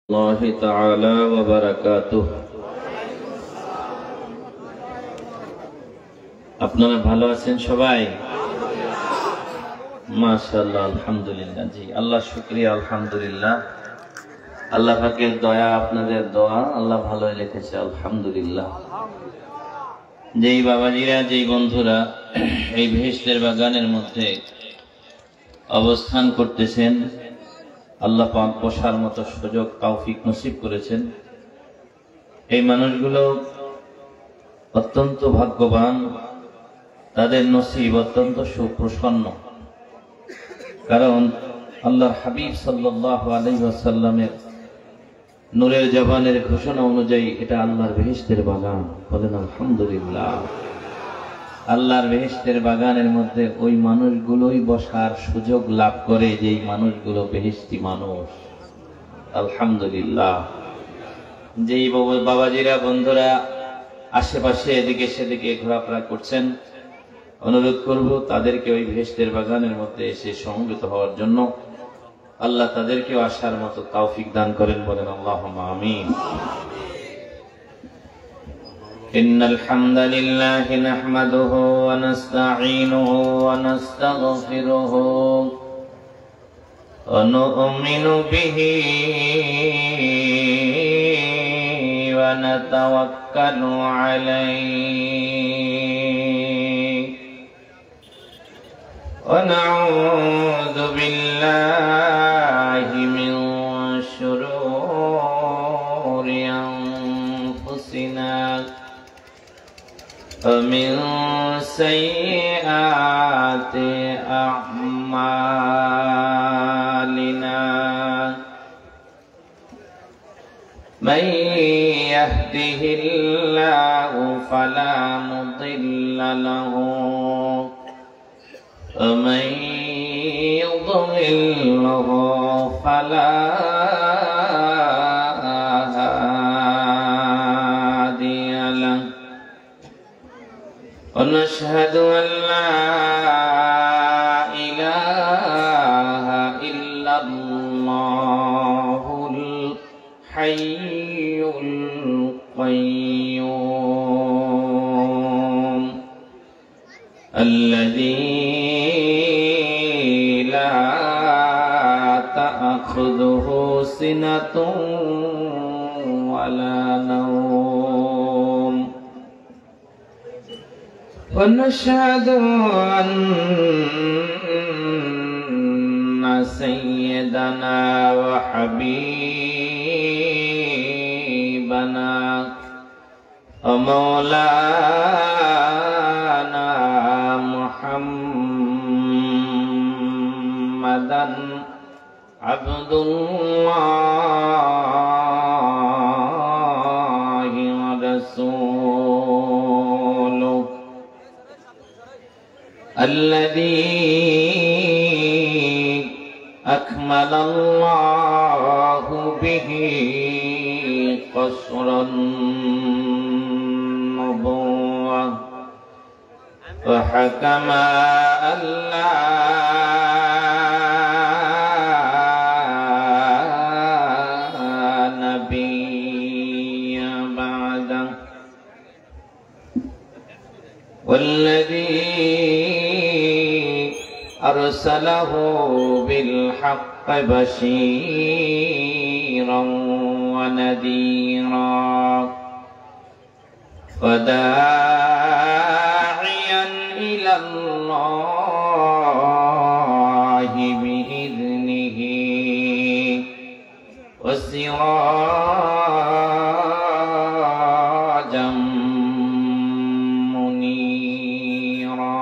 الله تعالى وبركاته আপনারা ভালো আছেন সবাই মাশাআল্লাহ আলহামদুলিল্লাহ জি আল্লাহ শুকরিয়া আলহামদুলিল্লাহ আল্লাহ পাকের দয়া আপনাদের দোয়া আল্লাহ ভালোই রেখেছে আলহামদুলিল্লাহ যেই বাবাজিরা যেই বন্ধুরা এই বেহেশতের বাগানের মধ্যে অবস্থান করতেছেন আল্লাহ পাক বসার মতো সুযোগ তৌফিক নসিব করেছেন এই মানুষগুলো অত্যন্ত ভাগ্যবান তাদের নসিব অত্যন্ত সুপ্রসন্ন কারণ আল্লাহর হাবিব সাল্লাল্লাহু আলাইহি ওয়াসাল্লামের নূরের জবানের ঘোষণা অনুযায়ী এটা আল্লাহর বেহেশতের বাগান বলেন আলহামদুলিল্লাহ আল্লাহর বেহেশতের বাগানের মধ্যে ওই মানুষগুলোই বসার সুযোগ লাভ করে যেই মানুষগুলো বেহেশতি মানুষ আলহামদুলিল্লাহ যেই বাবাজিরা বন্ধুরা আশেপাশে এদিকে সেদিকে ঘোরাফেরা করছেন অনুরোধ করব তাদেরকে ওই বেহেশতের বাগানের মধ্যে এসে সমবেত হওয়ার জন্য আল্লাহ তাদেরকেও আসার মতো তৌফিক দান করেন বলেন আল্লাহুম্মা আমিন إن الحمد لله نحمده ونستعينه ونستغفره ونؤمن به ونتوكل عليه ونعوذ بالله من شرور أنفسنا ومن سيئات أعمالنا من يهده الله فلا مضل له ومن يضلله فلا هادي له ونشهد أن لا إله إلا الله الحي القيوم الذي لا تأخذه سنة ولا نوم ونشهد أن سيدنا وحبيبنا ومولانا محمدا عبد الله ورسوله الذي أكمل الله به قصر النبوة وحكم ألا نبي بعده والذي أرسله بالحق بشيرا ونذيرا وداعيا إلى الله بإذنه وسراجا منيرا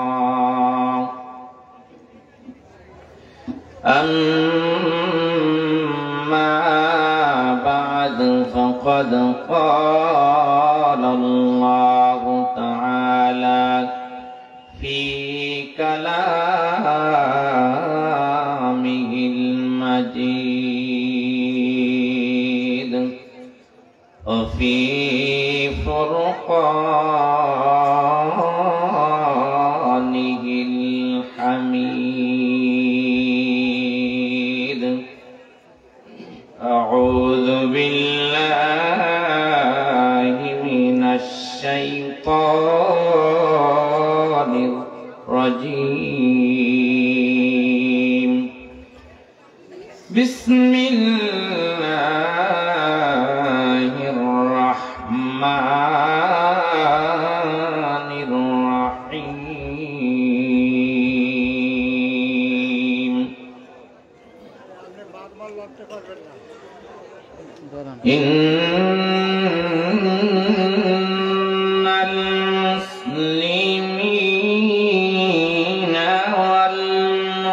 أما بعد فقد قال الله تعالى في كلامه الحميد أعوذ بالله من الشيطان الرجيم بسم الله الرحمن الرحيم إن المسلمين والمسلمات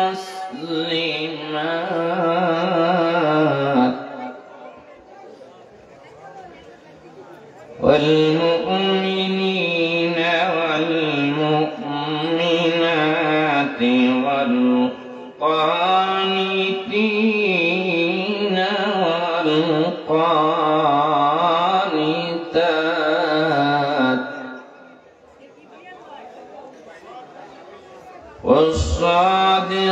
والمؤمنين والمؤمنات والقانتين والقانتات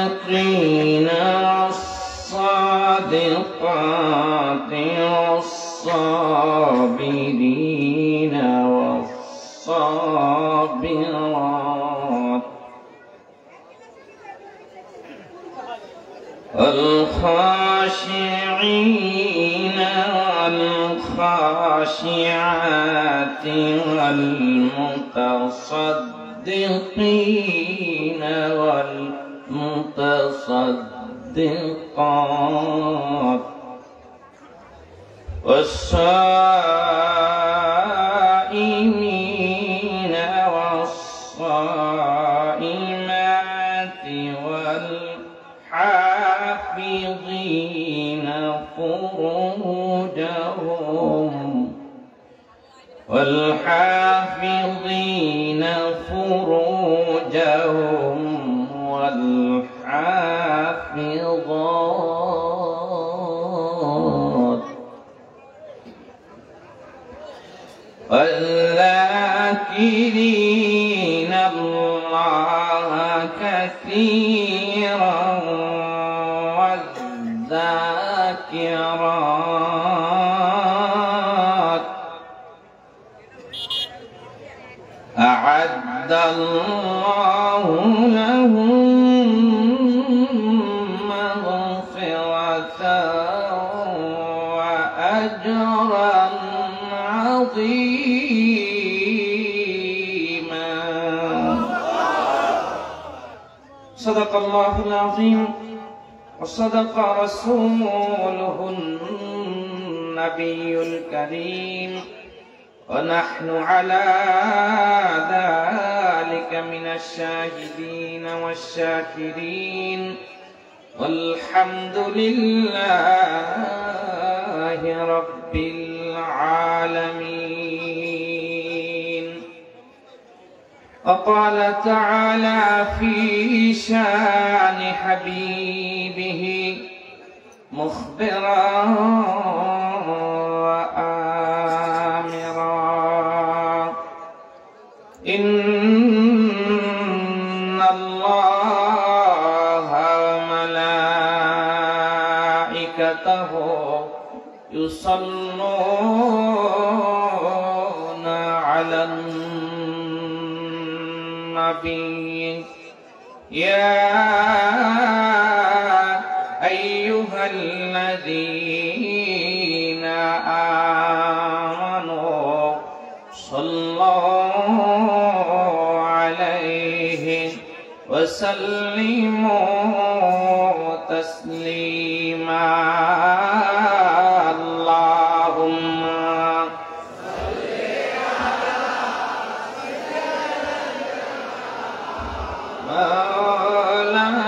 والصادقين والصادقات والصابرين والصابرات والخاشعين والخاشعات والمتصدقين والمتصدقات والصائمين والصائمات والحافظين فروجهم والحافظين فروجهم والحافظات والذاكرين الله كثيرا والذاكرات أعد الله لهم مغفرة وأجرا عظيما. صدق الله العظيم وصدق رسوله النبي الكريم ونحن على ذلك من الشاهدين والشاكرين والحمد لله رب العالمين. وقال تعالى في شان حبيبه مخبرا وآمرا إن الله وملائكته يصلون على النبي يا أيها الذين آمنوا صلوا عليه وسلموا تسليما. اللهم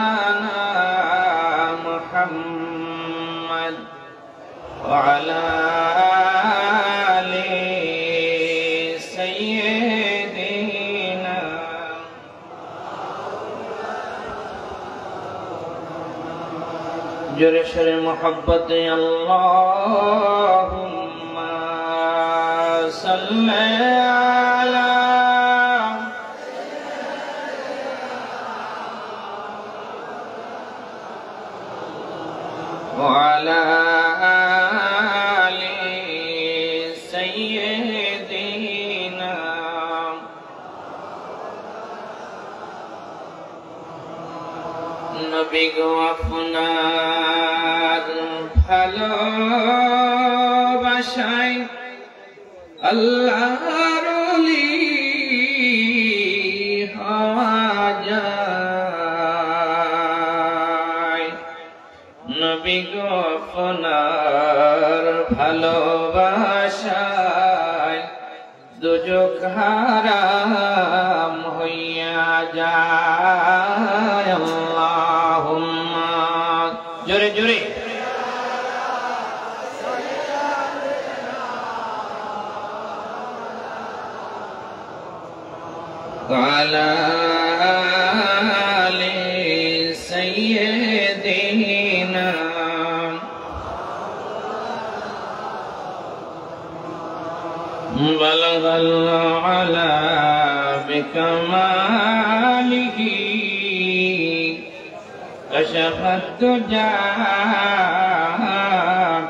مولانا محمد وعلى آل سيدنا جرشر محبت اللهم صل على وعلى آل سيدنا নবী গো আপনার ভালোবাসায় আল্লাহর ওলি হওয়া যায়। নবী গো আপনার ভালোবাসায় দুজক হারাম হইয়া যায়। আল্লাহুম্মা জোরে জোরে وعلى آل سيدنا بلغ العلا بكماله كشف الدجى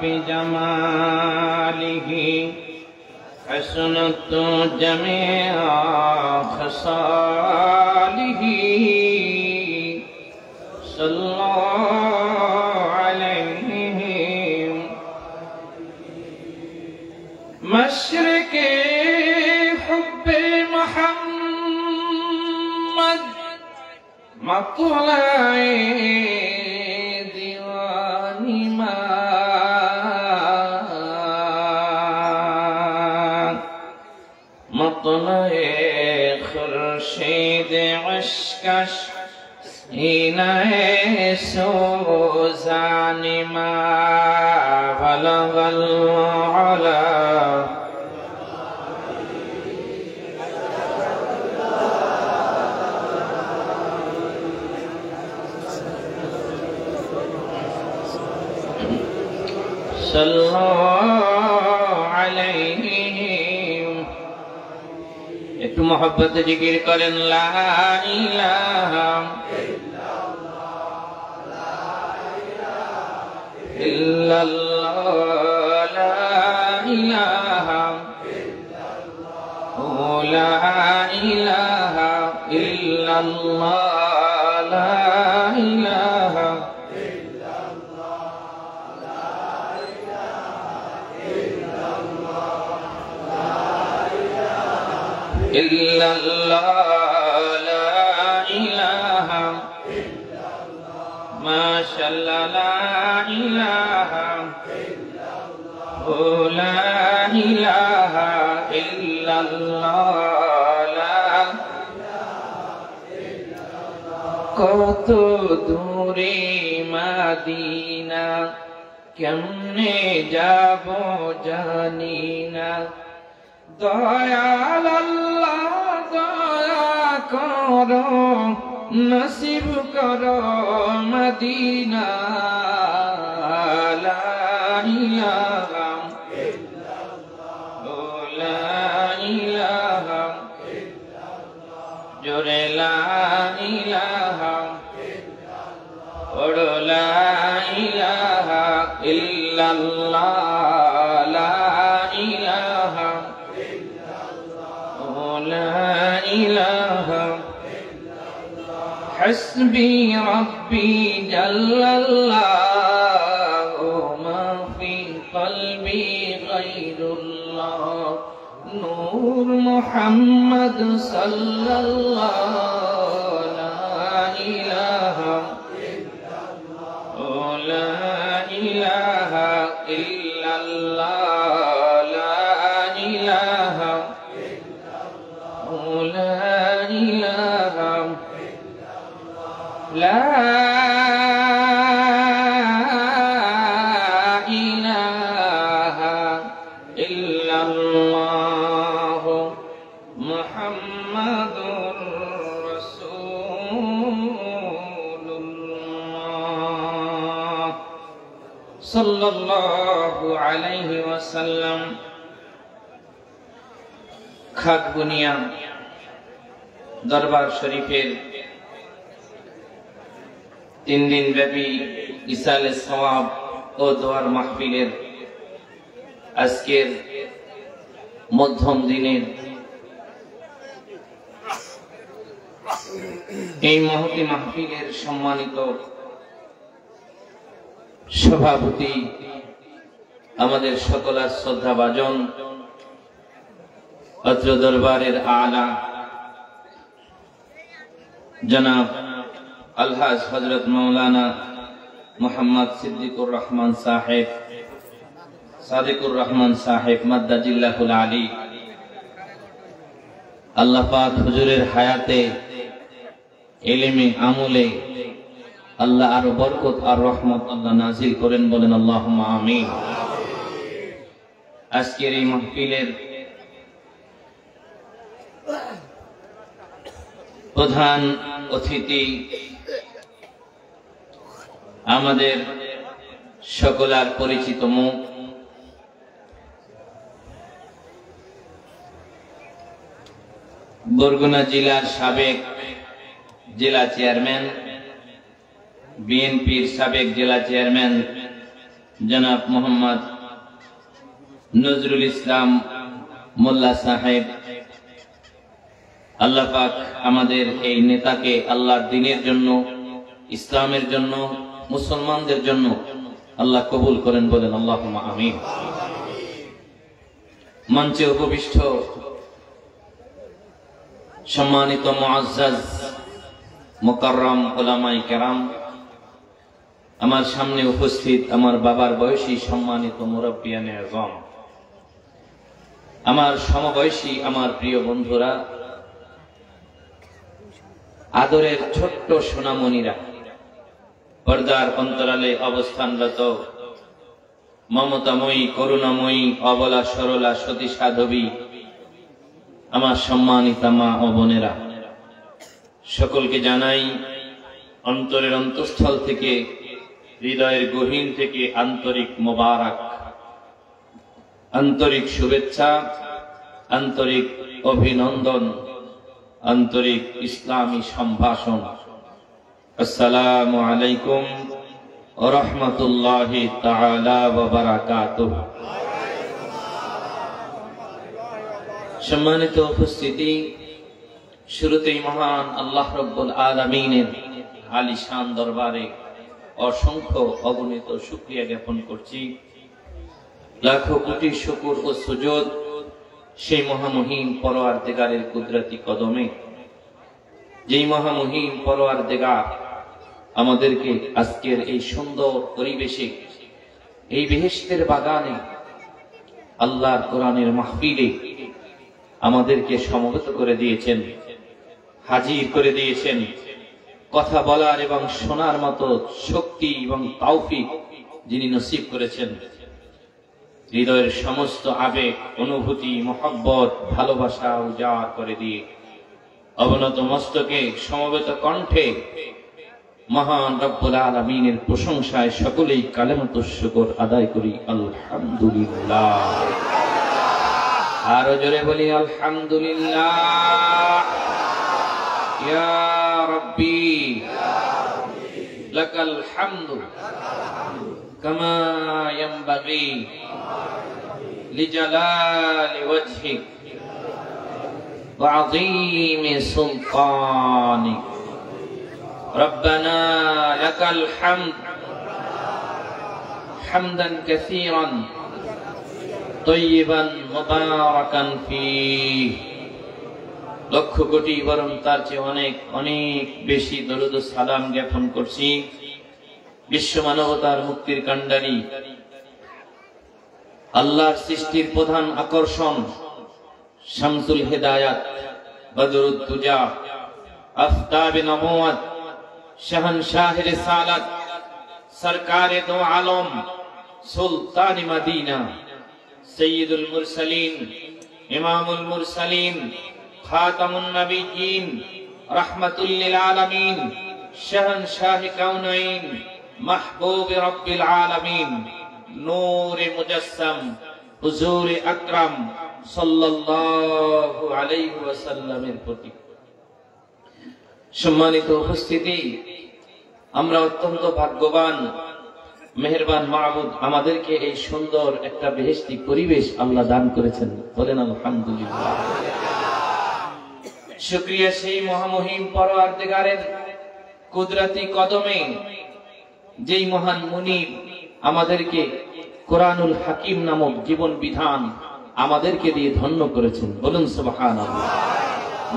بجماله حسنت جميع خصاله صلى الله عليه مشرق حب محمد مطلع ديوان ما مطلع خورشید عشقش سینه سوزان ما بلغ العلا صلى الله عليه একটু মহব্বতে জিকির করেন লা ইলাহা ইল্লাল্লাহ লা ইলাহা লা ইলাহা ইল্লাল্লাহ লা ইলাহা إلا الله لا إله ما شاء الله لا إله لا إله إلا الله لا কত দূরে মদিনা কেমনে যাব জানি না দয়াল আল্লাহ দয়া করো নসিব করো মদিনা লা ইলাহা ইল্লাল্লাহ লা ইলাহা ইল্লাল্লাহ জোরে লা ইলাহা ইল্লাল্লাহ লা ইলাহা ইল্লাল্লাহ লা ইলাহা لا إله حسبي ربي جل الله ما في قلبي غير الله نور محمد صلى الله لا إله لا إله إلا الله لا إله لا إله لا إله إلا الله محمد رسول الله صلى الله عليه وسلم খাগবুনিয়া দরবার শরীফের 3 দিন ব্যাপী ইসালে সওয়াব ও দোয়ার মাহফিলের আজকের মধ্যম দিনের এই মহতি মাহফিলের সম্মানিত সভাপতি, আমাদের সকলের শ্রদ্ধাভাজন অত্র দরবারের আলা জনাব আলহাজ হযরত মাওলানা মুহাম্মদ সিদ্দিকুর রহমান সাহেব, সাদিকুর রহমান সাহেব মাদ্দাজিল্লাহুল আলী, আল্লাহ পাক হুজুরের হায়াতে ইলমে আমলে আল্লাহ আরো বরকত আর রহমত আল্লাহ নাজিল করেন, বলেন আল্লাহুম্মা আমিন। আজকের এই মাহফিলের প্রধান অতিথি আমাদের সকলের পরিচিত মুখ, বরগুনা জেলার সাবেক জেলা চেয়ারম্যান, বিএনপির সাবেক জেলা চেয়ারম্যান জনাব মোহাম্মদ নজরুল ইসলাম মোল্লা সাহেব। আল্লাহ পাক আমাদের এই নেতাকে আল্লাহর দ্বীনের জন্য, ইসলামের জন্য, মুসলমানদের জন্য আল্লাহ কবুল করেন, বলেন আল্লাহুম্মা আমিন। মঞ্চে উপবিষ্ট সম্মানিত মুআজ্জাজ মুকাররম উলামায়ে কেরাম, আমার সামনে উপস্থিত আমার বাবার বয়সী সম্মানিত মুরব্বিয়ানে আযম, আমার সমবয়সী আমার প্রিয় বন্ধুরা, আদরের ছোট্ট সোনামণিরা, পর্দার অন্তরালে অবস্থানরত মমতাময়ী, করুণাময়ী, অবলা সরলা সতী সাধবী আমার সম্মানিতা মা ও বোনেরা, সকলকে জানাই অন্তরের অন্তঃস্থল থেকে, হৃদয়ের গহীন থেকে আন্তরিক মোবারক, আন্তরিক শুভেচ্ছা, আন্তরিক অভিনন্দন, আন্তরিক ইসলামী সম্ভাষণ। আসসালামু আলাইকুম ওয়া রাহমাতুল্লাহি তাআলা ওয়া বারাকাতুহু। সম্মানিত উপস্থিতি, শুরুতেই মহান আল্লাহ রাব্বুল আলামিনের আলিশান দরবারে অসংখ্য অগণিত শুকরিয়া জ্ঞাপন করছি। লাখো কোটি শুকর ও সুজুদ সেই মহামহিম পরওয়ারদিগারের কুদরতি কদমে, যেই মহামহিম পরওয়ারদিগার আমাদেরকে আজকের এই সুন্দর পরিবেশে, এই বেহেশতের বাগানে, আল্লাহর কোরআনের মাহফিলে আমাদেরকে সমবেত করে দিয়েছেন, হাজির করে দিয়েছেন। কথা বলার এবং শোনার মতো শক্তি এবং তৌফিক যিনি নসিব করেছেন, হৃদয়ের সমস্ত আবেগ, অনুভূতি, মহব্বত, ভালোবাসা উজাড় করে দিয়ে অবনত মস্তকে সমবেত কণ্ঠে মহান রব্বুল আলামিনের প্রশংসায় সকলেই কালেমাতুশ শুকর আদায় করি, আলহামদুলিল্লাহ। আরো জোরে বলি আলহামদুলিল্লাহ। ইয়া রাব্বি লাকাল হামদু কামা ইয়ানবাগি লিজালালি ওয়াজহিক ওয়া আযীমি সুলতানিক। রব্বানা লাকাল হামদ হামদান কাসীরান তয়্যিবান মুবারাকান ফীহি। লক্ষ কোটি, বরং তার চেয়ে অনেক অনেক বেশি দরুদ ও সালাম জ্ঞাপন করছি বিশ্ব মানবতার মুক্তির কাণ্ডারী, আল্লাহর সৃষ্টির প্রধান আকর্ষণ, শামসুল হিদায়াত, বদরুদ দুজা, আফতাবে নবুওয়াত, শাহনশাহে রিসালাত, সরকারে দো আলম, সুলতানে মদিনা, সৈয়দুল মুরসালিন, ইমামুল মুরসালিন, খাতামুন নবিয়্যিন, রাহমাতুল লিল আলামিন, শাহনশাহে কাউনাইন, মাহবুবে রাব্বিল আলামিন, নূরে মুজাসসাম, হুজুরে আকরাম সাল্লাল্লাহু আলাইহি ওয়াসাল্লামের প্রতি। সম্মানিত উপস্থিতি, আমরা অত্যন্ত ভাগ্যবান মেহেরবান মাহবুদ আমাদেরকে এই সুন্দর একটা বেহেশতি পরিবেশ আল্লাহ দান করেছেন, বলেন আলহামদুলিল্লাহ। শুকরিয়া সেই মহামহিম পরওয়ারদিগারের কুদরতি কদমে, যেই মহান মুনিব আমাদেরকে কোরআনুল হাকিম নামক জীবন বিধান আমাদেরকে দিয়ে ধন্য করেছেন, বলুন সুবহানাল্লাহ,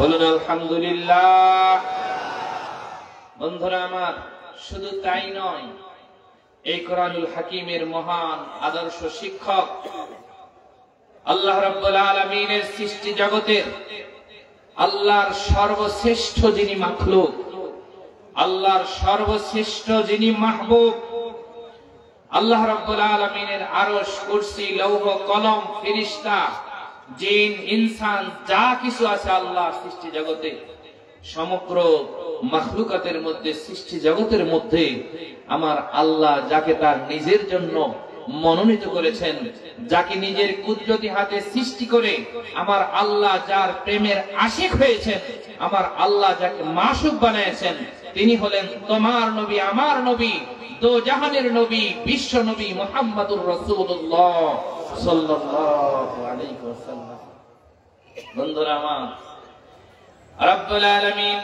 বলুন আলহামদুলিল্লাহ। বন্ধুরা আমার, শুধু তাই নয়, এই কোরআনুল হাকিমের মহান আদর্শ শিক্ষক আল্লাহ রাব্বুল আলামিনের সৃষ্টি জগতের আল্লাহর সর্বশ্রেষ্ঠ যিনি মাখলুক, আল্লাহর সর্বশ্রেষ্ঠ যিনি মাহবুব, আল্লাহ রাব্বুল আলামিনের আরশ, কুরসি, লৌহ কলম, ফেরেশতা, জিন, ইনসান যা কিছু আছে আল্লাহর সৃষ্টি জগতে, সমগ্র মাখলুকাতের মধ্যে, সৃষ্টি জগতের মধ্যে আমার আল্লাহ যাকে তার নিজের জন্য মনোনীত করেছেন, যাকে নিজের কুদরতি হাতে সৃষ্টি করে আমার আল্লাহ যার প্রেমের আশিক হয়েছেন, আমার আল্লাহ যাকে মাসুক বানিয়েছেন, তিনি হলেন তোমার নবী, আমার নবী, দো জাহানের নবী, বিশ্ব নবী মুহাম্মদুর রাসূলুল্লাহ সাল্লাল্লাহু আলাইহি ওয়াসাল্লাম। বন্ধুরা আমার, রব্বুল আলামিন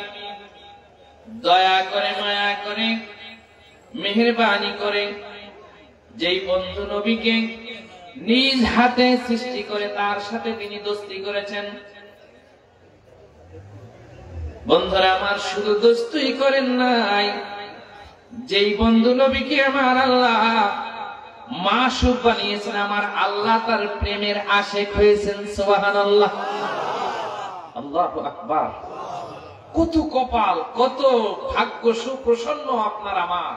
দয়া করে, মায়া করে, মেহেরবানি করে যেই বন্ধু নবীকে নিজ হাতে সৃষ্টি করে তার সাথে তিনি দোস্তি করেছেন। বন্ধুরা আমার, শুধু দোস্তি করেন নাই, যেই বন্ধু নবীকে আমার আল্লাহ মাসুক বানিয়েছেন, আমার আল্লাহ তার প্রেমের আশিক হয়েছেন। সুবহানাল্লাহ, আল্লাহু আকবার। কত কপাল, কত ভাগ্য সুপ্রসন্ন আপনার আমার,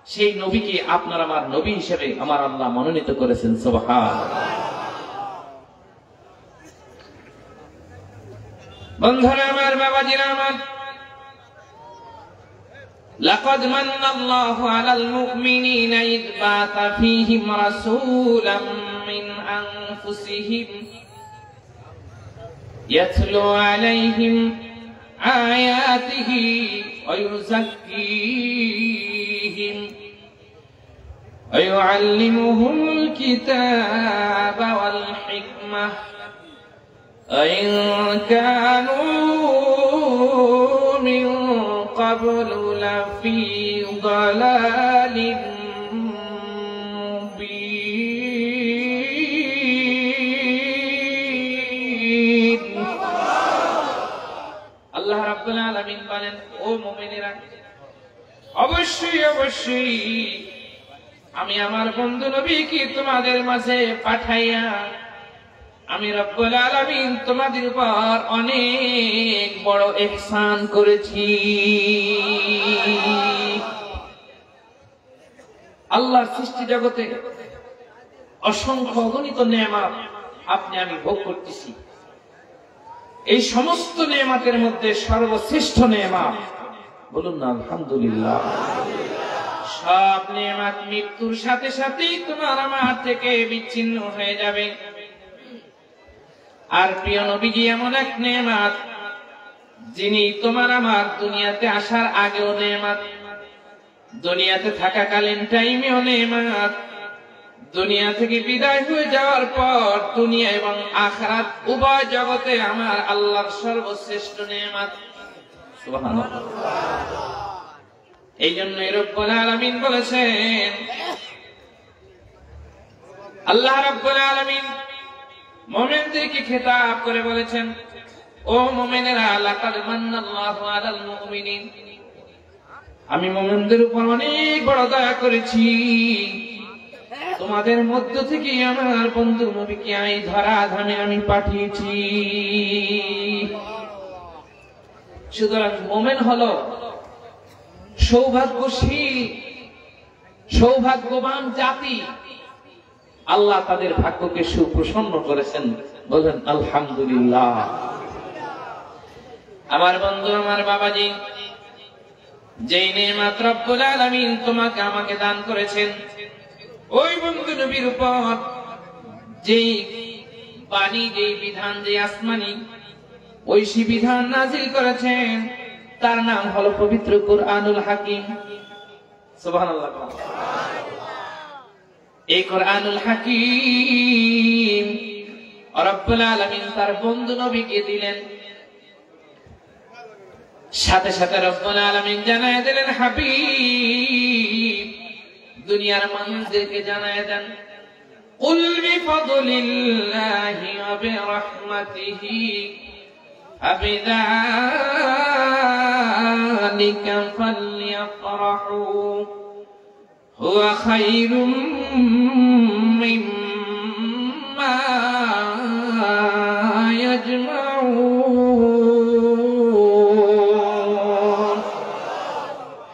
সেই নবীকে আপনার আমার নবী হিসেবে আমার আল্লাহ মনোনীত করেছেন। সুবহানাল্লাহ। বন্ধুরা আমার, বাবাজিরা আমার, লাকাদ মান্নাল্লাহু আলাল মুমিনিনা ইয বা'আথা ফীহিম রাসূলাম মিন আনফুসিহিম ইয়াতলু আলাইহিম আয়াতিহি ওয়া ইউযাক্কিহিম ওয়া ইউআল্লিমুহুমুল কিতাবা ওয়াল হিকমাহ ওয়া ইন কানূ মিন ক্বাবলু লাফী দালালিন মুবিন। আল্লাহ রাব্বুল আলামিন বলেন, ও মুমিনেরা, অবশ্যই অবশ্যই আমি আমার বন্ধু নবীকে তোমাদের মাঝে পাঠাইয়া আমি রব্বুল আলামিন তোমাদের উপর অনেক বড় ইহসান করেছি। আল্লাহর সৃষ্টি জগতে অসংখ্য অগণিত নেয়ামত আপনি আমি ভোগ করতেছি। এই সমস্ত নেয়ামতের মধ্যে সর্বশ্রেষ্ঠ নেয়ামত, বলুন না আলহামদুলিল্লাহ। সব নেয়ামত মৃত্যুর সাথে সাথেই তোমার আমার থেকে বিচ্ছিন্ন হয়ে যাবে। আর প্রিয় নবীজি এমন এক নেয়ামত, যিনি তোমার আমার দুনিয়াতে আসার আগেও নেয়ামত, দুনিয়াতে থাকাকালীন টাইমেও নেয়ামত, দুনিয়া থেকে বিদায় হয়ে যাওয়ার পর দুনিয়া এবং আখিরাত উভয় জগতে আমার আল্লাহর সর্বশ্রেষ্ঠ নেয়ামত। সুবহানাল্লাহ। এই জন্য রব্বুল আলামিন বলেছেন, আল্লাহ রব্বুল আলামিন মুমিনদেরকে খেতাব করে বলেছেন, ও মুমিনেরা, লাকাদ মান্নাল্লাহু আলাল মুমিনিন, আমি মুমিনদের উপর অনেক বড় দয়া করেছি। তোমাদের মধ্য থেকে আমার বন্ধু নবীকে এই ধরা ধামে আমি পাঠিয়েছি। সুতরাং মুমিন হলো সৌভাগ্যশীল, সৌভাগ্যবান জাতি। আল্লাহ তাদের ভাগ্যকে সুপ্রসন্ন করেছেন, বলেন আলহামদুলিল্লাহ। আমার বন্ধু, আমার বাবাজি, যেই নেয়ামত রব্বুল আলামিন তোমাকে আমাকে দান করেছেন, ওই বন্ধু নবীর উপর যেই বাণী, যেই বিধান, যে আসমানি ঐশী বিধান নাজিল করেছেন, তার নাম হলো পবিত্র কুরআনুল হাকিম। সুবহানাল্লাহ। এই কোরআনুল হাকিম রব্বুল আলামিন তার বন্ধু নবীকে দিলেন, সাথে সাথে রব্বুল আলামিন জানায় দিলেন, হাবিব দুনিয়ার মানুষদেরকে জানায় দেন, কুল বিফাদলিল্লাহি ওয়া বিরহমাতিহি ফাবিযালিকা ফালইফরাহু হুয়া খায়রুম মিম্মা ইয়াজমাউন।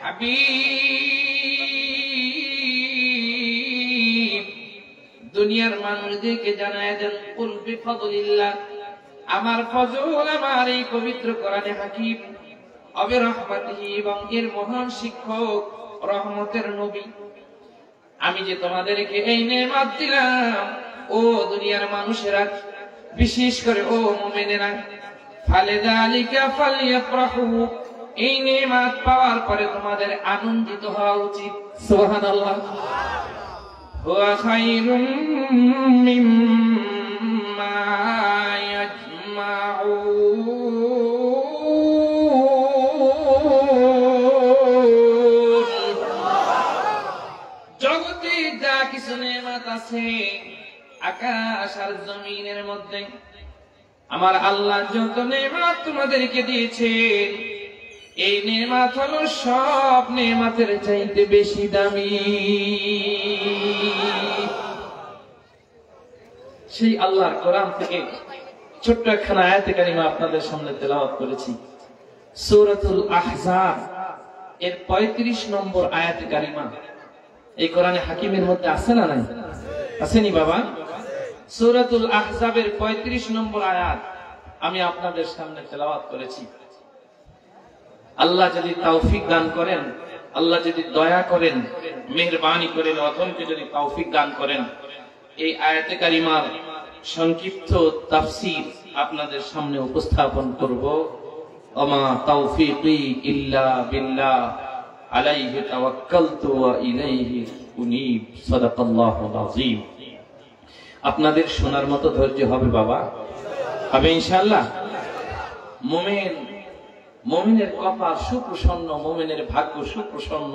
হাবিব দুনিয়ার মানুষদেরকে জানায় দেন, কুল বিফাদলিল্লাহ আমার ফজল, আমার এই পবিত্র কোরআনে হাকিম, ওয়া বিরহমাতিহি এবং এর মহান শিক্ষক রহমতের নবী, আমি যে তোমাদেরকে এই নেয়ামত দিলাম ও দুনিয়ার মানুষেরা, বিশেষ করে ও মুমিনেরা, ফালিযালিকা ফালইফরাহু এই নেয়ামত পাওয়ার পরে তোমাদের আনন্দিত হওয়া উচিত। সুবহানাল্লাহ। হুয়া খায়রুম মিম্মা ইয়াজমাউন। জগতে যা কিছু নেয়ামত আছে আকাশ আর জমিনের মধ্যে, আমার আল্লাহ যত নেয়ামত তোমাদেরকে দিয়েছেন, এই নেয়ামত হলো সব নেয়ামতের চাইতে বেশি দামি। সেই আল্লাহর কোরআন থেকে ছোট্ট একখানা আয়াতে কারিমা আপনাদের সামনে তেলাওয়াত করেছি। সূরাতুল আহজাব এর 35 নম্বর আয়াতে কারিমা এই কোরআনে হাকিমের মধ্যে আছে না নাই? আসেনি বাবা? সূরাতুল আহজাবের 35 নম্বর আয়াত আমি আপনাদের সামনে তেলাওয়াত করেছি। আল্লাহ যদি তৌফিক দান করেন, আল্লাহ যদি দয়া করেন, মেহেরবানি করেন, অতমকে যদি তৌফিক দান করেন, এই আয়াতে কারিমার সংক্ষিপ্ত তাফসীর আপনাদের সামনে উপস্থাপন করব। ওমা তাওফীকি ইল্লা বিল্লাহ আলাইহি তাওয়াক্কালতু ওয়া ইলাইহি উনীব। সাদাকাল্লাহুল আযীম। আপনাদের শোনার মতো ধৈর্য হবে বাবা? হবে ইনশাআল্লাহ। মুমিনের কপাল সুপ্রসন্ন, মুমিনের ভাগ্য সুপ্রসন্ন,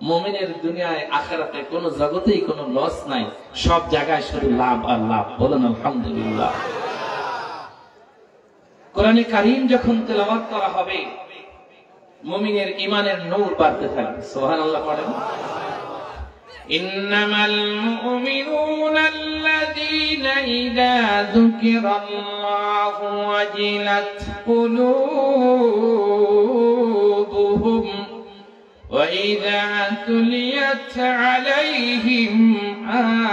মুমিনের দুনিয়ায় আখিরাতে কোন জগতেই কোনো লস নাই, সব জায়গায় শুধু লাভ আর লাভ। বলেন আলহামদুলিল্লাহ। কোরআনে কারীম যখন তেলাওয়াত করা হবে, মুমিনের ঈমানের নূর বাড়তে থাকবে। সুবহানাল্লাহ পড়েন। ইন্নামাল মুমিনুনা আল্লাযীনা ইযা যুকিরাল্লাহু ওয়াজিলাত কুলুবুহুম ওয়া ইযা তুলিয়াত আলাইহিম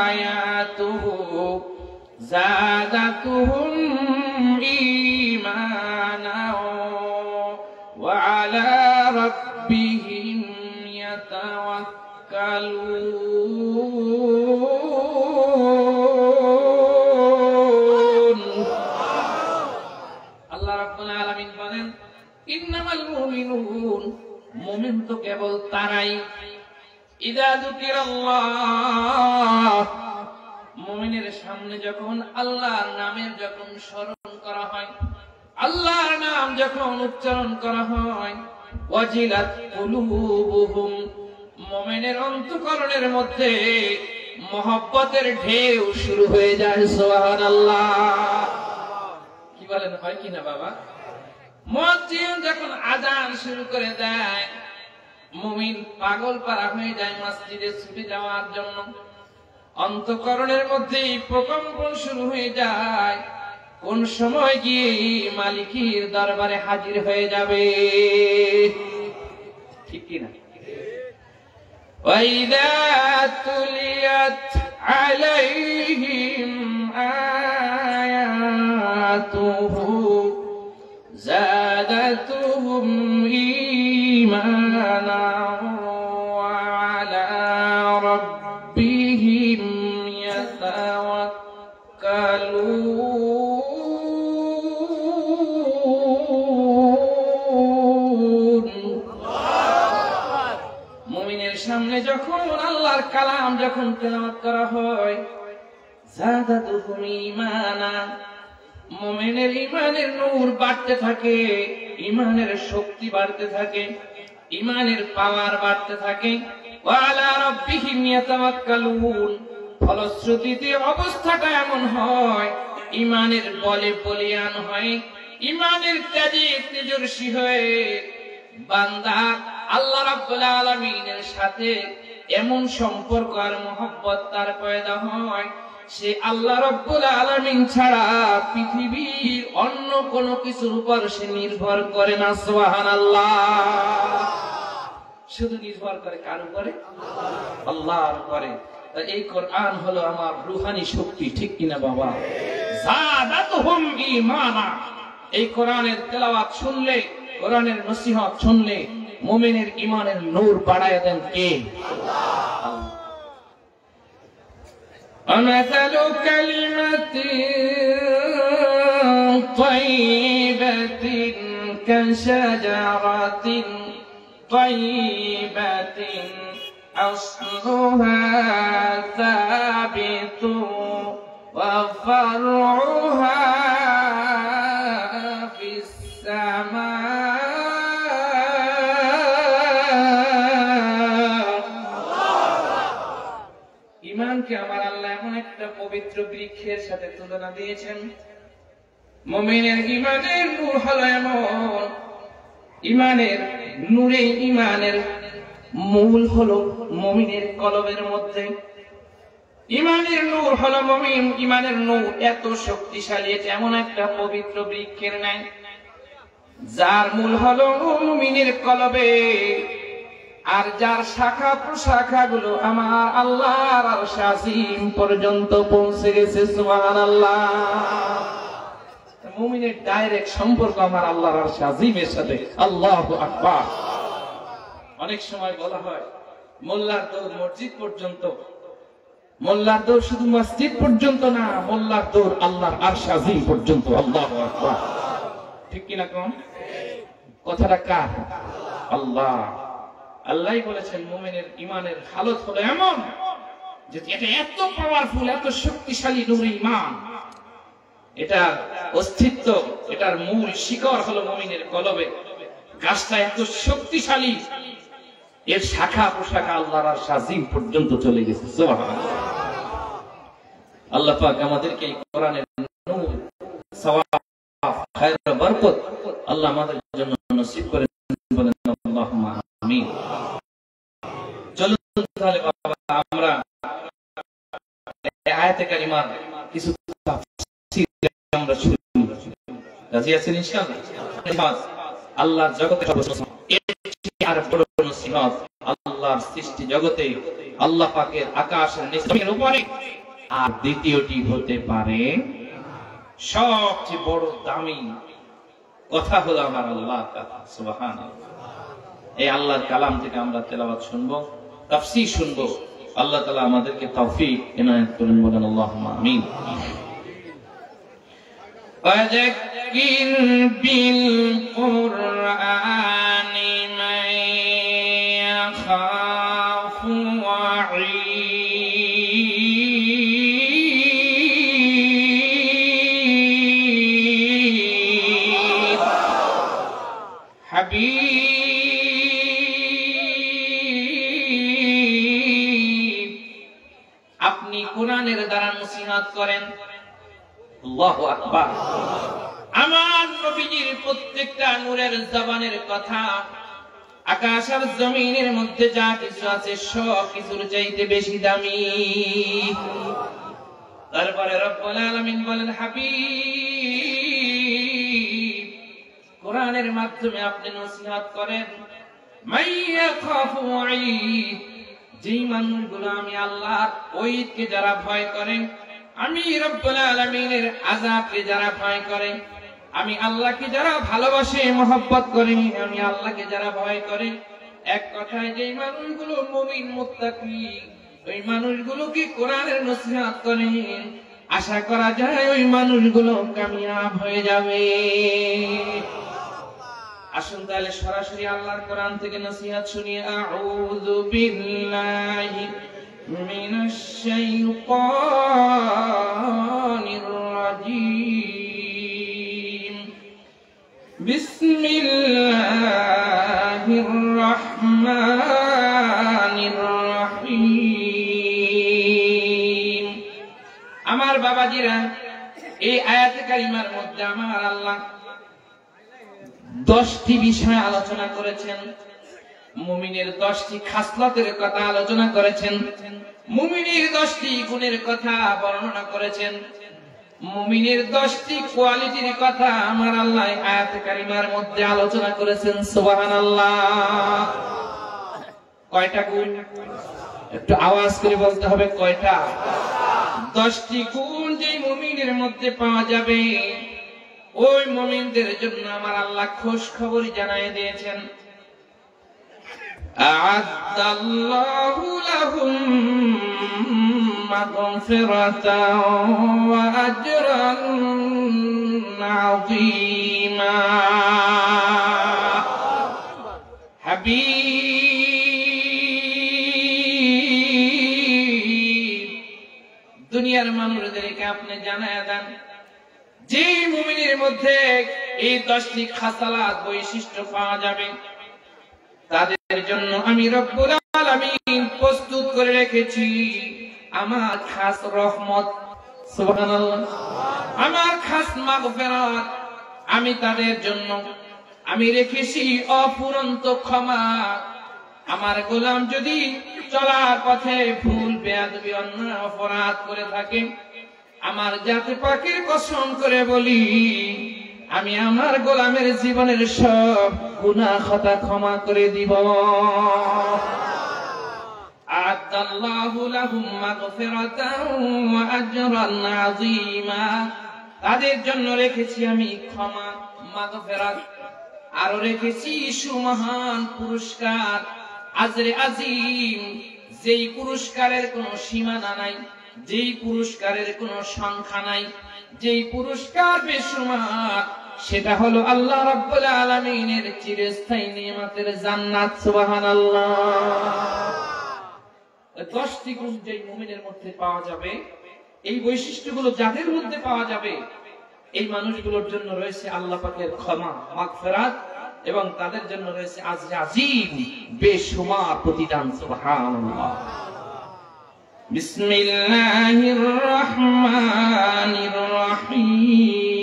আয়াতুহু যাদাতুহুম ঈমানা ওয়া আলা রাব্বিহিম ইয়াতাওয়াক্কালুন। আল্লাহ রাব্বুল আলামিন বলেন, ইন্নামাল মুমিনুন, মুমিন তো কেবল তারাই, ইযা যুকিরাল্লাহ, মুমিনের সামনে যখন আল্লাহর নামের যখন স্মরণ করা হয়, আল্লাহর নাম যখন উচ্চারণ করা হয়, ওয়াজিলাত কুলুবুহুম, মুমিনের অন্তঃকরণের মধ্যে মহব্বতের ঢেউ শুরু হয়ে যায়। সুবহানাল্লাহ। কি বলেন, হয় কিনা বাবা? মুয়াজ্জিন যখন আযান শুরু করে দেয়, মুমিন পাগল পারা হয়ে যায় মসজিদে ছুটে যাওয়ার জন্য। অন্তঃকরণের মধ্যে প্রকম্পন শুরু হয়ে যায়, কোন সময় গিয়ে মালিকের দরবারে হাজির হয়ে যাবে। ঠিক কিনা? وَإِذَا تُلِيَتْ عَلَيْهِمْ آيَاتُهُ زَادَتْهُمْ إِيمَانًا وَعَلَى رَبِّهِمْ يَتَوَكَّلُونَ। মুমিনের সামনে যখন আল্লাহর কালাম যখন তেলাওয়াত করা হয়, যাদাতুহুম ঈমানা, মুমিনের ঈমানের নূর বাড়তে থাকে, ঈমানের শক্তি বাড়তে থাকে, ঈমানের পাওয়ার বাড়তে থাকে। ওয়া আলা রাব্বিহিম ইয়াতাওয়াক্কালুন, ফলশ্রুতিতে অবস্থাটা এমন হয়, ঈমানের বলে বলিয়ান হয়, ঈমানের তেজে তেজস্বী হয়ে বান্দা আল্লাহ রাব্বুল আলামিনের সাথে এমন সম্পর্ক আর মহব্বত তার পয়দা হয়, সে আল্লাহ রাব্বুল আলামিন ছাড়া পৃথিবীর অন্য কোন কিছুর উপর সে নির্ভর করে না। সুবহানাল্লাহ। শুধু নির্ভর করে কার উপরে? আল্লাহর উপরে। এই কোরআন হলো আমার রূহানি শক্তি, ঠিক কিনা বাবা? যাদাতুহুম ঈমানা। এই কোরআনের তেলাওয়াত শুনলে, কোরআনের নসিহত শুনলে মুমিনের ঈমানের নূর বাড়ায় দেন কে? আল্লাহ। ومثل كلمة طيبة كشجرة طيبة أصلها ثابت وفرعها في السماء। ঈমানকে আমার আল্লাহ এমন একটা পবিত্র বৃক্ষের সাথে তুলনা দিয়েছেন। মুমিনের ঈমানের নূর হলো এমন, ঈমানের নূরে, ঈমানের মূল হলো মুমিনের কলবের মধ্যে। ঈমানের নূর হলো মুমিন, ঈমানের নূর এত শক্তিশালী, এটা এমন একটা পবিত্র বৃক্ষের ন্যায়, যার মূল হলো মুমিনের কলবে, আর যার শাখা প্রশাখা গুলো আমার আল্লাহর আরশ আজিম পর্যন্ত পৌঁছে গেছে। সুবহানাল্লাহ। মুমিনের ডাইরেক্ট সম্পর্ক আমার আল্লাহর আরশ আজিমের সাথে। আল্লাহু আকবার। অনেক সময় বলা হয় মোল্লার দৌড় মসজিদ পর্যন্ত, মোল্লার দৌড় শুধু মসজিদ পর্যন্ত না, মোল্লার দৌড় আল্লাহর আরশ আজিম পর্যন্ত। আল্লাহু আকবার। ঠিক কিনা কম? কথাটা কার? আল্লাহ। আল্লাহই বলেছেন মুমিনের ঈমানের হালত হলো এমন যে এটা এত পাওয়ারফুল, এত শক্তিশালী নূরে ঈমান, এটার অস্তিত্ব, এটার মূল শিকড় হলো মুমিনের কলবে। গাছটা এত শক্তিশালী, এর শাখা প্রশাখা আল্লাহর আরশ আজিম পর্যন্ত চলে গেছে। সুবহানাল্লাহ। আল্লাহ পাক আমাদেরকে এই কোরআনের নূর, সওয়াব, খায়র, বরকত আল্লাহ আমাদের জন্য নসিব করে বলেন আল্লাহুম্মা আমিন। চলুন তাহলে বাবা আমরা এই আয়াতে কারিমার কিছু তাফসীর আমরা শুনি। রাজি আছেন ইনশাআল্লাহ? আল্লাহর জগতে আর বড় নসিহত আল্লাহর সৃষ্টি জগতে, আল্লাহ পাকের আকাশের নিচের উপরে, আর দ্বিতীয়টি হতে পারে সবচেয়ে বড় দামি কথা হলো আমার আল্লাহর কথা। সুবহানাল্লাহ। এই আল্লাহর কালাম থেকে আমরা তেলাওয়াত শুনবো, তাফসীর শুনবো। আল্লাহ তাআলা আমাদেরকে তৌফিক ইনায়াত করুন, বলেন আল্লাহুম্মা আমিন। ওয়াযাক্কির বিল কুরআনি মান ইয়াখাফু ওয়াঈদ। হাবিব, আপনি কোরআনের দ্বারা নসিহত করেন। আল্লাহু আকবার। আমার নবীজির প্রত্যেকটা নূরের জবানের কথা আকাশ আর জমিনের মধ্যে যা কিছু আছে সব কিছুর চাইতে বেশি দামি। তারপরে রব্বুল আলামিন বলেন, হাবিব, কোরআনের মাধ্যমে আপনি নসিহত করেন। মাইয়া খাফু ওয়াঈদ, যেই মানুষগুলো আমি আল্লাহর ওয়াঈদকে যারা ভয় করে, আমি রব্বুল আলামিনের আযাবকে যারা ভয় করে, আমি আল্লাহকে যারা ভালোবাসে, মহব্বত করে, আমি আল্লাহকে যারা ভয় করে, এক কথায় যেই মানুষগুলো মুমিন মুত্তাকি, ওই মানুষগুলোকে কোরআনের নসিহত করে, আশা করা যায় ওই মানুষগুলো কামিয়াব হয়ে যাবে। আসুন তাহলে সরাসরি আল্লাহর কোরআন থেকে নসিহত শুনিয়ে আউযু বিল্লাহি মিনাশ শাইতানির রাজীম বিসমিল্লাহির রাহমানির রহিম। আমার বাবাজিরা, এই আয়াতে কারিমার মধ্যে আমার আল্লাহ 10টি বিষয় আলোচনা করেছেন। মুমিনের 10টি খাসলতের কথা আলোচনা করেছেন, মুমিনের 10টি গুণের কথা বর্ণনা করেছেন, মুমিনের 10টি কোয়ালিটির কথা আমার আল্লাহ আয়াতে কারিমার মধ্যে আলোচনা করেছেন। সুবহানাল্লাহ। কয়টা গুণ? একটু আওয়াজ করে বলতে হবে, কয়টা? 10টি গুণ যে মুমিনের মধ্যে পাওয়া যাবে, ওই মুমিনদের জন্য আমার আল্লাহ খুশ খবরই জানায় দিয়েছেন। আ'আদাল্লাহু লাহুম মাগফিরাতাও ওয়া আজরান আযীমা। হাবিব, দুনিয়ার মানুষদেরকে আপনি জানায়া দেন যে মুমিনের মধ্যে এই 10টি খাসালাত বৈশিষ্ট্য পাওয়া যাবে, তাদের জন্য আমি রব্বুল আলামিন প্রস্তুত করে রেখেছি আমার খাস রহমত। সুবহানাল্লাহ। আমার খাস মাগফিরাত। আমি তাদের জন্য আমি রেখেছি অফুরন্ত ক্ষমা। আমার গোলাম যদি চলার পথে ভুল বেয়াদবি অন্যায় অপরাধ করে থাকে, আমার জাতি পাকের কসম করে বলি, আমি আমার গোলামের জীবনের সব গুনাহ খাতা ক্ষমা করে দিব। আ'আদাল্লাহু লাহুম মাগফিরাতাও ওয়া আজরান আযীমা। তাদের জন্য রেখেছি আমি ক্ষমা, মাগফিরাত, আর রেখেছি সুমহান পুরস্কার, আজরে আজিম, যেই পুরস্কারের কোনো সীমানা নাই, যেই পুরস্কারের কোনো সংখ্যা নাই, যেই পুরস্কার বেশুমার, সেটা হলো আল্লাহ রাব্বুল আলামিনের চিরস্থায়ী নিয়ামতের জান্নাত। সুবহানাল্লাহ। 10টি গুণ যেই মুমিনের মধ্যে পাওয়া যাবে, এই বৈশিষ্ট্যগুলো যাদের মধ্যে পাওয়া যাবে, এই মানুষগুলোর জন্য রয়েছে আল্লাহ পাকের ক্ষমা, মাগফিরাত, এবং তাদের জন্য রয়েছে আজরে আজিম, বেশুমার প্রতিদান। সুবহানাল্লাহ। বিসমিল্লাহির রহমানির রহিম।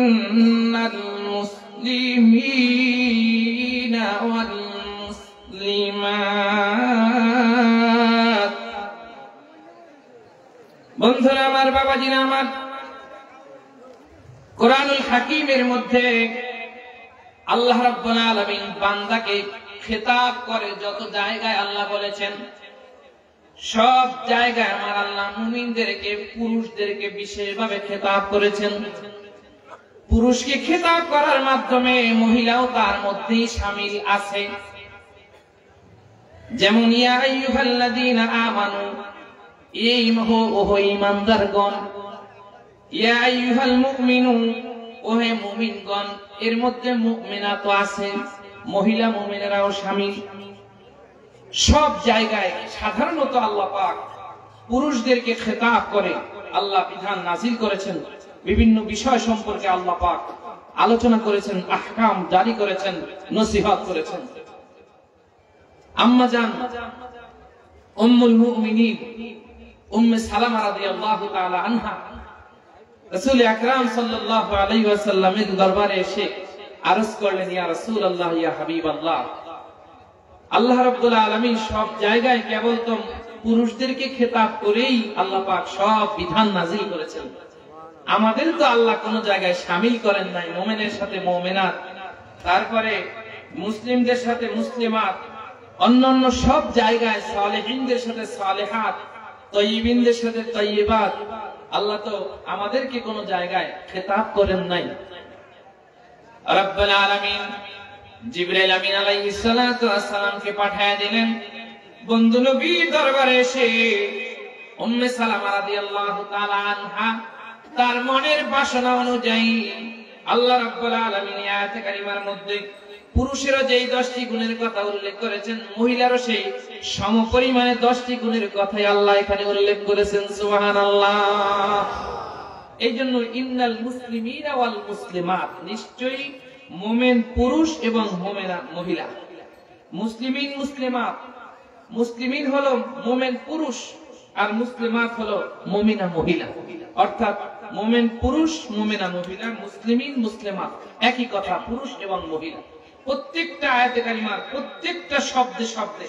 ইন্নাল মুসলিমিনা ওয়াল মুসলিমাত। বন্ধুরা আমার, বাবাজিরা আমার, কোরআনুল হাকিমের মধ্যে আল্লাহ রাব্বুল আলামিন বান্দাকে খেতাব করে যত জায়গায় আল্লাহ বলেছেন, সব জায়গায় আমার আল্লাহ মুমিনদেরকে, পুরুষদেরকে বিশেষভাবে খেতাব করেছেন। পুরুষকে খেতাব করার মাধ্যমে মহিলাও তার মধ্যেই শামিল আছে। যেমন ইয়া আইয়ুহাল্লাযীনা আমানু, এই ওহে ঈমানদারগণ, ইয়া আইয়ুহাল মুমিনুন, ওহে মুমিনগণ, এর মধ্যে মুমিনাত আছে, মহিলা মুমিনেরাও শামিল। সব জায়গায় সাধারণত আল্লাহ পাক পুরুষদেরকে খেতাব করে আল্লাহ বিধান নাজিল করেছেন, বিভিন্ন বিষয় সম্পর্কে আল্লাহ পাক আলোচনা করেছেন, আহকাম জারি করেছেন, নসিহত করেছেন। আম্মা জান উম্মুল মুমিনিন উম্মে সালামা রাদিয়াল্লাহু তাআলা আনহা রাসূল আকরাম সাল্লাল্লাহু আলাইহি ওয়াসাল্লামের দরবারে এসে আরজ করলেন, ইয়া রাসূলুল্লাহ, ইয়া হাবিবাল্লাহ, আল্লাহ রাব্বুল আলামিন সব জায়গায় কেবল তো পুরুষদেরকে খেতাব করেই আল্লাহ পাক সব বিধান নাজিল করেছেন। আমাদের তো আল্লাহ কোন জায়গায় শামিল করেন নাই। মুমিনের সাথে মুমিনাত, তারপরে মুসলিমদের সাথে মুসলিমাত, অন্যান্য সব জায়গায় সালেহিনদের সাথে সালেহাত, তাইয়িবিনদের সাথে তাইয়িবাত। আল্লাহ তো আমাদেরকে কোন জায়গায় খেতাব করেন নাই। রব্বুল আলামিন জিবরাইল আমিন আলাইহিস সালাতু ওয়াস সালামকে পাঠিয়ে দিলেন বন্ধু নবীর দরবারে এসে উম্মে সালামা রাদিয়াল্লাহু তাআলা আনহা তার মনের বাসনা অনুযায়ী আল্লাহ রাব্বুল আলামিন আয়াতে কারিমার মধ্যে পুরুষেরও যেই 10টি গুণের কথা উল্লেখ করেছেন, মহিলারও সেই সমপরিমাণে 10টি গুণের কথাই আল্লাহ এখানে উল্লেখ করেছেন। সুবহানাল্লাহ। এই জন্য ইন্নাল মুসলিমিনা ওয়াল মুসলিমাত, নিশ্চয়ই মুমিন পুরুষ এবং মুমিনা মহিলা। মুসলিমিন মুসলিমাত, মুসলিমিন হলো মুমিন পুরুষ আর মুসলিমাত হলো মুমিনা মহিলা। অর্থাৎ মুমিন পুরুষ, মুমিনা মহিলা, মুসলিমিন মুসলিমাত একই কথা, পুরুষ এবং মহিলা। প্রত্যেকটা আয়াতে কারিমার প্রত্যেকটা শব্দে শব্দে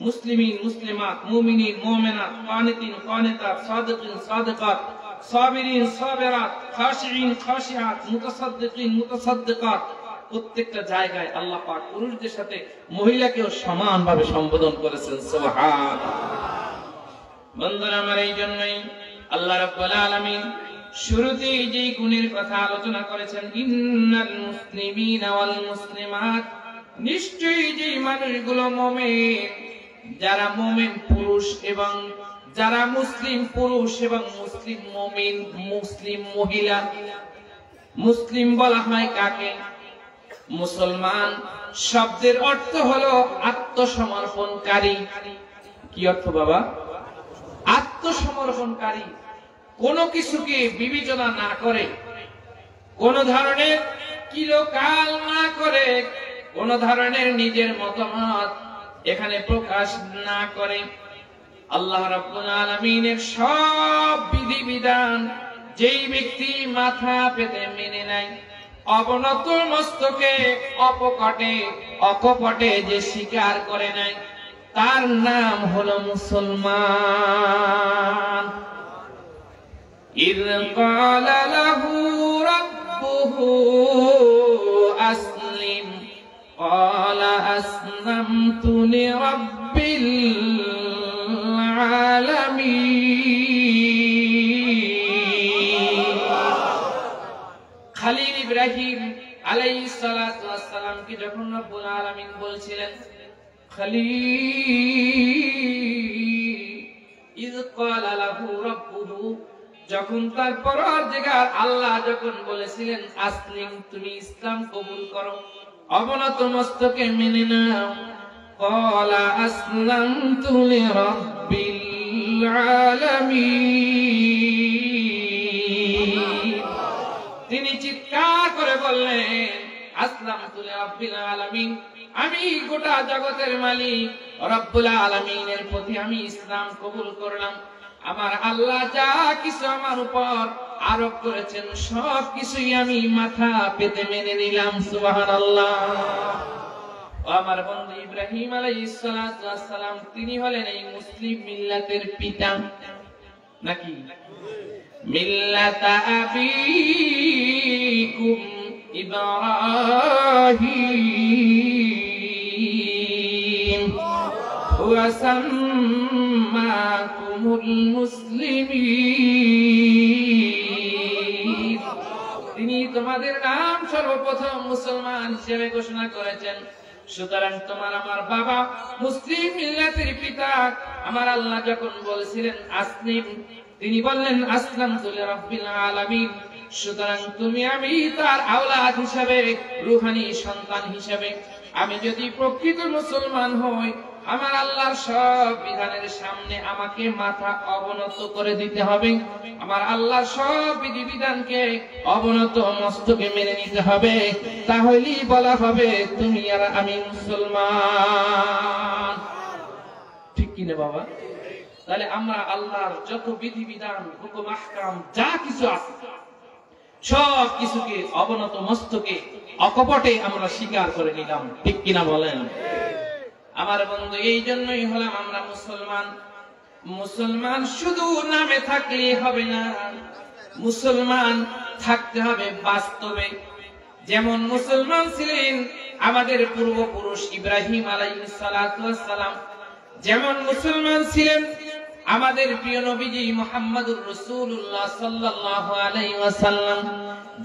মুসলিমিন মুসলিমাত, মুমিনিন মুমিনাত, কানিতিন কানিতাত, সাদিকিন সাদিকাত, সাবিরিন সাবিরাত, খাশিঈন খাশিআত, মুতাসাদ্দিকিন মুতাসাদ্দিকাত, প্রত্যেকটা জায়গায় আল্লাহ পাক পুরুষদের সাথে মহিলাকেও সমানভাবে সম্বোধন করেছেন। সুবহানাল্লাহ। বন্ধুরা আমার, এই জন্যই আল্লাহ রাব্বুল আলামিন শুরুতেই যে গুণের কথা আলোচনা করেছেন, ইন্নাল মুসলিমিনা ওয়াল মুসলিমাত, নিশ্চয়ই যে মানুষগুলো মুমিন, যারা মুমিন পুরুষ এবং যারা মুসলিম পুরুষ এবং মুসলিম মুমিন, মুসলিম মহিলা। মুসলিম বলা হয় কাকে? মুসলমান শব্দের অর্থ হলো আত্মসমর্পণকারী। কি অর্থ বাবা? আত্মসমর্পণকারী। কোনো কিছুকে বিবেচনা না করে, কোন ধরনের কিলোকাল না করে, কোন ধরনের নিজের মতামত এখানে প্রকাশ না করে, আল্লাহ রাব্বুল আলামিনের সব বিধিবিধান যেই ব্যক্তি মাথা পেতে মেনে নেয়, অবনত মস্তকে অকপটে যে স্বীকার করে নেয়, তার নাম হলো মুসলমান। إذ قال له ربه أسلم قال أسلمت لرب العالمين। খালিল ইব্রাহিম আলাইহিস সালাতু ওয়াস সালাম কে যখন রব্বুল আলামিন বলছিলেন, খালিল ইয ক্বালা লাহু রাব্বুহু, যখন তার পরওয়ারদিগার আল্লাহ যখন বলেছিলেন আসলিম, তুমি ইসলাম কবুল করো, অবনত মস্তকে মেনে নাও, ক্বালা আসলামতু লিরাব্বিল আলামিন, তিনি চিৎকার করে বললেন আসলামতু লিরাব্বিল আলামিন, আমি গোটা জগতের মালিক রব্বুল আলামিনের প্রতি আমি ইসলাম কবুল করলাম। আমার আল্লাহ যা কিছু আমার উপর আরোপ করেছেন সব কিছুই আমি মাথা পেতে মেনে নিলাম। সুবহানাল্লাহ। আমার বন্ধু ইব্রাহিম আলাইহিস সালাতু ওয়াস সালাম, তিনি হলেন এই মুসলিম মিল্লাতের পিতা। নাকি? মিল্লাতা আবিকুম ইব্রাহিম ওয়া সাম্মাকুমুল মুসলিমিন, তিনি তোমাদের নাম সর্বপ্রথম মুসলমান হিসেবে ঘোষণা করেছেন। সুতরাং তোমার আমার বাবা মুসলিম মিল্লাতের পিতা। আমার আল্লাহ যখন বলেছিলেন আসলিম, তিনি বললেন আসলামতু লিরাব্বিল আলামিন। সুতরাং তুমি আমি তার আওলাদ হিসেবে, রূহানি সন্তান হিসেবে আমি যদি প্রকৃত মুসলমান হই, আমার আল্লাহর সব বিধানের সামনে আমাকে মাথা অবনত করে দিতে হবে। আমার আল্লাহর সব বিধিবিধানকে অবনত মস্তকে মেনে নিতে হবে। তাহলেই বলা হবে তুমি আর আমি মুসলমান। ঠিক কিনা বাবা? তাহলে আমরা আল্লাহর যত বিধিবিধান, হুকুম আহকাম যা কিছু আছে সব কিছুকে অবনত মস্তকে অকপটে আমরা স্বীকার করে নিলাম। ঠিক কিনা বলেন? আমার বন্ধু, এই জন্যই হলাম আমরা মুসলমান। মুসলমান শুধু নামে থাকলেই হবে না, মুসলমান থাকতে হবে বাস্তবে। যেমন মুসলমান ছিলেন আমাদের পূর্বপুরুষ ইব্রাহিম আলাইহিস সালাতু ওয়াস সালাম, যেমন মুসলমান ছিলেন আমাদের প্রিয় নবীজি মুহাম্মদুর রাসূলুল্লাহ সাল্লাল্লাহু আলাইহি ওয়াসাল্লাম,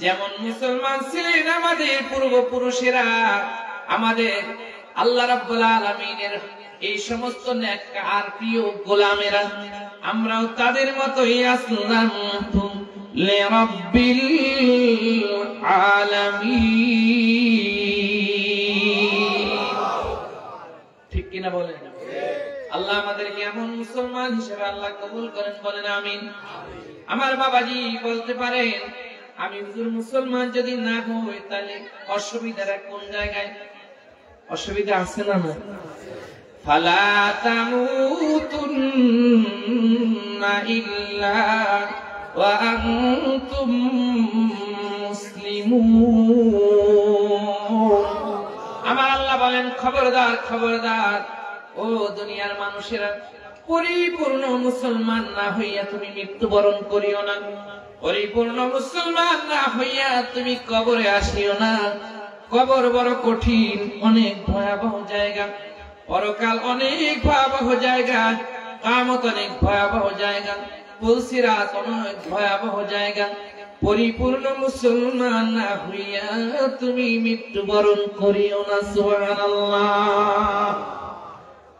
যেমন মুসলমান ছিলেন আমাদের পূর্বপুরুষেরা, আমাদের আল্লাহ রাব্বুল আলামিনের এই সমস্ত নেককার প্রিয় গোলামেরা, আমরাও তাদের মতই আসলামতু লিরাব্বিল আলামিন। ঠিক কিনা বলেন? আল্লাহ আমাদেরকে এমন মুসলমান হিসেবে আল্লাহ কবুল করেন, বলেন আমিন। আমার বাবাজি বলতে পারেন, আমি হুজুর মুসলমান যদি না হই তাহলে অসুবিধাটা কোন জায়গায়? অসুবিধা আছে না? না। ফালা তামুতুন্না ইল্লা ওয়া আনতুম মুসলিমুন। আমার আল্লাহ বলেন, খবরদার খবরদার ও দুনিয়ার মানুষেরা, পরিপূর্ণ মুসলমান না হইয়া তুমি মৃত্যুবরণ করিও না। পরিপূর্ণ মুসলমান না হইয়া তুমি কবরে আসিও না। কবর বড় কঠিন, অনেক ভয়াবহ জায়গা। পরকাল অনেক ভয়াবহ জায়গা। কিয়ামত অনেক ভয়াবহ জায়গা। পুলসিরাত অনেক ভয়াবহ জায়গা। পরিপূর্ণ মুসলমান না হইয়া তুমি মৃত্যুবরণ করিও না। সুবহানাল্লাহ।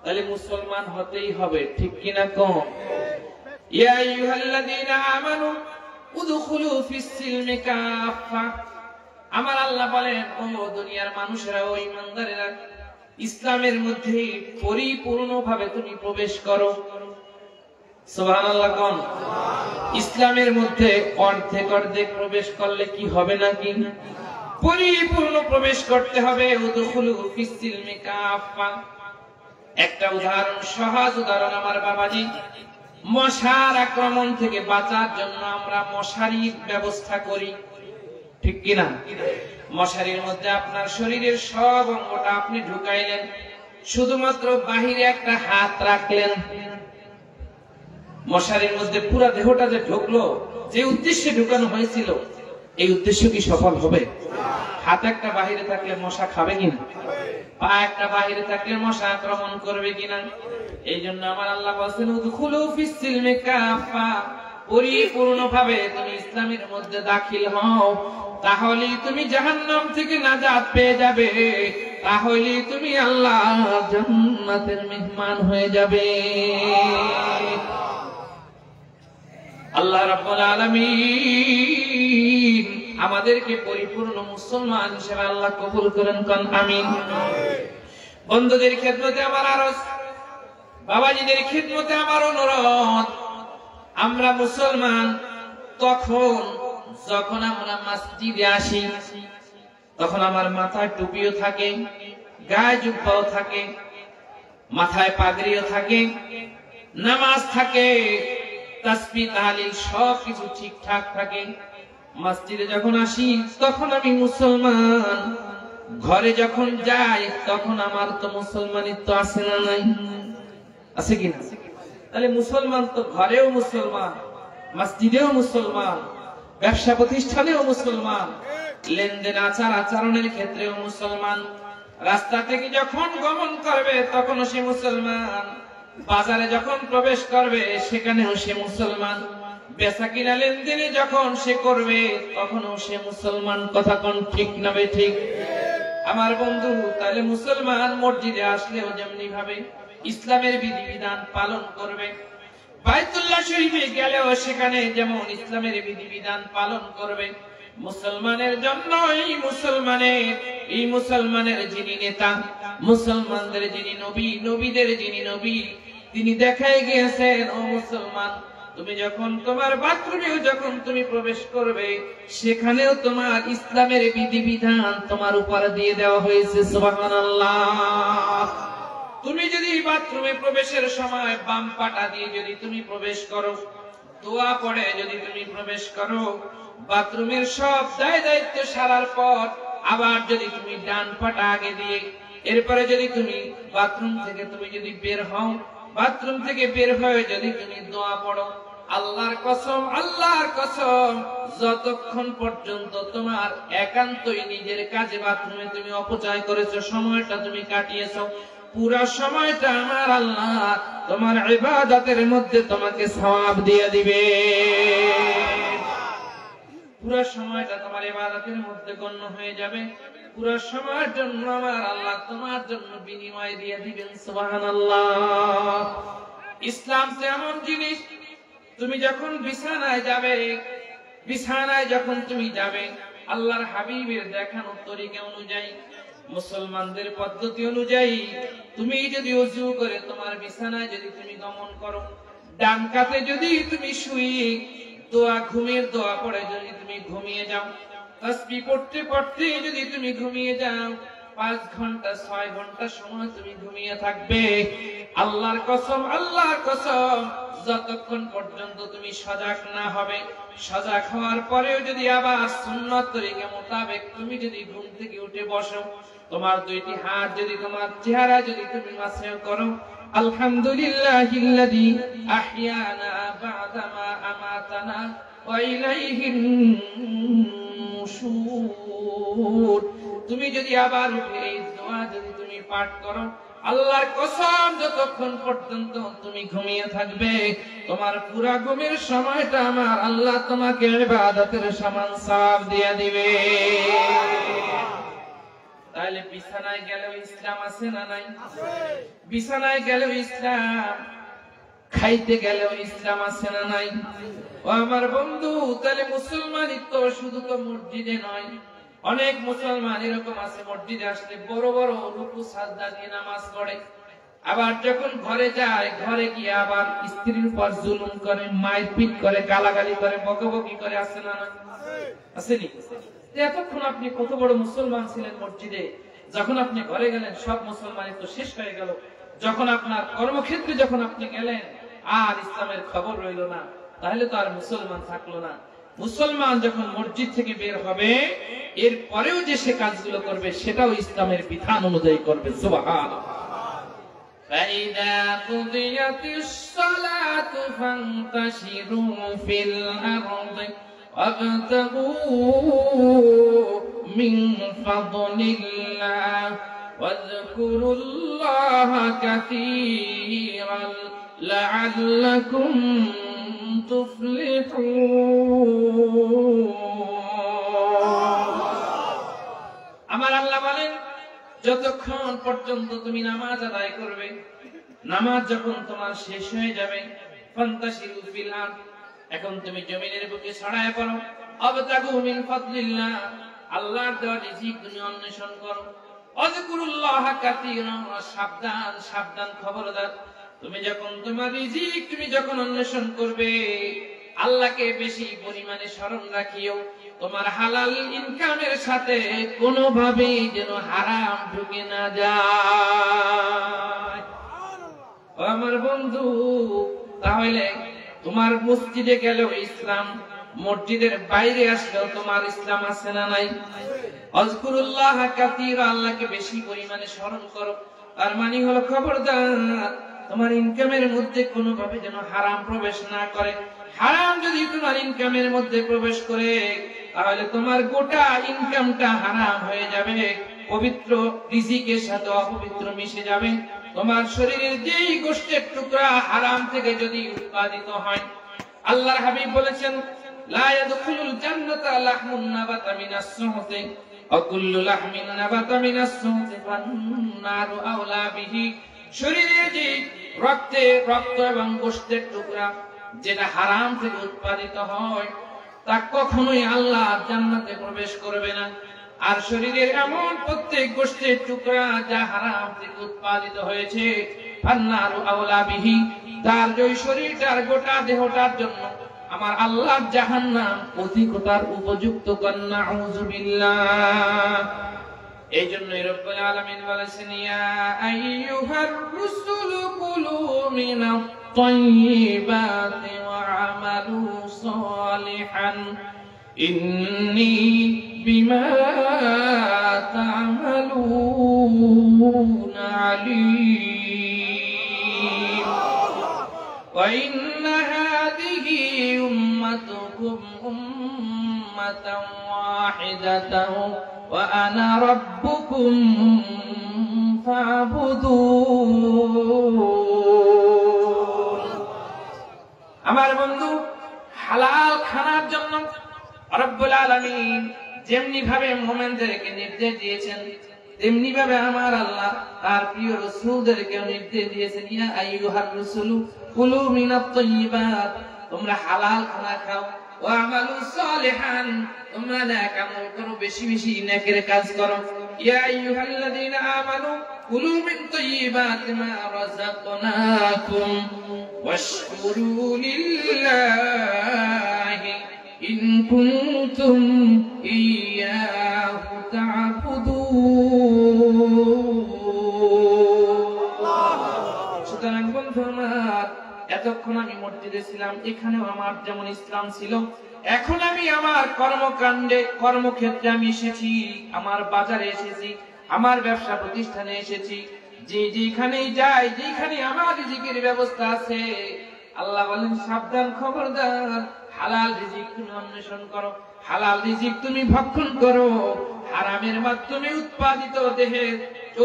তাহলে মুসলমান হতেই হবে, ঠিক কিনা কম? ইয়া আইয়ুহাল্লাযীনা আমানু উদখুলু ফিস-সিলমি কাফা। আমার আল্লাহ বলেন, ও দুনিয়ার মানুষেরা, ও ঈমানদারেরা, ইসলামের মধ্যে পরিপূর্ণভাবে তুমি প্রবেশ করো। সুবহানাল্লাহ কোন? ইসলামের মধ্যে অর্ধেক অর্ধেক প্রবেশ করলে কি হবে নাকি? পরিপূর্ণ প্রবেশ করতে হবে। উদখুলু ফিস-সিলমি কাফা। একটা উদাহরণ, সহজ উদাহরণ আমার বাবাজি, মশার আক্রমণ থেকে বাঁচার জন্য আমরা মশারির ব্যবস্থা করি, ঠিক কিনা? মশারির মধ্যে আপনার শরীরের সব অঙ্গটা আপনি ঢুকাইলেন, শুধুমাত্র বাহিরে একটা হাত রাখলেন। মশারির মধ্যে পুরো দেহটা যে ঢুকলো, যে উদ্দেশ্যে ঢুকানো হয়েছিল, এই উদ্দেশ্য কি সফল হবে? হাত একটা বাহিরে থাকলে মশা খাবে কিনা? পা একটা বাহিরে থাকলে মশা আক্রমণ করবে কিনা? এই জন্য আমার আল্লাহ বলেন, উদখুলু ফিস-সিলমি কাফা। পরিপূর্ণভাবে তুমি ইসলামের মধ্যে দাখিল হও, তাহলেই তুমি জাহান্নাম থেকে নাজাত পেয়ে যাবে, তাহলেই তুমি আল্লাহর জান্নাতের মেহমান হয়ে যাবে। আল্লাহ রাব্বুল আলামিন আমাদেরকে পরিপূর্ণ মুসলমান হিসেবে আল্লাহ কবুল করেন, কোন আমিন। বন্ধুদের খেদমতে আমার আরজ, বাবাজিদের খেদমতে আমার অনুরোধ, আমরা মুসলমান তখন যখন আমরা মসজিদে আসি, তখন আমার মাথায় টুপিও থাকে, গায়ে জুব্বাও থাকে, মাথায় পাগড়িও থাকে, নামাজ থাকে, তাসবিহ তাহলিল সবকিছু ঠিকঠাক থাকে। মসজিদে যখন আসি তখন আমি মুসলমান, ঘরে যখন যাই তখন আমার তো মুসলমানিত্ব আছে না নাই? আছে কিনা? তাহলে মুসলমান তো ঘরেও মুসলমান, মসজিদেও মুসলমান, ব্যবসা প্রতিষ্ঠানেও মুসলমান, লেনদেন আচার আচরণের ক্ষেত্রেও মুসলমান, রাস্তা থেকে যখন গমন করবে তখনও সে মুসলমান, বাজারে যখন প্রবেশ করবে সেখানেও সে মুসলমান, বেচা কিনা লেনদেনে যখন সে করবে তখনও সে মুসলমান। কথা কোন ঠিক না ঠিক? আমার বন্ধু, তাহলে মুসলমান মসজিদে আসলেও যেমনি ভাবে ইসলামের বিধিবিধান পালন করবে, বাইতুল্লাহ শরীফে গেলেও সেখানে যেমন ইসলামের বিধিবিধান পালন করবে। মুসলমানের জন্য এই মুসলমানের যিনি নেতা, মুসলমানদের যিনি নবী, নবীদের যিনি নবী, তিনি দেখাই গিয়েছেন, ও মুসলমান, তুমি যখন তোমার বাথরুমেও যখন তুমি প্রবেশ করবে সেখানেও তোমার ইসলামের বিধিবিধান তোমার উপর দিয়ে দেওয়া হয়েছে। সুবহানাল্লাহ। তুমি যদি বাথরুমে প্রবেশের সময় বাম পাটা দিয়ে যদি তুমি প্রবেশ করো, দোয়া পড়ে যদি তুমি প্রবেশ করো, বাথরুমের সব দায়িত্ব সারার পর আবার যদি তুমি ডান পাটা আগে দিয়ে এরপরে যদি তুমি বাথরুম থেকে তুমি যদি বের হও, বাথরুম থেকে বের হয়ে যদি তুমি দোয়া পড়ো, আল্লাহর কসম যতক্ষণ পর্যন্ত তোমার একান্তই নিজের কাজে বাথরুমে তুমি অপচয় করেছো, সময়টা তুমি কাটিয়েছো, পুরা সময়টা আমার আল্লাহ তোমার ইবাদতের মধ্যে তোমাকে সওয়াব দিয়ে দিবে। পুরা সময়টা তোমার ইবাদতের মধ্যে গণ্য হয়ে যাবে, পুরা সময়ের জন্য আমার আল্লাহ তোমার জন্য বিনিময় দিয়ে দিবেন। সুবহানাল্লাহ। ইসলাম এমন জিনিস, তুমি যখন বিছানায় যাবে বিছানায় যখন তুমি যাবে আল্লাহর হাবিবের দেখানো তরিকা অনুযায়ী, মুসলমানদের পদ্ধতি অনুযায়ী তুমি যদি ওযু করে তোমার বিছানায় যদি তুমি গমন করো, ডান কাতে যদি তুমি শুয়ে দোয়া, ঘুমের দোয়া পড়ে যদি তুমি ঘুমিয়ে যাও, তাসবিহ পড়তে পড়তে যদি তুমি ঘুমিয়ে যাও, 5 ঘন্টা 6 ঘন্টা সময় তুমি ঘুমিয়ে থাকবে। আল্লাহর কসম, যতক্ষণ পর্যন্ত তুমি সজাগ না হবে, সজাগ হওয়ার পরেও যদি আবার সুন্নাত তরিকা মোতাবেক তুমি যদি ঘুম থেকে উঠে বসো, তোমার দুইটি হাত যদি তোমার চেহারা যদি তুমি মাসহ করো, আলহামদুলিল্লাহিল্লাযী আহইয়ানা বা'দা মা আমাতানা ওয়া ইলাইহিন নুশুর, তুমি যদি আবার উঠে এই দোয়া যদি তুমি পাঠ করো, আল্লাহর কসম যতক্ষণ পর্যন্ত তুমি ঘুমিয়ে থাকবে, তোমার পুরা ঘুমের সময়টা আমার আল্লাহ তোমাকে ইবাদতের সমান সওয়াব দিয়ে দিবে। তাহলে বিছানায় গেলেও ইসলাম আছে না নাই? বিছানায় গেলেও ইসলাম, খাইতে গেলেও ইসলাম আছে না নাই? ও আমার বন্ধু, তাহলে মুসলমানিত্ব শুধু তো মসজিদে নয়, অনেক মুসলমান এরকম আছে মসজিদে আসলে বড় বড় রুকু সাজদা দিয়ে নামাজ পড়ে, আবার যখন ঘরে যায়, ঘরে গিয়ে আবার স্ত্রীর উপর জুলুম করে, মারপিট করে, গালাগালি করে, বকাবকি করে, আছে না না? আসেনি? এতক্ষণ আপনি কত বড় মুসলমান ছিলেন মসজিদে, যখন আপনি ঘরে গেলেন সব মুসলমানই তো শেষ হয়ে গেল। যখন আপনার কর্মক্ষেত্রে যখন আপনি গেলেন আর ইসলামের খবর রইল না, তাহলে তো আর মুসলমান থাকলো না। মুসলমান যখন মসজিদ থেকে বের হবে, এর পরেও যে সে কাজগুলো করবে সেটাও ইসলামের বিধান অনুযায়ী করবে। সুবহানাল্লাহ। فَإِذَا قُضِيَتِ الصَّلَاةُ فَانتَشِرُوا فِي الْأَرْضِ وَابْتَغُوا مِنْ فَضْلِ اللَّهِ وَاذْكُرُوا اللَّهَ كَثِيرًا لَعَلَّكُمْ তুফলিহুন। আমার আল্লাহ বলেন, যতক্ষণ পর্যন্ত তুমি নামাজ আদায় করবে, নামাজ যখন তোমার শেষ হয়ে যাবে, ফান্তাশিরু ফিল আরদ, এখন তুমি জমিনের বুকে ছড়ায় পড়ো, আবতাগু মিন ফাদলিল্লাহ, আল্লাহর দেওয়া রিজিক তুমি অন্বেষণ করো, আযকুরুল্লাহ কাসীরা, সাবধান সাবধান, খবরদার, তুমি যখন তোমার রিজিক তুমি যখন অন্বেষণ করবে, আল্লাহকে বেশি পরিমাণে স্মরণ রাখিও, তোমার হালাল ইনকামের সাথে কোনোভাবেই যেন হারাম ঢুকে না যায়। আমার বন্ধু, তাহলে তোমার মসজিদে গেলেও ইসলাম, মসজিদের বাইরে আসলেও তোমার ইসলাম আছে না নাই? আযকুরুল্লাহ কাসীরা, আল্লাহকে বেশি পরিমাণে স্মরণ করো, তার মানে হলো খবরদার তোমার ইনকামের মধ্যে কোনোভাবে যেন হারাম প্রবেশ না করে। হারাম যদি তোমার ইনকামের মধ্যে প্রবেশ করে, তাহলে তোমার গোটা ইনকামটা হারাম হয়ে যাবে, পবিত্র রিজিকের সাথে অপবিত্র মিশে যাবে। তোমার শরীরের যেই গোশতের টুকরা হারাম থেকে যদি উৎপাদিত হয়, আল্লাহর হাবিব বলেছেন, লা ইয়াদখুলুল জান্নাতা লাহমুন নাবাতা মিনাস সুহতি ওয়া কুল্লু লাহমিন নাবাতা মিনাস সুহতি ফান্নারু আওলা বিহি, শরীরে যে রক্ত এবং গোশতের টুকরা যেটা হারাম থেকে উৎপাদিত হয়, তা কখনোই আল্লাহ জান্নাতে প্রবেশ করবে না। আর শরীরের এমন প্রত্যেক গোশতের টুকরা যা হারাম থেকে উৎপাদিত হয়েছে, ফান্নারু আওলা বিহি, তার ওই শরীরটার গোটা দেহটার জন্য আমার আল্লাহ জাহান্নাম অধিকতার উপযুক্ত। নাউযুবিল্লাহ। এই জন্য রব্বুল আলামিন বলেছেন, ইয়া আইয়ুহার রুসুলু কুলু মিনাত তাইয়্যিবাতি ওয়া আমালু সালিহান ইন্নী বিমা তা'মালুনা আলীম ওয়া ইন্না হাযিহি উম্মাতুকুম উম্মাতান ওয়াহিদাতান ওয়া আনা রাব্বুকুম ফা'বুদুন। আমার বন্ধু, হালাল খানার জন্য রব্বুল আলামিন যেমনি ভাবে মুমিনদেরকে নির্দেশ দিয়েছেন, তেমনি ভাবে আমার আল্লাহ তার প্রিয় রাসূলদেরকে নির্দেশ দিয়েছেন, ইয়া আইয়ুহার রাসূলু কুলু মিনাত তাইয়্যিবাত, তোমরা হালাল খানা খাও, ওয়া'মালু সালিহান, তোমরা নেক আমল করো, বেশি বেশি নেকের কাজ করো। ইয়া আইয়ুহাল্লাযীনা আমানু কুলু মিন তাইয়্যিবাতি মা রাযাকনাকুম ওয়াশকুরু লিল্লাহি ইন কুনতুম ইয়্যাহু তা'বুদুন। সুতরাং বন্ধুরা, এতক্ষণ আমি মসজিদে ছিলাম, এখানেও আমার যেমন ইসলাম ছিল, এখন আমি আমার কর্মকাণ্ডে কর্মক্ষেত্রে আমি এসেছি, আমার বাজারে এসেছি, আমার ব্যবসা প্রতিষ্ঠানে এসেছি, যেখানেই যাই, যেখানে আমার রিজিকের ব্যবস্থা আছে, আল্লাহ বলেন সাবধান, খবরদার, হালাল রিজিক তুমি অন্বেষণ করো, হালাল রিজিক তুমি ভক্ষণ করো। হারামের মাধ্যমে উৎপাদিত দেহের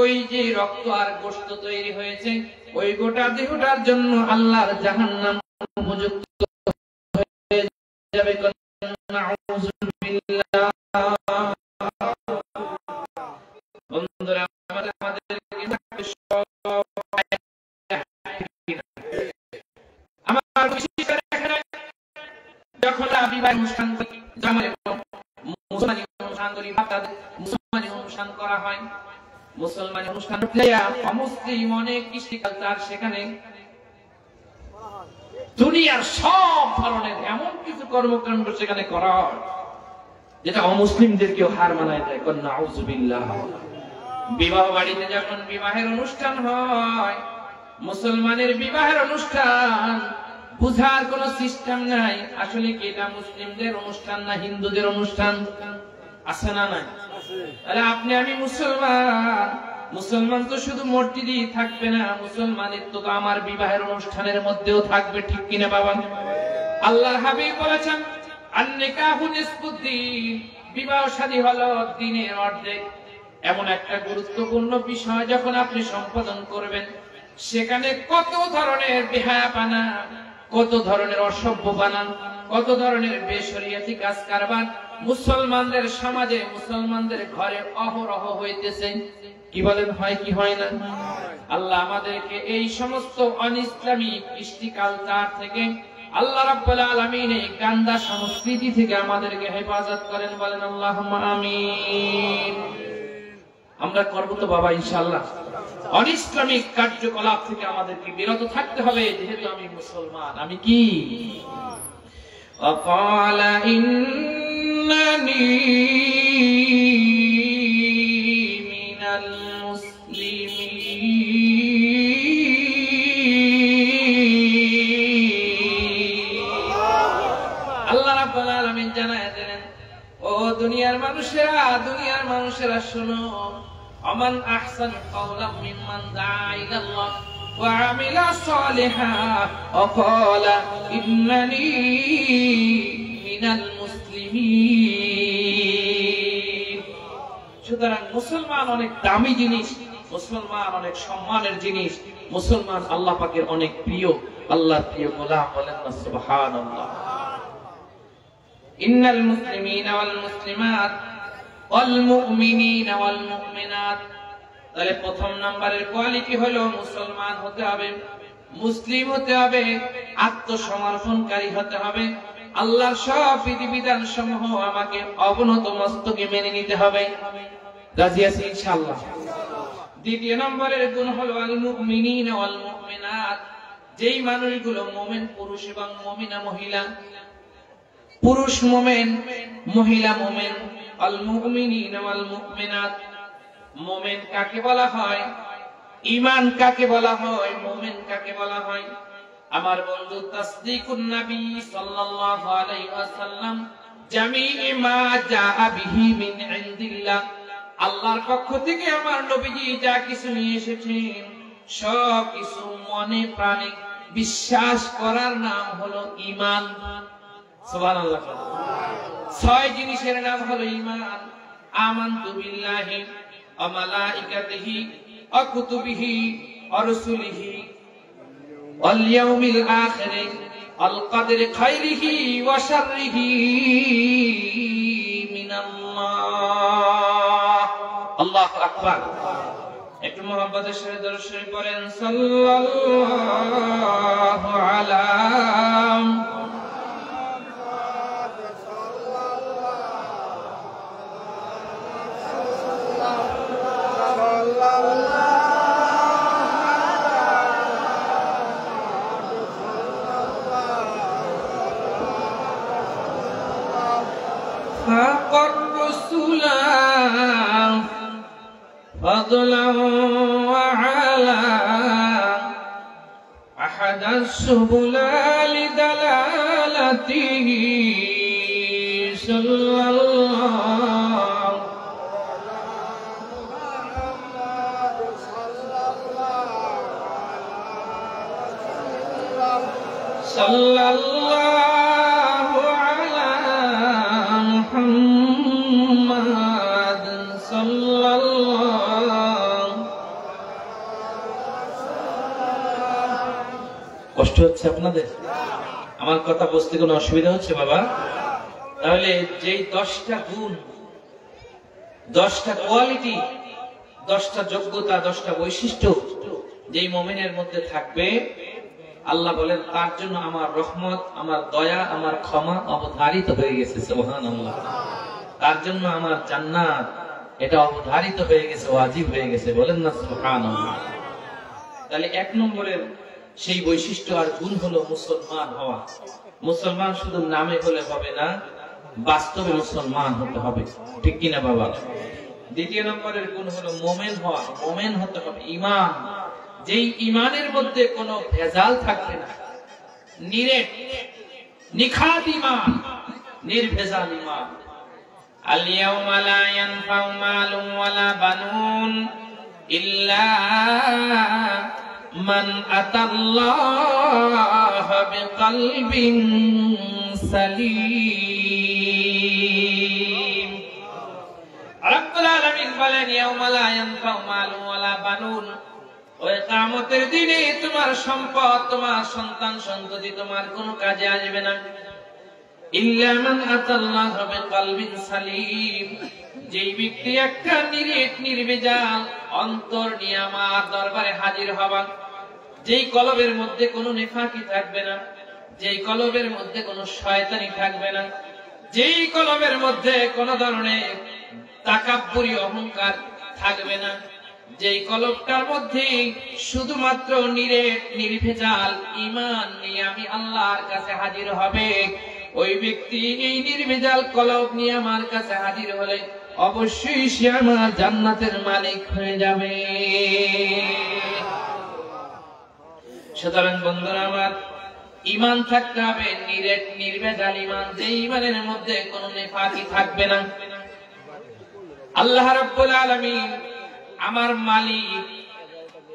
ওই যে রক্ত আর গোশত তৈরি হয়েছে, ওই গোটা দেহটার জন্য আল্লাহর জাহান্নাম উপযুক্ত হয়ে যাবে। নাউযুবিল্লাহ। বন্ধুরা, আমার যখন বিবাহ অনুষ্ঠান মুসলমানি অনুষ্ঠান করি, মুসলমানি অনুষ্ঠান করা হয়, মুসলমানি অনুষ্ঠান অমুসলিম অনেক কৃষ্টি কালচার, সেখানে দুনিয়ার সব ধরনের এমন কিছু কর্মকাণ্ড সেখানে করা হয় যেটা অমুসলিমদেরকেও হার মানায় দেয়। নাউযুবিল্লাহ। বিবাহ বাড়িতে যখন বিবাহের অনুষ্ঠান হয়, মুসলমানের বিবাহের অনুষ্ঠান বুঝার কোন সিস্টেম নাই, আসলে কি এটা মুসলিমদের অনুষ্ঠান না হিন্দুদের অনুষ্ঠান? আছে না নাই? তাহলে আপনি আমি মুসলমান, মুসলমান তো শুধু মসজিদেই থাকবে না, মুসলমানের তো আমার বিবাহের অনুষ্ঠানের মধ্যেও থাকবে, ঠিক কিনা বাবা? আল্লাহর হাবিব বলেছেন আন-নিকাহু নিসফুদ্দিন, বিবাহ শাদী হলো দ্বীনের অর্ধেক। এমন একটা গুরুত্বপূর্ণ বিষয় যখন আপনি সম্পাদন করবেন, সেখানে কত ধরনের বেহায়াপনা, কত ধরনের অসভ্যপনা, কত ধরনের বেশরিয়াতি কাজ কারবার মুসলমানদের সমাজে, মুসলমানদের ঘরে অহরহ হইতেছে। কি বলেন, হয় কি হয় না? আল্লাহ আমাদেরকে এই সমস্ত অনিসলামী কৃষ্টি কালচার থেকে, আল্লাহ রাব্বুল আলামিন এই গান্দা সংস্কৃতি থেকে আমাদেরকে হেফাজত করেন। বলেন আল্লাহুম্মা আমিন। আমরা করব তো বাবা ইনশাআল্লাহ। অনিসলামিক কার্যকলাপ থেকে আমাদেরকে বিরত থাকতে হবে, যেহেতু আমি মুসলমান। আমি কি? ওয়াকালা ইন্নানি মিনাল মুসলিমিন। আল্লাহ রাব্বুল আলামিন জানায় দিলেন, ও দুনিয়ার মানুষেরা শোনো, আমান আহসান কাওলাম মিম্মান দাআ ইলাল্লাহ ওয়া আমিলা সালিহান ওয়া ক্বালা ইন্নানি মিনাল মুসলিমিন। সুতরাং মুসলমান অনেক দামি জিনিস, মুসলমান অনেক সম্মানের জিনিস, মুসলমান আল্লাহ পাকের অনেক প্রিয়, আল্লাহর প্রিয় গোলাম। বলেন না সুবহানাল্লাহ। ইন্নাল মুসলিমিনা ওয়াল মুসলিমাত ওয়াল মুমিনিনা ওয়াল মুমিনাত। তাহলে প্রথম নাম্বারের কোয়ালিটি হলো মুসলমান হতে হবে, মুসলিম হতে হবে, আত্মসমর্পণকারী হতে হবে, আল্লাহর সব বিধিবিধান সমূহ আমাকে অবনত মস্তকে মেনে নিতে হবে। রাজি আছি ইনশাআল্লাহ? দ্বিতীয় নম্বরের গুণ হলো আল মুমিনিনা ওয়াল মুমিনাত। যেই মানুষগুলো মুমিন পুরুষ এবং মুমিনা মহিলা, পুরুষ মুমিন, মহিলা মুমিন, আল মুমিনিনা ওয়াল মুমিনাত। মুমিন কাকে বলা হয়? ঈমান কাকে বলা হয়? মুমিন কাকে বলা হয়? আমার বন্ধু তাসদিকুন নবী সাল্লাল্লাহু আলাইহি ওয়াসাল্লাম জামিই মা জাআ বিহি মিন ইনদিল্লাহ। আল্লাহর পক্ষ থেকে আমার নবীজি যা কিছু নিয়ে এসেছেন, সব কিছু মনে প্রাণে বিশ্বাস করার নাম হলো ঈমান। সুবহানাল্লাহ। 6 জিনিসের নাম হলো ঈমান। আমানতু বিল্লাহি ওয়া মালাইকাতিহি ওয়া কুতুবিহি ওয়া রাসূলিহি ওয়াল ইয়াউমিল আখির আল কদরি খাইরিহি ওয়া শাররিহি মিনাল্লাহ। আল্লাহু আকবার। একটু মুহাব্বতের সাথে দরুদ শরীফ পড়েন, সাল্লাল্লাহু আলা وعلى أحد السبل لدلالته صلى الله صلى الله على محمد صلى الله। কষ্ট হচ্ছে আপনাদের? আমার কথা বুঝতে কোনো অসুবিধা হচ্ছে বাবা? তাহলে যেই 10টা গুণ, 10টা কোয়ালিটি, 10টা যোগ্যতা, 10টা বৈশিষ্ট্য যেই মুমিনের মধ্যে থাকবে, আল্লাহ বলেন তার জন্য আমার রহমত, আমার দয়া, আমার ক্ষমা অবধারিত হয়ে গেছে। সুবহানাল্লাহ। তার জন্য আমার জান্নাত এটা অবধারিত হয়ে গেছে, ওয়াজিব হয়ে গেছে। বলেন না সুবহানাল্লাহ। তাহলে 1 নম্বরের সেই বৈশিষ্ট্য আর গুণ হলো মুসলমান হওয়া। মুসলমান শুধু নামে হলে হবে না, বাস্তবে মুসলমান হতে হবে, ঠিক কিনা বাবা? 2 নম্বরের গুণ হলো মুমিন হওয়া। মুমিন হতে হবে, ঈমান, যেই ঈমানের মধ্যে কোনো ভেজাল থাকবে না, নিরেট নিখাত ঈমান, নির্ভেজাল ঈমান। আল ইয়াউমা লা ইয়ানফাউ মালুন ওয়ালা বানুন ইল্লা মান আতাল্লাহা বিকলবিন সালিম। রব্বুল আলামিন বলেন ইয়াউমা লা ইয়ানফাউ মালুন ওয়ালা বানুন, ওই কিয়ামতের দিনে তোমার সম্পদ, তোমার সন্তান সন্ততি তোমার কোনো কাজে আসবে না। ইল্লা মান আতাল্লাহা বিকলবিন সালিম, যেই ব্যক্তি একটা নিরেট নির্ভেজাল অন্তর নিয়ে আমার দরবারে হাজির হবা, যেই কলবের মধ্যে কোনো নেফাকি থাকবে না, যেই কলবের মধ্যে কোনো শয়তানি থাকবে না, যেই কলবের মধ্যে কোনো ধরনের তাকাব্বুরি অহংকার থাকবে না, যেই কলবটার মধ্যে শুধুমাত্র নিরেট নির্ভেজাল ঈমান নিয়ে আমি আল্লাহর কাছে হাজির হবে, ওই ব্যক্তি এই নির্ভেজাল কলব নিয়ে আমার কাছে হাজির হলে অবশ্যই সে আমার জান্নাতের মালিক হয়ে যাবে। সুতরাং বন্ধুরা আমার, ঈমান থাকতে হবে নিরেট নির্ভেজাল ঈমান, যে ঈমানের মধ্যে কোনো নেফাকি থাকবে না। আল্লাহ রাব্বুল আলামিন আমার মালিক,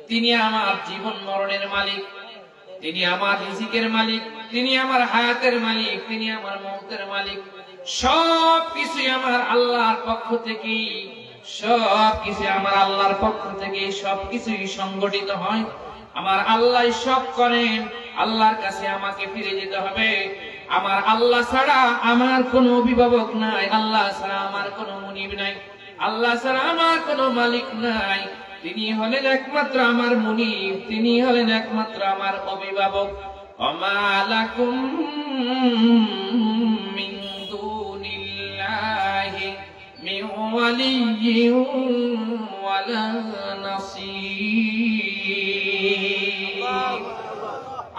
তিনি আমার জীবন মরণের মালিক, তিনি আমার রিজিকের মালিক, তিনি আমার হায়াতের মালিক, তিনি আমার মওতের মালিক। সবকিছু আমার আল্লাহর পক্ষ থেকে, সবকিছু আমার আল্লাহর পক্ষ থেকে, সবকিছুই সংগঠিত হয়। আমার আল্লাহ সব করেন, আল্লাহর কাছে আমাকে ফিরে যেতে হবে। আমার আল্লাহ ছাড়া আমার কোনো অভিভাবক নাই, আল্লাহ ছাড়া আমার কোনো মুনিব নাই, আল্লাহ ছাড়া আমার কোনো মালিক নাই। তিনি হলেন একমাত্র আমার মুনিব, তিনি হলেন একমাত্র আমার অভিভাবক। ওমা লাকুম মিন দুনিল্লাহি মিন ওয়ালিয়্যিন ওয়ালা নাসীর।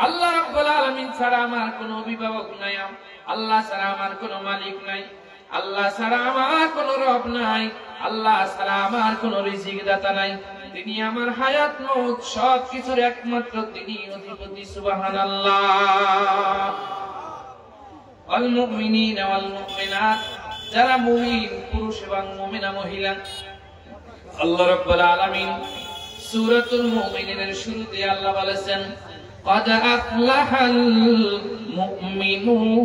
আল্লাহ রাব্বুল আলামিন ছাড়া আমার কোনো অভিভাবক নাই, আল্লাহ ছাড়া আমার কোনো মালিক নাই, আল্লাহ ছাড়া আমার কোনো রব নাই, আল্লাহ ছাড়া আমার কোনো রিজিক দাতা নাই। তিনি আমার হায়াত মওত সবকিছুর একমাত্র তিনি অধিপতি। সুবহানাল্লাহ। আল মুমিনিন ওয়াল মুমিনাত, যারা মুমিন পুরুষ এবং মুমিনা মহিলা, আল্লাহ রাব্বুল আলামিন সূরাতুল মুমিনিনের শুরুতে আল্লাহ বলেছেন قد أفلح المؤمنون,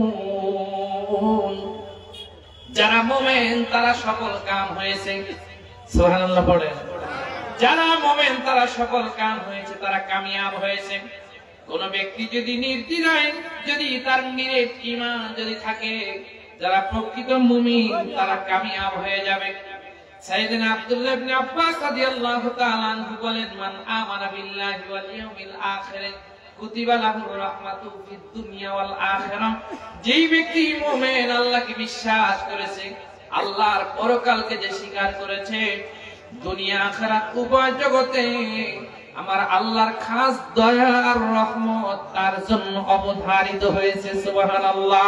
যারা মুমিন তারা সফল কাম হয়েছে। সুবহানাল্লাহ পড়েন। যারা মুমিন তারা সফল কাম হয়েছে, তারা কামিয়াব হয়েছে। কোন ব্যক্তি যদি নির্দ্বিধায়, যদি তার নিরেট ঈমান যদি থাকে, যারা প্রকৃত মুমিন তারা কামিয়াব হয়ে যাবে। সাইয়েদনা আব্দুল্লাহ ইবনে আব্বাস রাদিয়াল্লাহু তাআলা আনহু বলেন, মান আমানা বিল্লাহি ওয়াল ইয়াউমিল আখির কুতিবা লাহুর রাহমাতু ফিদ দুনিয়া ওয়াল আখিরাহ, যেই ব্যক্তি মুমিন, আল্লাহকে বিশ্বাস করেছে, আল্লাহর পরকালকে যে স্বীকার করেছে, দুনিয়া আখিরাত উভয় জগতে আমার আল্লাহর খাস দয়া আর রহমত তার জন্য অবধারিত হয়েছে। সুবহানাল্লাহ।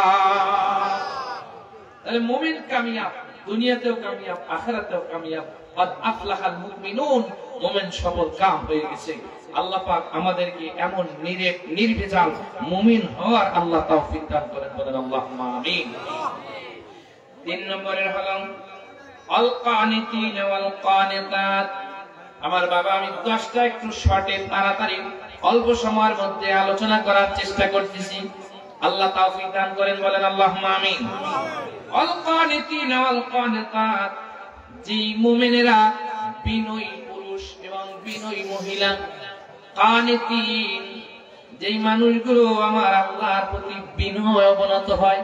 তাহলে মুমিন কামিয়াব, দুনিয়াতেও কামিয়াব, আখিরাতেও কামিয়াব। قد أفلح المؤمنون, মুমিন সফল কাম হয়ে গেছে। আল্লাহ পাক আমাদেরকে এমন নির্ভেজাল মুমিন হওয়ার আল্লাহ তৌফিক দান করেন, বলেন আল্লাহুম্মা আমিন। 3 নম্বরের হলো আল কানিতিন ওয়াল কানিতাত। আমার বাবা, আমি 10টা একটু শর্টে তাড়াতাড়ি অল্প সময়ের মধ্যে আলোচনা করার চেষ্টা করতেছি, আল্লাহ তৌফিক দান করেন, বলেন আল্লাহুম্মা আমিন। আল কানিতিন ওয়াল কানিতাত, যে মুমিনেরা বিনয়ী পুরুষ এবং বিনয়ী মহিলা। কানিতিন, যেই মানুষগুলো আমার আল্লাহর প্রতি বিনয় অবনত হয়,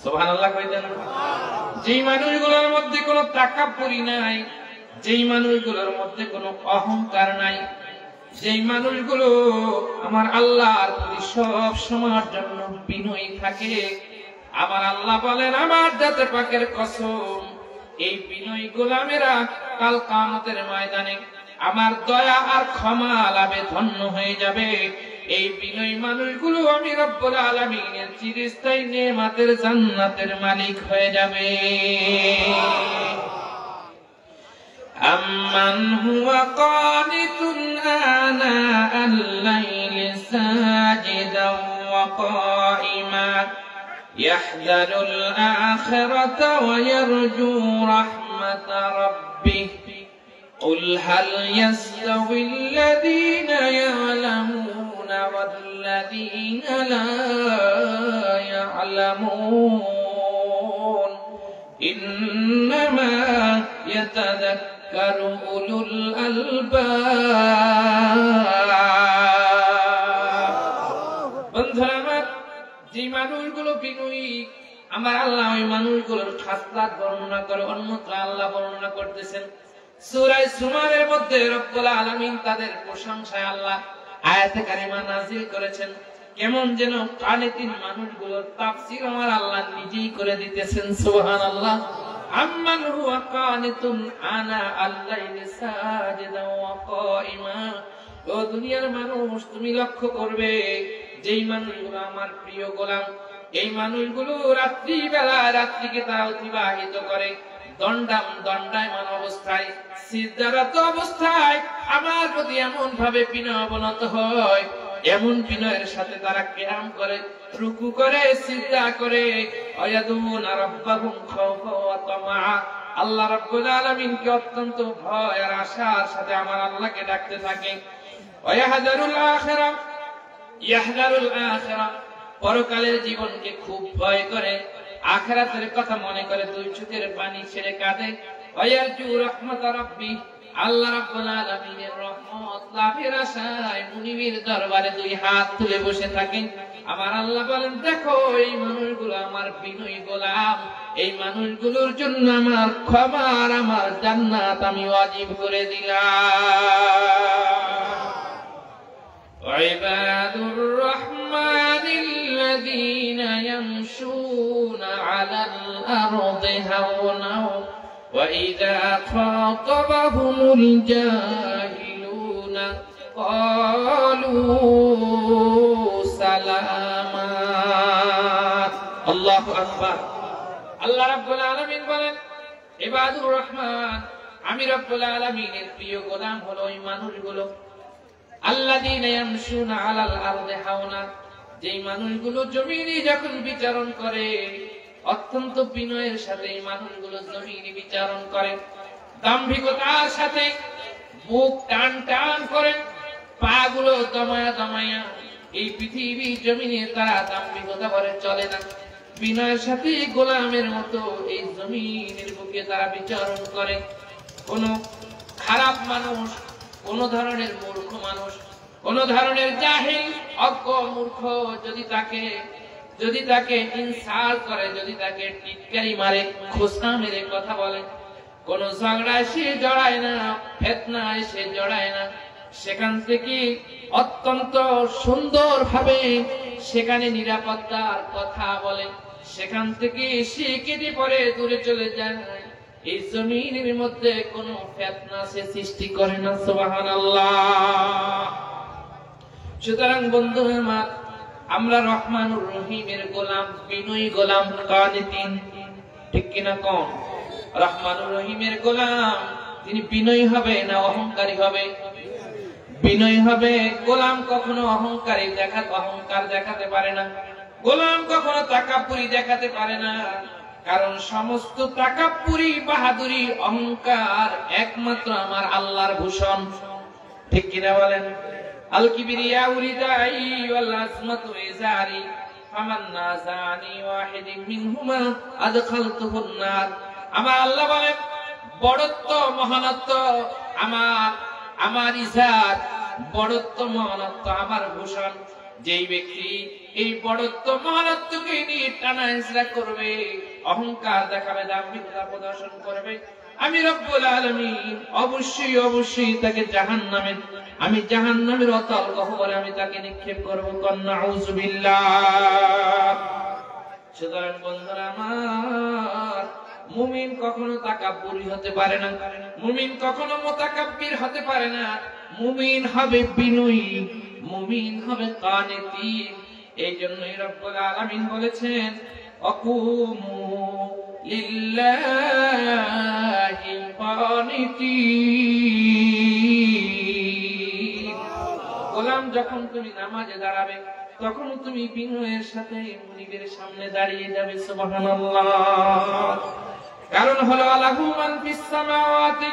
সুবহানাল্লাহ কইতেন। যেই মানুষগুলোর মধ্যে কোনো তাকাব্বুরি নাই, যেই মানুষগুলোর মধ্যে কোনো অহংকার নাই, যেই মানুষগুলো আমার আল্লাহর প্রতি সব সময়ের জন্য বিনয়ী থাকে, আমার আল্লাহ বলেন আমার জাতে পাকের কসম, এই বিনয়ী গোলামেরা কাল কিয়ামতের ময়দানে আমার দয়া আর ক্ষমা লাভে ধন্য হয়ে যাবে। এই বিনয়ী মানুষগুলো আমি রব্বুল আলামিনের চিরস্থায়ী নেয়ামতের জান্নাতের মালিক হয়ে যাবে। আম্মান হুয়া কানিতুন আনা আল-লাইলি সাজিদান ওয়া কাইমা ইয়াহযারুল আখিরাতা ওয়া ইয়ারজু রাহমাতা রাব্বিহ قل هل يستوي الذين يعلمون والذين لا يعلمون إنما يتذكر أولو الألباب। বন্ধুরা আমার, যে মানুষগুলো বিনয়ী, আমার আল্লাহ ওই মানুষগুলোর খাসলাত বর্ণনা করে অন্যত্র আল্লাহ বর্ণনা করতেছেন। সূরা জুমারের মধ্যে রব্বুল আলামিন তাদের প্রশংসায় আল্লাহ আয়াতে কারিমা নাযিল করেছেন। কেমন যেন কানিতিন মানুষগুলোর তাফসীর আমার আল্লাহ নিজেই করে দিতেছেন, সুবহানাল্লাহ। আম্মান হুয়া কানিতুন আনা আল-লাইলি সাজিদান ওয়া কাইমা। ও দুনিয়ার মানুষ, তুমি লক্ষ্য করবে, যেই মানুষগুলো আমার প্রিয় গোলাম, এই মানুষগুলো রাত্রিকে তারা অতিবাহিত করে দণ্ডায়মান অবস্থায়, সিজদারত অবস্থায় আমার প্রতি এমন ভাবে বিনয় অবনত হয়, এমন বিনয়ের সাথে তারা কিয়াম করে, রুকু করে, সিজদা করে, ওয়ায়াদুনা রাব্বাহুম খাওফা ওয়া তামআ। আল্লাহ রাব্বুল আলামিনকে অত্যন্ত ভয় আর আশার সাথে আমার আল্লাহকে ডাকতে থাকে। ওয়ায়াহযারুল আখিরা, পরকালের জীবনকে খুব ভয় করে, আখিরাতের কথা মনে করে দুই চোখের পানি ছেড়ে কাঁদে। ওয়ায়ারজু রাহমাতা রাব্বি, আল্লাহ রাব্বুল আলামিনের রহমত লাভের আশায় মুনিবের দরবারে দুই হাত তুলে বসে থাকেন। আমার আল্লাহ বলেন, দেখো এই মানুষগুলো আমার বিনয়ী গোলাম, এই মানুষগুলোর জন্য আমার ক্ষমা আর আমার জান্নাত আমি ওয়াজিব করে দিলাম। ইবাদুর রাহমানিল্লাযীনা ইয়ামশুনা আলাল আরদি হাওনা ওয়া ইযা খাতাবাহুমুল জাহিলুনা ক্বালু সালামা। আল্লাহু আকবার। আল্লাহ রাব্বুল আলামিন বলেন, ইবাদুর রহমান, আমি রব্বুল আলামিনের প্রিয় গোলাম হলো ওই মানুষগুলো, আল্লাযীনা ইয়ামশুনা আলাল আরদি হাওনা, যেই মানুষগুলো জমিনে যখন বিচারণ করে অত্যন্ত বিনয়ের সাথে এই মানুষগুলো জমিনে বিচারণ করে, দাম্ভিকতার সাথে বুক টান টান করে, পাগুলো দমায়া দমায়া এই পৃথিবী জমিনে তারা দাম্ভিকতা করে চলে না, বিনয়ের সাথে গোলামের মতো এই জমিনের বুকে তারা বিচারণ করে। কোন খারাপ মানুষ, কোন ধরনের মূর্খ মানুষ, কোন ধরনের জাহিল অজ্ঞ মূর্খ যদি তাকে ইনসাল্ট করে, যদি তাকে টিটকারি মারে, খোসা মেরে কথা বলে, কোন ঝগড়ায় সে জড়ায় না, ফিতনায় সে জড়ায় না, সেখান থেকে অত্যন্ত সুন্দর ভাবে সেখানে নিরাপত্তার কথা বলে, সেখান থেকে সে কেটে পড়ে দূরে চলে যায়, এই জমিনের মধ্যে কোনো ফিতনা সে সৃষ্টি করে না, সুবহানাল্লাহ। সুতরাং বন্ধু আমার, আমরা রহমানুর রহিমের গোলাম, বিনয়ী গোলাম, কানিতিন, ঠিক কিনা কোন? রহমানুর রহিমের গোলাম, তিনি বিনয়ী হবে না অহংকারী হবে? বিনয়ী হবে। গোলাম কখনো অহংকার দেখাতে পারে না, গোলাম কখনো তাকাব্বুরি দেখাতে পারে না। কারণ সমস্ত তাকাব্বুরি, বাহাদুরি, অহংকার একমাত্র আমার আল্লাহর ভূষণ। ঠিক কিনা বলেন? আল কিবরিয়া উরিদাই ওয়াল আজমাতু ইজারি ফামান নাযানি ওয়াহিদিন মিনহুমা আদখালতুহুন নার। আমার আল্লাহ বলেন, বড়ত্ব, মহানত্ব আমার ইজাত, বড়ত্ব মহানত্ব আমার ভূষণ। যেই ব্যক্তি এই বড়ত্ব মহানত্বকে নিয়ে টানা হিজড়া করবে, অহংকার দেখাবে, দাম্ভিকতা প্রদর্শন করবে, আমি রব্বুল আলামিন অবশ্যই তাকে জাহান্নামের অতল গহ্বরে আমি তাকে নিক্ষেপ করব। নাউযুবিল্লাহ। সুতরাং বন্ধুরা আমার, মুমিন কখনো তাকাব্বুরি হতে পারে না, মুমিন কখনো মুতাকাব্বির হতে পারে না। মুমিন হবে বিনয়ী, মুমিন হবে কানিতিন। এই জন্যই রব্বুল আলামিন বলেছেন, আকুমু লিল্লাহি কানিতিন। গোলাম, যখন তুমি নামাজে দাঁড়াবে তখন তুমি বিনয়ের সাথে মুনিবের সামনে দাঁড়িয়ে যাবে। সুবহানাল্লাহ। কারণ হলো আলাহু মান ফিস সামাওয়াতি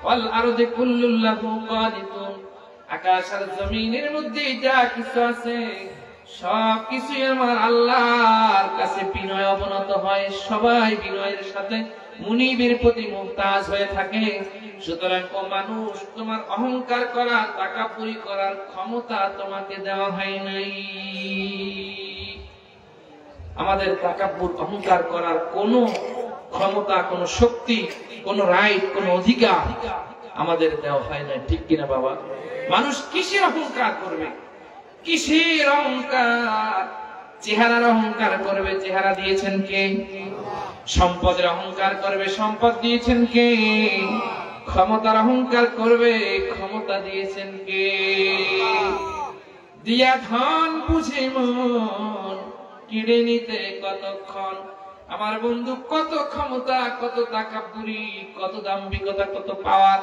ওয়াল আরদি কুল্লুল লাহু কানিতুন। আকাশ আর জমিনের মধ্যে যা কিছু আছে সব কিছুই আমার আল্লাহর কাছে বিনয় অবনত হয়। সবাই বিনয়ের সাথে মুনিবের প্রতি মুহতাজ হয়ে থাকে। সুতরাং ও মানুষ, তোমার অহংকার করার, তাকাব্বুরি করার ক্ষমতা তোমাকে দেওয়া হয় নাই। আমাদের তাকাব্বুর, অহংকার করার কোনো ক্ষমতা, কোনো শক্তি, কোনো রাইট, কোনো অধিকার আমাদের দেওয়া হয় না। ঠিক কিনা বাবা? মানুষ কিসের অহংকার করবে? কিসের অহংকার? চেহারার অহংকার করবে, চেহারা দিয়েছেন কে? সম্পদের অহংকার করবে, সম্পদ দিয়েছেন কে? ক্ষমতার অহংকার করবে, ক্ষমতা দিয়েছেন কে? দিয়া ধন বুঝে মন কেড়ে নিতে কতক্ষণ। আমার বন্ধু, কত ক্ষমতা, কত তাকাব্বুরি, কত দাম্ভিকতা, কত পাওয়ার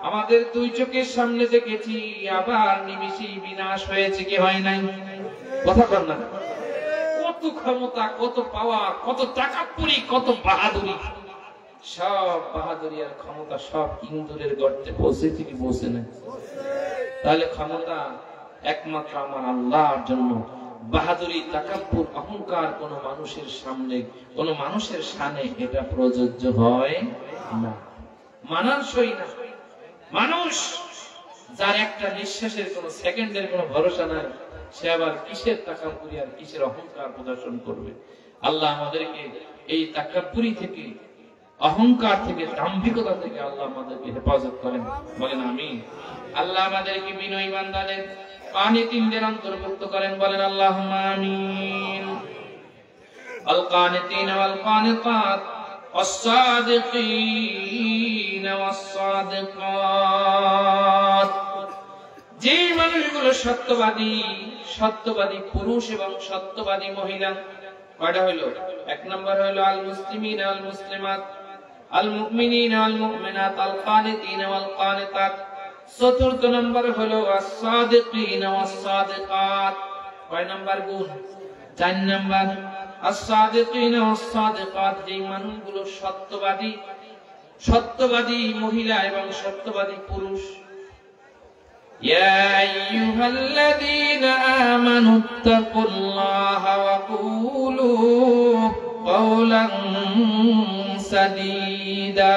আমাদের দুই চোখের সামনে দেখেছি, আবার নিমিষেই বিনাশ হয়েছে, কি হয় নাই? কথা বল না। কত ক্ষমতা, কত পাওয়ার, কত তাকাব্বুরি, কত বাহাদুরি, সব বাহাদুরি আর ক্ষমতা সব ইন্দুরের গর্তে পৌঁছেছে কি পৌঁছে না? তাহলে ক্ষমতা একমাত্র আমার আল্লাহর জন্য। বাহাদুরি, তাকাব্বুর, অহংকার কোন মানুষের সামনে, কোন মানুষের শানে এটা প্রযোজ্য হয় না, মানানসই না। মানুষ যার একটা নিঃশ্বাসের কোন সেকেন্ডের কোন ভরসা নাই, সে আবার কিসের তাকাব্বুরি আর কিসের অহংকার প্রদর্শন করবে? আল্লাহ আমাদেরকে এই তাকাব্বুরি থেকে, অহংকার থেকে, দাম্ভিকতা থেকে আল্লাহ আমাদেরকে হেফাজত করেন, বলেন আমিন। আল্লাহ আমাদেরকে বিনয়ী বান্দাদের, কানিতিনদের অন্তর্ভুক্ত করেন, বলেন আল্লাহুম্মা আমিন। আল কানিতিন ওয়াল কানিতাত ওয়াস-সাদিকিন ওয়াস-সাদিকাত। যে মানুষগুলো সত্যবাদী পুরুষ এবং সত্যবাদী মহিলা, কয়টা হলো? এক নম্বর হলো আল মুসলিমিন ওয়াল মুসলিমাত, আল মুমিনিন ওয়াল মুমিনাত, আল কানিতিন ওয়াল কানিতাত। চতুর্থ নম্বর হলো আস-সাদিকিন ওয়াস-সাদিকাত। কয় নম্বর গুণ? 4 নম্বর। আস-সাদিকিন ওয়াস-সাদিকাত, যে মানুষগুলো সত্যবাদী মহিলা এবং সত্যবাদী পুরুষ। ইয়া আইয়ুহাল্লাযীনা আমানুত্তাকুল্লাহা ওয়া কুলু কাওলান সাদীদা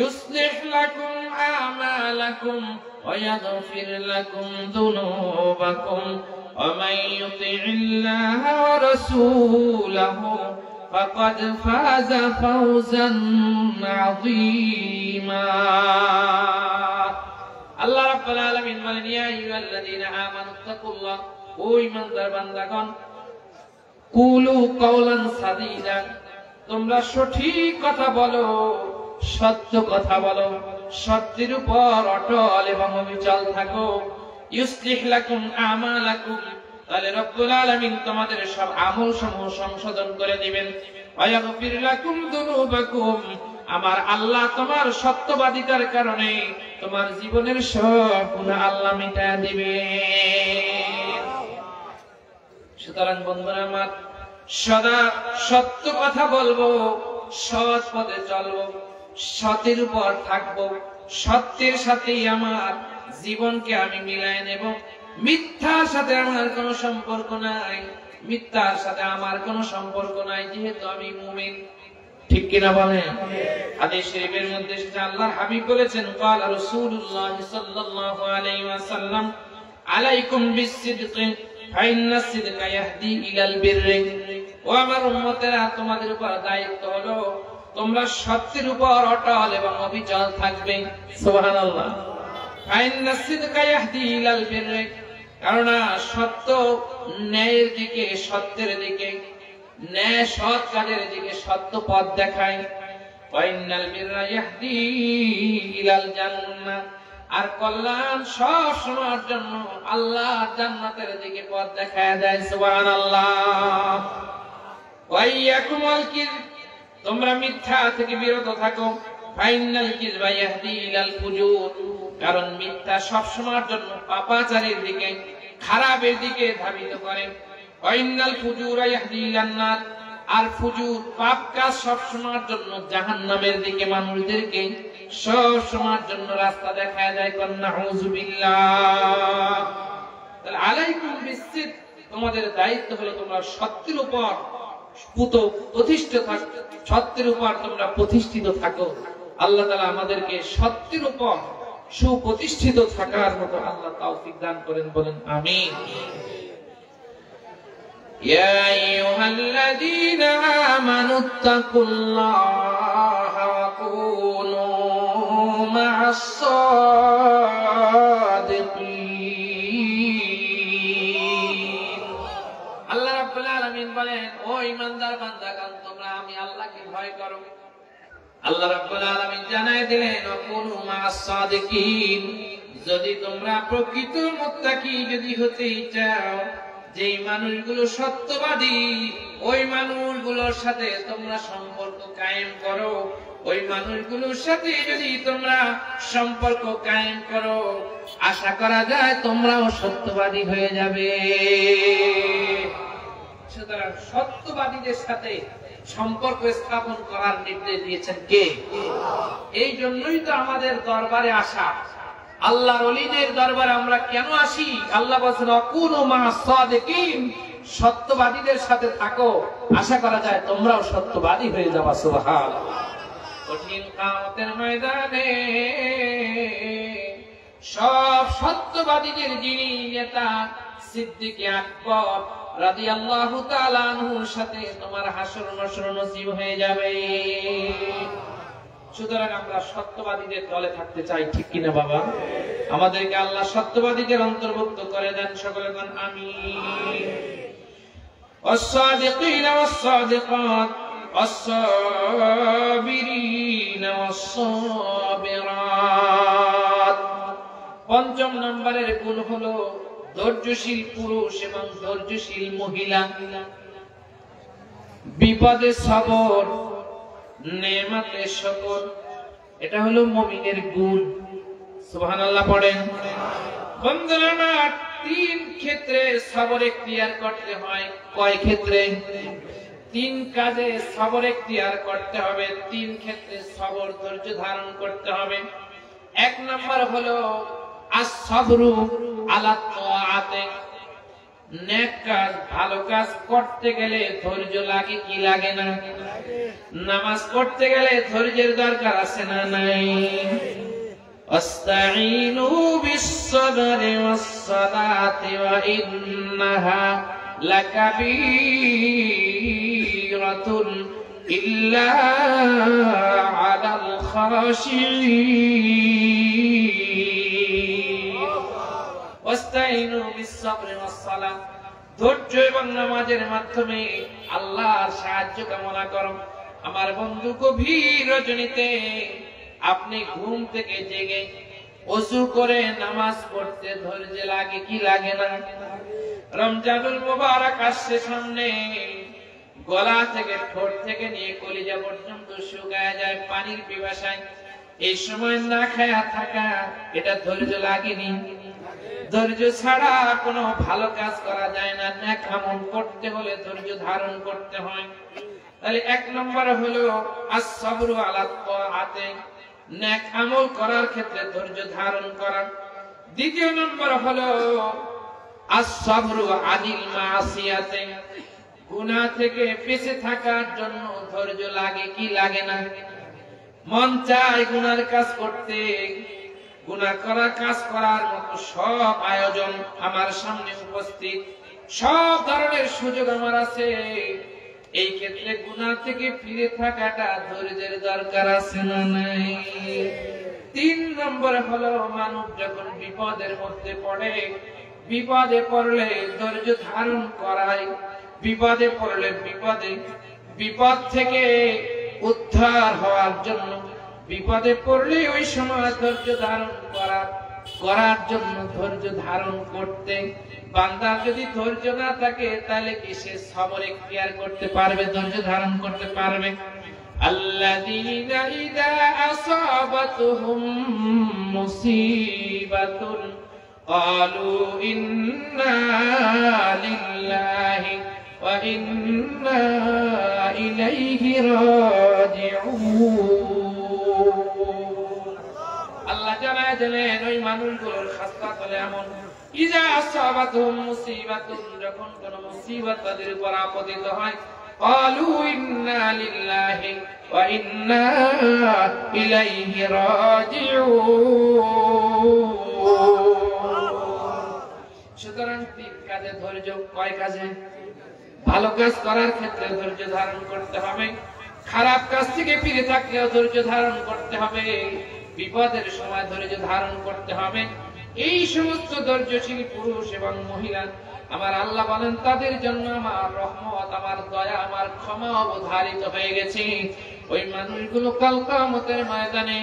يصلح لكم أعمالكم ويغفر لكم ذنوبكم ومن يطع الله ورسوله فقد فاز فوزا عظيما. الله رب العالمين বলেন, ইয়া আইয়ুহাল্লাযীনা আমানুত্তাকুল্লাহ, ও ঈমানদার বান্দাগণ, কুলু কাওলান সাদীদা, তোমরা সঠিক কথা বলো, সত্য কথা বলো, সত্যের উপর অটল এবং অবিচল থাকো। ইউসলিহ লাকুম আমালাকুম, তাহলে রব্বুল আলামিন তোমাদের সব আমল সমূহ সংশোধন করে দিবেন। ওয়া ইয়াগফির লাকুম যুনুবাকুম, আমার আল্লাহ তোমার সত্যবাদিতার কারণে তোমার জীবনের সব গুনাহ আল্লাহ মিটায় দিবে। সুতরাং বন্ধুরা আমার, সদা সত্য কথা বলবো, সৎ পথে চলবো, সতের উপর থাকবো, সত্যের সাথেই আমার জীবনকে আমি মিলাই নেব। মিথ্যার সাথে আমার কোনো সম্পর্ক নাই, মিথ্যার সাথে আমার কোনো সম্পর্ক নাই, যেহেতু আমি মুমিন। ঠিক কিনা বলেন? হাদিস শরীফের মধ্যে আল্লাহর হাবিব বলেছেন, ক্বালা রাসূলুল্লাহ সাল্লাল্লাহু আলাইহি ওয়াসাল্লাম, আলাইকুম বিস-সিদকি ফাইন্না সিদকা ইয়াহদি ইলাল বিররি। ও আমার উম্মতেরা, তোমাদের উপর দায়িত্ব হলো তোমরা সত্যের উপর অটল এবং অবিচল থাকবে। সুবহানাল্লাহ। ফাইন্না সিদকা ইয়াহদি ইলাল বিররি, কারণ সত্য ন্যায়ের দিকে, সত্যের দিকে, ন্যায় সৎ কাজের দিকে সত্য পথ দেখায়। ওয়াইনাল বিররা ইয়াহদি ইলাল জান্নাহ, আর কল্যাণ সব সময়ের জন্য আল্লাহ জান্নাতের দিকে পথ দেখায় দেয়। সুবহানাল্লাহ। ওয়াইয়াকুমুল কিযব, তোমরা মিথ্যা থেকে বিরত থাকো। ফাইনাল কিযবা ইয়াহদি ইলাল ফুজুর, কারণ মিথ্যা সব সময়ের জন্য পাপাচারের দিকে, খারাপের দিকে ধাবিত করে। ওয়াইনাল ফুজুরা ইয়াহদি ইলান নার, আর ফুজুর পাপ কাজ সব সময়ের জন্য জাহান্নামের দিকে মানুষদেরকে সব সময়ের জন্য রাস্তা দেখায় দেয়। নাউযু বিল্লাহ। তাহলে আলাইকুম বিস-সিদক, তোমাদের দায়িত্ব হলো তোমরা সত্যের উপর প্রতিষ্ঠিত থাকো, সত্যের উপর তোমরা প্রতিষ্ঠিত থাকো। আল্লাহ তাআলা আমাদেরকে সত্যের উপর সুপ্রতিষ্ঠিত থাকার মতো আল্লাহ তৌফিক দান করেন, বলেন আমিন। يا أيها الذين آمنوا اتقوا الله وكونوا مع الصادقين। আল্লাহ রাব্বুল আলামিন বলেন, ও ঈমানদার বান্দাগণ, তোমরা আমি আল্লাহকে ভয় করো। আল্লাহ রাব্বুল আলামিন জানায় দিলেন, ওয়াকুনু মা'আস সাদিকিন, যদি তোমরা প্রকৃত মুত্তাকি যদি হতে চাও, যেই মানুষগুলো সত্যবাদী, ওই মানুষগুলোর সাথে তোমরা সম্পর্ক কায়েম করো। ওই মানুষগুলোর সাথে যদি তোমরা সম্পর্ক কায়েম করো, আশা করা যায় তোমরাও সত্যবাদী হয়ে যাবে। সুতরাং সত্যবাদীদের সাথে সম্পর্ক স্থাপন করার নির্দেশ দিয়েছেন কে? এই জন্যই তো আমাদের দরবারে আসা। আল্লাহর ওলিদের দরবারে আমরা কেন আসি? আল্লাহ বলেছেন, ওয়াকুনু মা'আস সাদিকিন, সত্যবাদীদের সাথে থাকো, আশা করা যায় তোমরাও সত্যবাদী হয়ে যাবা। সুবহানাল্লাহ। কঠিন কিয়ামতের ময়দানে সব সত্যবাদীদের যিনি নেতা, সিদ্দিকে আকবর রাদিয়াল্লাহু তাআলা আনহুর সাথে তোমার হাসর নাসর নসিব হয়ে যাবে। সুতরাং আমরা সত্যবাদীদের দলে থাকতে চাই, ঠিক কিনা বাবা? আমাদেরকে আল্লাহ সত্যবাদীদের অন্তর্ভুক্ত করে দেন, সকলে বলেন আমিন। ওয়াস-সাদিকিনা ওয়াস-সাদিকাত ওয়াস-সাবিরিনা ওয়াস-সাবিরাত। পঞ্চম নম্বরের গুণ হলো ধৈর্যশীল পুরুষ এবং ধৈর্যশীল মহিলা। বিপদে সবর, নেমাতে শুকর, এটা হলো মুমিনের গুণ। সুবহানাল্লাহ পড়েন। বন্ধুরা, তিন ক্ষেত্রে সবর এখতিয়ার করতে হয়। কয় ক্ষেত্রে? তিন কাজে সবর এখতিয়ার করতে হবে, তিন ক্ষেত্রে সবর ধৈর্য ধারণ করতে হবে। এক নম্বর হলো আস-সাবরু আলা তাআতে, নেক কাজ, ভালো কাজ করতে গেলে ধৈর্য লাগে কি লাগে না? নামাজ পড়তে গেলে ধৈর্যের দরকার আছে না নাই? আস্তাঈনু বিস-সাবরি ওয়াস-সালাতি ওয়া ইন্নাহা লাকাবীরাতুন ইল্লা আলাল খাশিঈন। ওয়াস্তাঈনু বিস-সাবরি ওয়াস-সালাত, ধৈর্য এবং নামাজের মাধ্যমে আল্লাহর সাহায্য কামনা করো। আমার বন্ধু, গভীর রজনীতে আপনি ঘুম থেকে জেগে ওযু করে নামাজ পড়তে ধৈর্য লাগে কি লাগে না? রমজানুল মুবারক আসছে সামনে, গলা থেকে ঠোঁট থেকে নিয়ে কলিজা পর্যন্ত শুকায় যায় পানির পিপাসায়। এই সময় না খায়া থাকা, এটা ধৈর্য লাগেনি? ধৈর্য ছাড়া কোনো ভালো কাজ করা যায় না। নেক আমল করতে হলে ধৈর্য ধারণ করতে হয়। তাহলে 1 নম্বর হলো আস-সাবরু আলা তাআতে, নেক আমল করার ক্ষেত্রে ধৈর্য ধারণ করা। 2 নম্বর হলো আস-সাবরু আনিল মাসিয়াতে, গুনাহ থেকে বেঁচে থাকার জন্য ধৈর্য লাগে কি লাগে না? মন চায় গুনার কাজ করতে, গুনাহ করা কাজ করার মতো সব আয়োজন আমার সামনে উপস্থিত, সব ধরনের সুযোগ আমার আছে। এই ক্ষেত্রে গুনাহ থেকে ফিরে থাকাটা ধৈর্যের দরকার আছে না নাই? 3 নম্বর হলো মানুষ যখন বিপদের মধ্যে পড়ে, বিপদে পড়লে ধৈর্য ধারণ করায়। বিপদে পড়লে বিপদ থেকে উদ্ধার হওয়ার জন্য, বিপদে পড়লে ওই সময় ধৈর্য ধারণ করার জন্য ধৈর্য ধারণ করতে। বান্দার যদি ধৈর্য না থাকে তাহলে কি সে সবর ইখতিয়ার করতে পারবে, ধৈর্য ধারণ করতে পারবে? আল্লাযীনা ইযা আসাবাতুহুম মুসিবাতুন ক্বালু ইন্না লিল্লাহি ওয়া ইন্না ইলাইহি রাজিউন। আল্লাহ জানায় দিলেন ওই মানুষগুলোর খাসলাত হলো এমন, ইযা আসাবাতুহুম মুসিবাতুন, যখন কোন মুসিবত তাদের উপর আপতিত হয়, ক্বালু ইন্না লিল্লাহি ওয়া ইন্না ইলাইহি রাজিউন। সুতরাং 3 কাজে ধৈর্য। কয় কাজে? ভালো কাজ করার ক্ষেত্রে ধৈর্য ধারণ করতে হবে, খারাপ কাজ থেকে ফিরে থাকলেও ধৈর্য ধারণ করতে হবে, বিপদের সময় ধৈর্য ধারণ করতে হবে। এই সমস্ত ধৈর্যশীল পুরুষ এবং মহিলা আমার আল্লাহ বলেন তাদের জন্য আমার রহমত, আমার দয়া, আমার ক্ষমা অবধারিত হয়ে গেছে। ওই মানুষগুলো কাল কিয়ামতের ময়দানে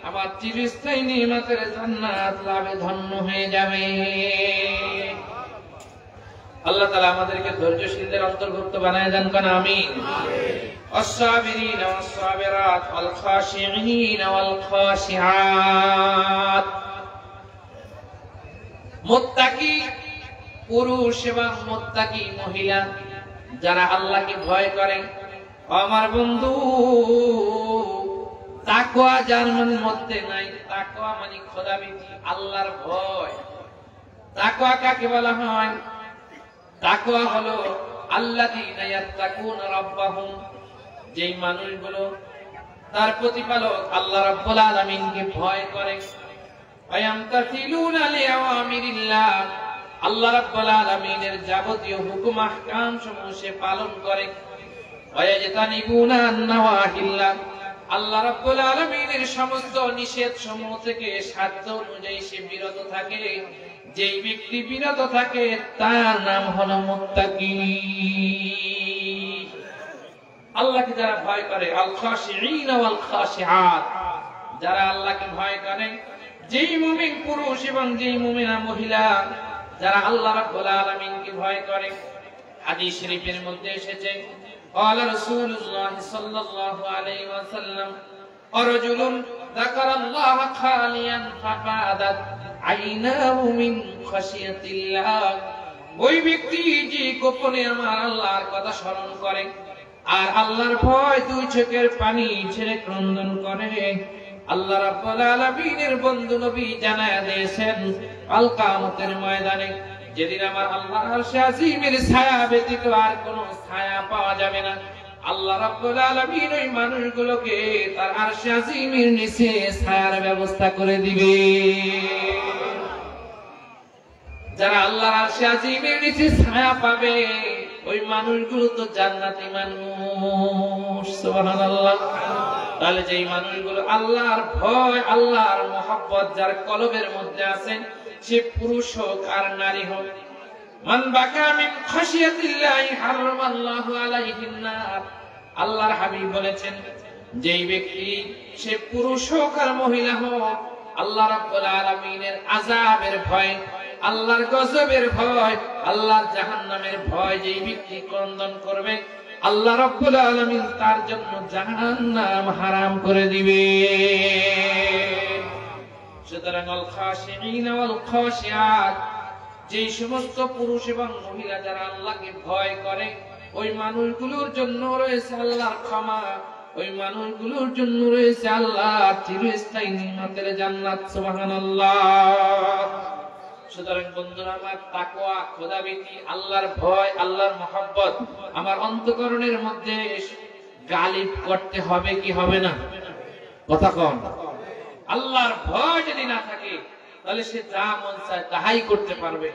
আমার চিরস্থায়ী নিয়ামতের জান্নাত লাভে ধন্য হয়ে যাবে। আল্লাহ তাআলা আমাদেরকে ধৈর্যশীলদের অন্তর্ভুক্ত বানায় দেন, কারণ আমিন। الصابرين والصابرات والخاشعين والخاشعات, মুত্তাকি পুরুষ এবং মুত্তাকি মহিলা যারা আল্লাহকে ভয় করে। আমার বন্ধু, তাকওয়া যার মধ্যে নাই, তাকওয়া মানে খোদাভীতি, আল্লাহর ভয়। তাকওয়া কাকে বলা হয়? তাকওয়া হলো আল্লাযীনা ইয়াত্তাকুনা রাব্বাহুম, যেই মানুষগুলো তার প্রতিপালক আল্লাহ রাব্বুল আলামিনকে ভয় করে। ওয়ায়ামতাসিলুনা লিআওয়ামিরিল্লাহ, আল্লাহ রাব্বুল আলামিনের যাবতীয় হুকুম আহকাম সমূহ সে পালন করে। ওয়ায়াজতানিবুনা আন-নাওয়াহিল্লাহ, আল্লাহ রাব্বুল আলামিনের সমস্ত নিষেধ সমূহ থেকে সাধ্য অনুযায়ী সে বিরত থাকে। যেই ব্যক্তি বিরত থাকে তার নাম হলো মুত্তাকি। আল্লাহকে যারা ভয় করে, আল খাশিঈন ওয়াল খাশিআত, যারা আল্লাহকে ভয় করে, যেই মুমিন পুরুষ এবং যেই মুমিনা মহিলা যারা আল্লাহ রাব্বুল আলামিনকে ভয় করে। হাদিস শরীফের মধ্যে এসেছে, قال رسول الله صلى الله عليه وسلم رجل ذكر الله خاليا ففاضت عيناه من خشية الله, ওই ব্যক্তি যে গোপনে আমার আল্লাহর কথা স্মরণ করে আর আল্লাহর ভয় 2 চোখের পানি ছেড়ে ক্রন্দন করে। আল্লাহ রাব্বুল আলামিনের বন্ধু নবী জানায়া দিয়েছেন কাল কিয়ামতের ময়দানে যেদিন আমার আল্লাহর আরশে আজিমের ছায়া ব্যতীত আর কোনো ছায়া পাওয়া যাবে না, আল্লাহ রাব্বুল আলামিন ওই মানুষগুলোকে তার আরশে আজিমের নিচে ছায়ার ব্যবস্থা করে দিবে। যারা আল্লাহর আরশে আজিমের নিচে ছায়া পাবে ওই মানুষগুলো তো জান্নাতি মানুষ। সুবহানাল্লাহ। তাহলে যেই মানুষগুলো আল্লাহর ভয়, আল্লাহর মহব্বত যার কলবের মধ্যে আছে, সে পুরুষ হোক আর নারী হোক, মান বাকা মিন খাশিয়াতিল্লাহি হারামাল্লাহু আলাইহিন নার, আল্লাহর হাবিব বলেছেন যেই ব্যক্তি সে পুরুষ হোক আর মহিলা হোক, আল্লাহ রাব্বুল আলামিনের আযাবের ভয়, আল্লাহর গজবের ভয়, আল্লাহর জাহান্নামের ভয় যেই ব্যক্তি ক্রন্দন করবে, আল্লাহ রাব্বুল আলামিন তার জন্য জাহান্নাম হারাম করে দিবে। সুতরাং আল খাশিঈন ওয়াল খাশিআত, যে সমস্ত পুরুষ এবং মহিলা যারা আল্লাহকে ভয় করে, ওই মানুষগুলোর জন্য রয়েছে আল্লাহর ক্ষমা, ওই মানুষগুলোর জন্য রয়েছে আল্লাহর চিরস্থায়ী নিয়ামতের জান্নাত। সুবহানাল্লাহ। সুতরাং বন্ধুরা আমার, তাকওয়া, খোদাভীতি, আল্লাহর ভয়, আল্লাহর মহব্বত আমার অন্তঃকরণের মধ্যে গালিব করতে হবে কি হবে না? কথা কম। আল্লাহর ভয় যদি না থাকে তাহলে সে যা মন চায় তাহাই করতে পারবে।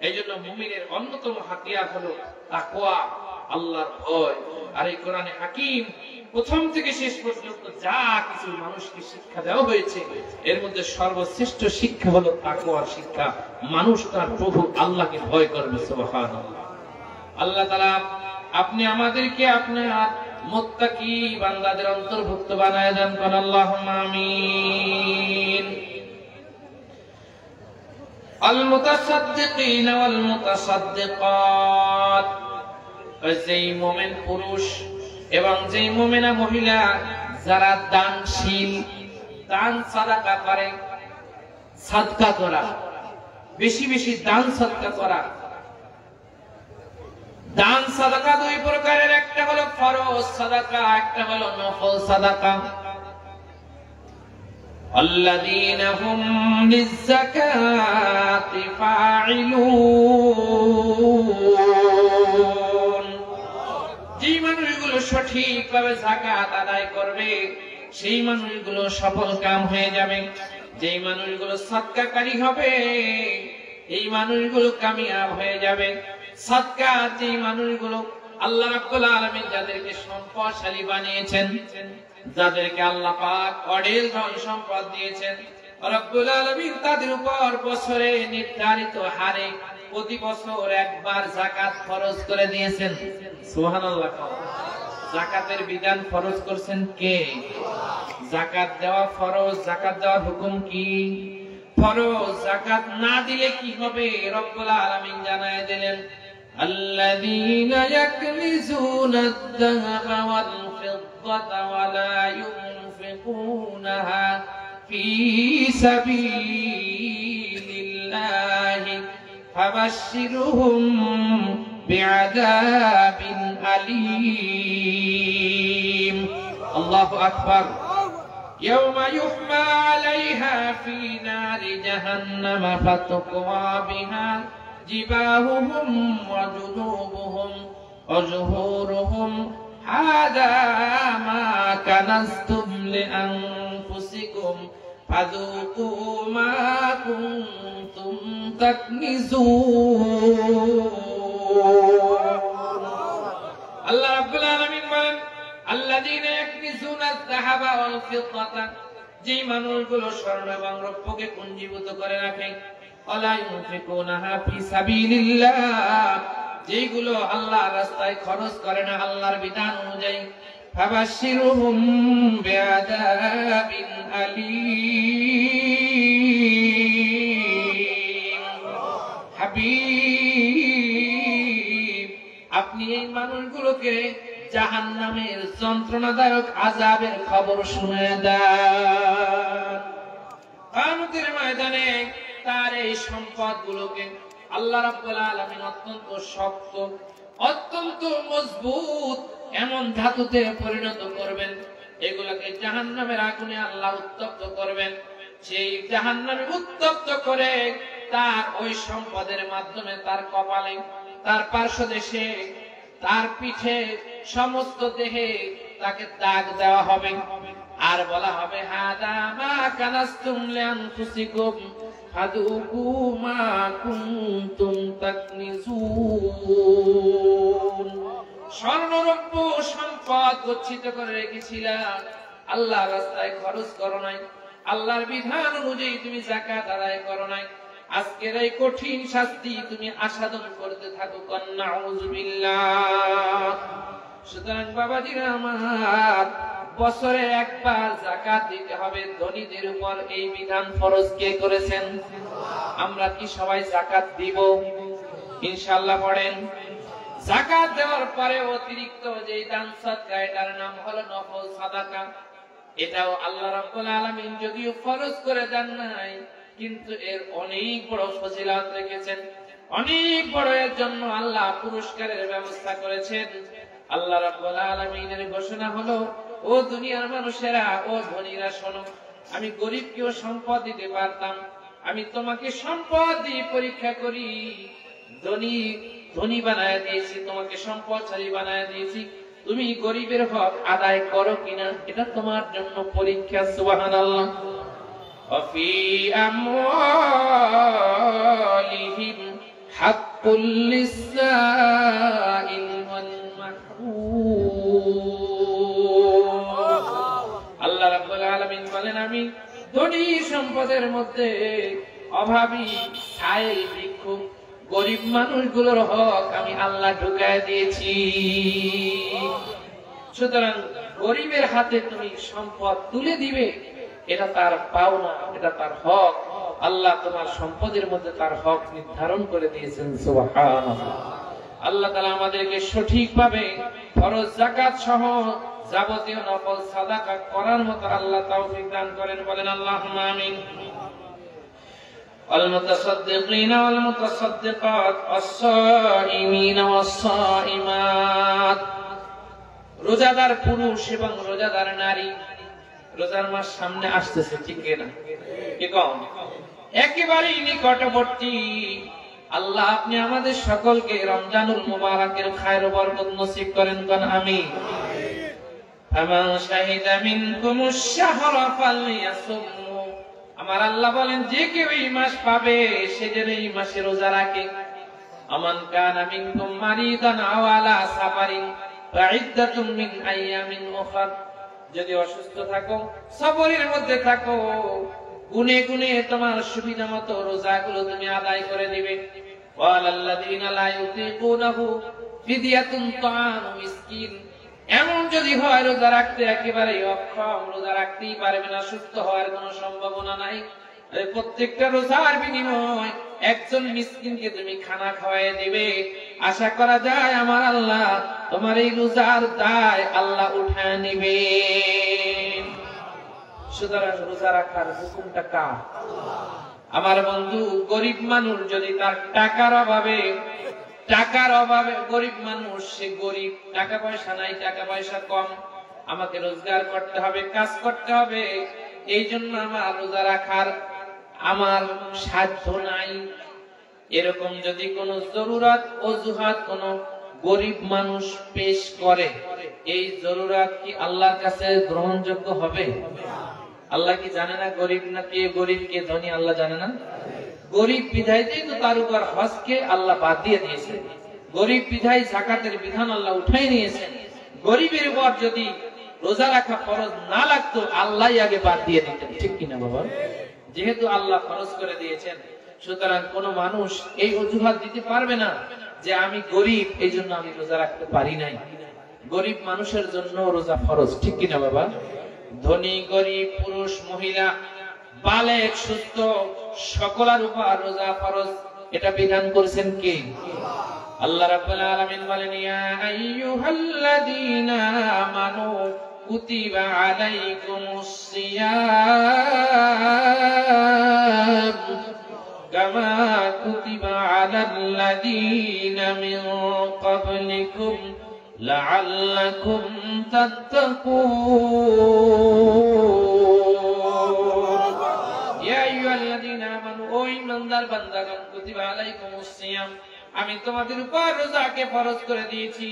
এই জন্য মুমিনের অন্যতম হাতিয়ার হলো তাকওয়া, আল্লাহর ভয়। আর এই কোরআনে হাকিম প্রথম থেকে শেষ পর্যন্ত যা কিছু মানুষকে শিক্ষা দেওয়া হয়েছে, এর মধ্যে সর্বশ্রেষ্ঠ শিক্ষা হলো তাকওয়ার শিক্ষা। মানুষ তার প্রভু আল্লাহকে ভয় করবে। সুবহানাল্লাহ। আল্লাহ তাআলা আপনি আমাদেরকে আপনার মুত্তাকি বান্দাদের অন্তর্ভুক্ত বানায় দেন। কোন আল্লাহুম্মা আমিন। আল মুতাসাদ্দিকিন ওয়াল মুতাসাদ্দিকাত, যেই মুমিন পুরুষ এবং যেই মুমিনা মহিলা যারা দানশীল, দান সাদাকা করে, সাদকা করা, বেশি বেশি দান সাদকা করা। দান সাদাকা দুই প্রকারের, একটা হলো ফরজ সাদাকা, একটা হলো নফল সাদাকা। আল্লাযীনা হুম লিয-যাকাতি ফাঈলুন, যে মানুষগুলো সঠিকভাবে যাকাত আদায় করবে সেই মানুষগুলো সফল কাম হয়ে যাবে। যেই মানুষগুলো সাদকাকারী হবে এই মানুষগুলো কামিয়াব হয়ে যাবে। সাদকা, যে মানুষগুলো আল্লাহ রাব্বুল আলামিন যাদেরকে সম্পদশালী বানিয়েছেন, যাদেরকে আল্লাহ পাক অঢেল ধন সম্পদ দিয়েছেন, রব্বুল আলামিন তাদের উপর বছরে নির্ধারিত হারে প্রতি বছর একবার যাকাত ফরজ করে দিয়েছেন। সুবহানাল্লাহ। যাকাতের বিধান ফরজ করেছেন কে? যাকাত দেওয়া ফরজ। যাকাত দেওয়ার হুকুম কি? ফরজ। যাকাত না দিলে কি হবে রব্বুল আলামিন জানায় দিলেন, আল্লাযীনা ইয়াকনিজুনা আয-যাহাবা ওয়াল ফিদ্দাতা ওয়া লা ইউনফিকুনাহা ফী সাবিলিল্লাহি ফাবাশশিরহুম বিআযাবিন আলীম। আল্লাহু আকবার। ইয়াওমা ইউহমা আলাইহা ফী নারি জাহান্নাম ফাতুকওয়া বিহা জিবাহুহুম ওয়া জুনুবুহুম ওয়া যুহুরুহুম হাযা মা কানাজতুম লিআনফুসিকুম ফাযুকু মা কুনতুম তাকনিজুন। আল্লাহ রাব্বুল আলামিন বলেন, আল্লাযীনা ইয়াকনিজুনা আয-যাহাবা ওয়াল ফিদ্দাতা, যে মানুষগুলো স্বর্ণ এবং রৌপ্যকে পুঞ্জীভূত করে রাখে, ওয়ালা ইউনফিকুনাহা ফী সাবিলিল্লাহ, যেগুলো আল্লাহর রাস্তায় খরচ করে না আল্লাহর বিধান অনুযায়ী, ফাবাশশিরহুম বিআযাবিন আলীম। হাবিব, আপনি এই মানুষগুলোকে জাহান্নামের যন্ত্রণাদায়ক আযাবের খবর শুনিয়ে দেন। কিয়ামতের ময়দানে তার এই সম্পদগুলোকে আল্লাহ রাব্বুল আলামিন অত্যন্ত শক্ত, অত্যন্ত মজবুত এমন ধাতুতে পরিণত করবেন, এগুলোকে জাহান্নামের আগুনে আল্লাহ উত্তপ্ত করবেন। সেই জাহান্নামে উত্তপ্ত করে তার ওই সম্পদের মাধ্যমে তার কপালে, তার পার্শ্বদেশে, তার পিঠে, সমস্ত দেহে তাকে দাগ দেওয়া হবে। আর বলা হবে, হাদা মা কানাজতুম লিআনফুসিকুম ফাযুকু মা কুনতুম তাকনিজুন। স্বর্ণ রৌপ্য সম্পদ গচ্ছিত করে রেখেছিলা, আল্লাহর রাস্তায় খরচ করো নাই, আল্লাহর বিধান অনুযায়ী তুমি যাকাত আদায় করো নাই, আজকের এই কঠিন শাস্তি তুমি আস্বাদন করতে থাকো। নাউযুবিল্লাহ। সুতরাং বাবাজিরা আমার, বছরে একবার যাকাত দিতে হবে। ধনীদের উপর এই বিধান ফরজ কে করেছেন? আমরা কি সবাই যাকাত দিব? ইনশাআল্লাহ পড়েন। যাকাত দেওয়ার পরে অতিরিক্ত যে দান সদকা, এটার নাম হলো নফল সাদাকা। এটাও আল্লাহ রাব্বুল আলামিন যদিও ফরজ করে দেন নাই, কিন্তু এর অনেক বড় ফজিলত রেখেছেন, অনেক বড় এর জন্য আল্লাহ পুরস্কারের ব্যবস্থা করেছেন। আল্লাহ রাব্বুল আলামিনের ঘোষণা হলো, ও দুনিয়ার মানুষেরা, ও ধনীরা শোনো, আমি গরিবকেও সম্পদ দিতে পারতাম, আমি তোমাকে সম্পদ দিয়ে পরীক্ষা করি। ধনী বানায় দিয়েছি, তোমাকে সম্পদশালী বানায় দিয়েছি, তুমি গরিবের হক আদায় করো কিনা, এটা তোমার জন্য পরীক্ষা। সুবহানাল্লাহ। وفي أموالهم حق للسائل والمحروم। আল্লাহ রাব্বুল আলামিন বলেন, আমি ধনী সম্পদের মধ্যে অভাবী, ছাই, ভিক্ষুক, গরিব মানুষগুলোর হক আমি আল্লাহ ঢুকায় দিয়েছি। সুতরাং গরিবের হাতে তুমি সম্পদ তুলে দিবে, এটা তার পাওনা, এটা তার হক। আল্লাহ তোমার সম্পদের মধ্যে তার হক নির্ধারণ করে দিয়েছেন। সুবহানাল্লাহ। আল্লাহ তাআলা আমাদেরকে সঠিকভাবে ফরজ যাকাত সহ যাবতীয় নফল সাদাকা করার মতো আল্লাহ তৌফিক দান করেন। বলেন আল্লাহুম্মা আমিন। والمتصدقين والمتصدقات والصائمين والصائمات। রোজাদার পুরুষ এবং রোজাদার নারী, রোজার মাস সামনে আসতেছে, ঠিক কিনা? কি কম? একেবারেই নিকটবর্তী। আল্লাহ আপনি আমাদের সকলকে রমজানুল মুবারাকের খায়র বরকত নসিব করেন, কোন আমিন। ফামান শাহিদা মিনকুমুশ শাহরা ফালইয়াসুমহু। আমার আল্লাহ বলেন, যে কেউ এই মাস পাবে সে যেন এই মাসে রোজা রাখে। আমান কানা মিনকুম মারিদান আও আলা সাফারিন ফাইদ্দাতুম মিন আইয়ামিন উখর। যদি অসুস্থ থাকো, সফরের মধ্যে থাকো, গুনে গুনে তোমার সুবিধা মতো রোজাগুলো তুমি আদায় করে দিবে। ওয়ালাল্লাযীনা লা ইউতিকুনাহু ফিদিয়াতুন তাআমু মিসকিন। এমন যদি হয় রোজা রাখতে একেবারে অক্ষম, রোজা রাখতেই পারবে না, সুস্থ হওয়ার কোনো সম্ভাবনা নাই, প্রত্যেকটা রোজার বিনিময় একজন মিসকিনকে তুমি খানা খাওয়াই দিবে। আশা করা যায় আমার আল্লাহ তোমার এই রোজার দায় আল্লাহ উঠায় নিবে। সুতরাং রোজা রাখার হুকুমটা কার? আমার বন্ধু, গরিব মানুষ যদি তার টাকার অভাবে গরিব মানুষ, সে গরিব, টাকা পয়সা নাই, টাকা পয়সা কম, আমাকে রোজগার করতে হবে, কাজ করতে হবে, এই জন্য আমার রোজা রাখার আমার সাধ্য নাই, এরকম যদি কোন জরুরত অজুহাত কোন গরিব মানুষ পেশ করে, এই জরুরত কি আল্লাহর কাছে গ্রহণযোগ্য হবে? আল্লাহ কি জানে না গরিব না কে গরিব কে ধনী? আল্লাহ জানে না? গরিব বিধাইতেই তো তার উপর হজকে আল্লাহ বাদ দিয়ে দিয়েছে, গরিব বিধাই যাকাতের বিধান আল্লাহ উঠাই নিয়েছেন। গরিবের উপর যদি রোজা রাখা ফরজ না লাগতো, আল্লাহ আগে বাদ দিয়ে দিতেন, ঠিক কিনা বাবা? যেহেতু আল্লাহ ফরজ করে দিয়েছেন, সুতরাং কোন মানুষ এই অজুহাত দিতে পারবে না যে আমি গরিব এই জন্য আমি রোজা রাখতে পারি নাই। গরিব মানুষের জন্য রোজা ফরজ, ঠিক কিনা বাবা? ধনী গরিব, পুরুষ মহিলা, বালেক সুস্থ, সকলের উপর রোজা ফরজ। এটা বিধান করেছেন কে? আল্লাহ রাব্বুল আলামিন বলেন, ইয়া আইয়ুহাল্লাযীনা আমানু কুতিবা আলাইকুমুস সিয়াম কামা কুতিবা আলাল্লাযীনা মিন ক্বাবলিকুম লাআল্লাকুম তাত্তাকুন। ইয়া আইয়ুহাল্লাযীনা আমানু, ও ঈমানদার বান্দাগণ, কুতিবা আলাইকুমুস সিয়াম, আমি তোমাদের উপর রোজাকে ফরজ করে দিয়েছি,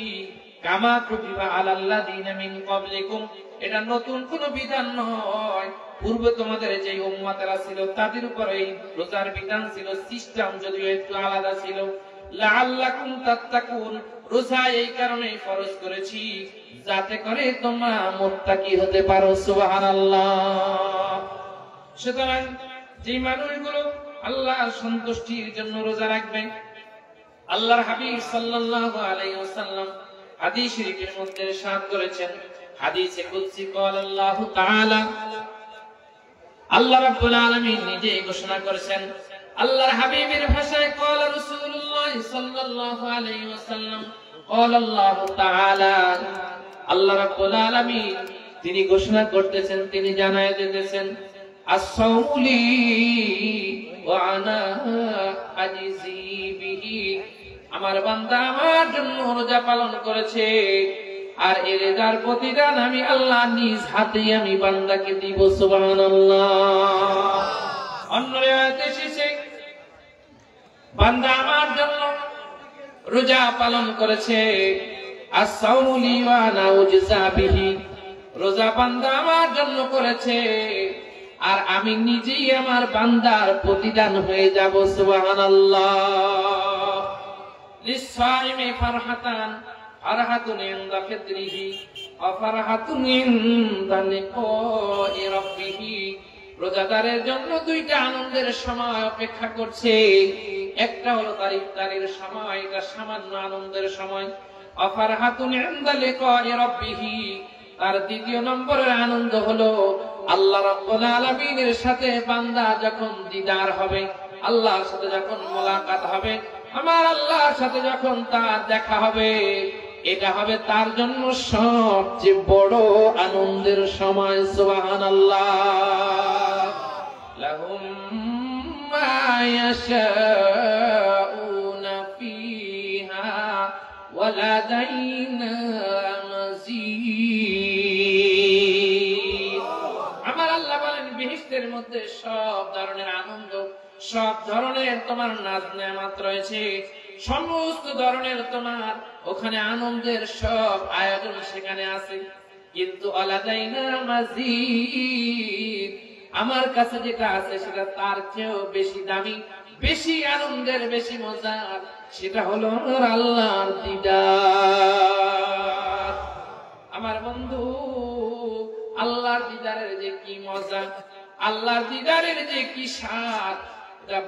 কামা কুতিবা আলাল্লাযীনা মিন ক্বাবলিকুম, এটা নতুন কোন বিধান নয়, পূর্বে তোমাদের যে উম্মতেরা ছিল তাদের উপর এই রোজার বিধান ছিল, সিস্টেম যদিও একটু আলাদা ছিল। লাআল্লাকুম তাত্তাকুন, রোজা এই কারণে ফরজ করেছি যাতে করে তোমরা মুত্তাকি হতে পারো। সুবহানাল্লাহ। সুতরাং যে মানুষগুলো আল্লাহর সন্তুষ্টির জন্য রোজা রাখবে, আল্লাহর হাবিব সাল্লাল্লাহু আলাইহি ওয়াসাল্লাম হাদিস শরীফের মধ্যে ইরশাদ করেছেন, হাদিসে কুদসি قال আল্লাহ তাআলা, আল্লাহ রাব্বুল আলামিন নিজে ঘোষণা করেছেন, আল্লাহর হাবিবের ভাষায় قال রাসূলুল্লাহ সাল্লাল্লাহু আলাইহি ওয়াসাল্লাম আল্লাহু তাআলা আল্লাহ রাব্বুল আলামিন তিনি ঘোষণা করতেছেন, তিনি জানায় দিতেছেন, as-sawmu li wa ana ajzi bihi, আমার বান্দা আমার জন্য রোজা পালন করেছে, আর এর রোজার প্রতিদান আমি আল্লাহ নিজ হাতে আমি বান্দাকে দিব। সুবহানাল্লাহ। অন্য রিওয়ায়াতে এসেছে, বান্দা আমার জন্য রোজা পালন করেছে, as-sawmu li wa ana ujza bihi, রোজা বান্দা আমার জন্য করেছে, আর আমি নিজেই আমার বান্দার প্রতিদান হয়ে যাব। সুবহানাল্লাহ। লিস-সাইমি ফারহাতান, ফারহাতুন ইনদা ফিতরিহি ওয়া ফারহাতুন ইনদা লিকাই রাব্বিহি, রোজাদারের জন্য দুইটা আনন্দের সময় অপেক্ষা করছে। একটা হলো তার ইফতারের সময়, এটা সামান্য আনন্দের সময়। ওয়া ফারহাতুন ইনদা লিকাই রাব্বিহি, তার দ্বিতীয় নম্বরের আনন্দ হলো আল্লাহ রাব্বুল আলামিনের সাথে বান্দা যখন দিদার হবে, আল্লাহর সাথে যখন মোলাকাত হবে, আমার আল্লাহর সাথে যখন তার দেখা হবে, এটা হবে তার জন্য সবচেয়ে বড় আনন্দের সময়। সুবহানাল্লাহ। লাহুম মা ইয়াশাউনা ফিহা ওয়া লাদাইনা মাযীদ। আমার আল্লাহ বলেন, বেহেশতের মধ্যে সব ধরনের আনন্দ, সব ধরনের তোমার নাজ নেয়ামত রয়েছে, সমস্ত ধরনের তোমার ওখানে আনন্দের সব আয়োজন সেখানে আছে। কিন্তু আলাদাইনা মাযীদ, আমার কাছে যেটা আছে সেটা তার চেয়েও বেশি দামি, বেশি আনন্দের, বেশি মজার, সেটা হলো আমার আল্লাহর দিদার। আমার বন্ধু, আল্লাহর দিদারের যে কি মজা, আল্লাহর দিদারের যে কি স্বাদ,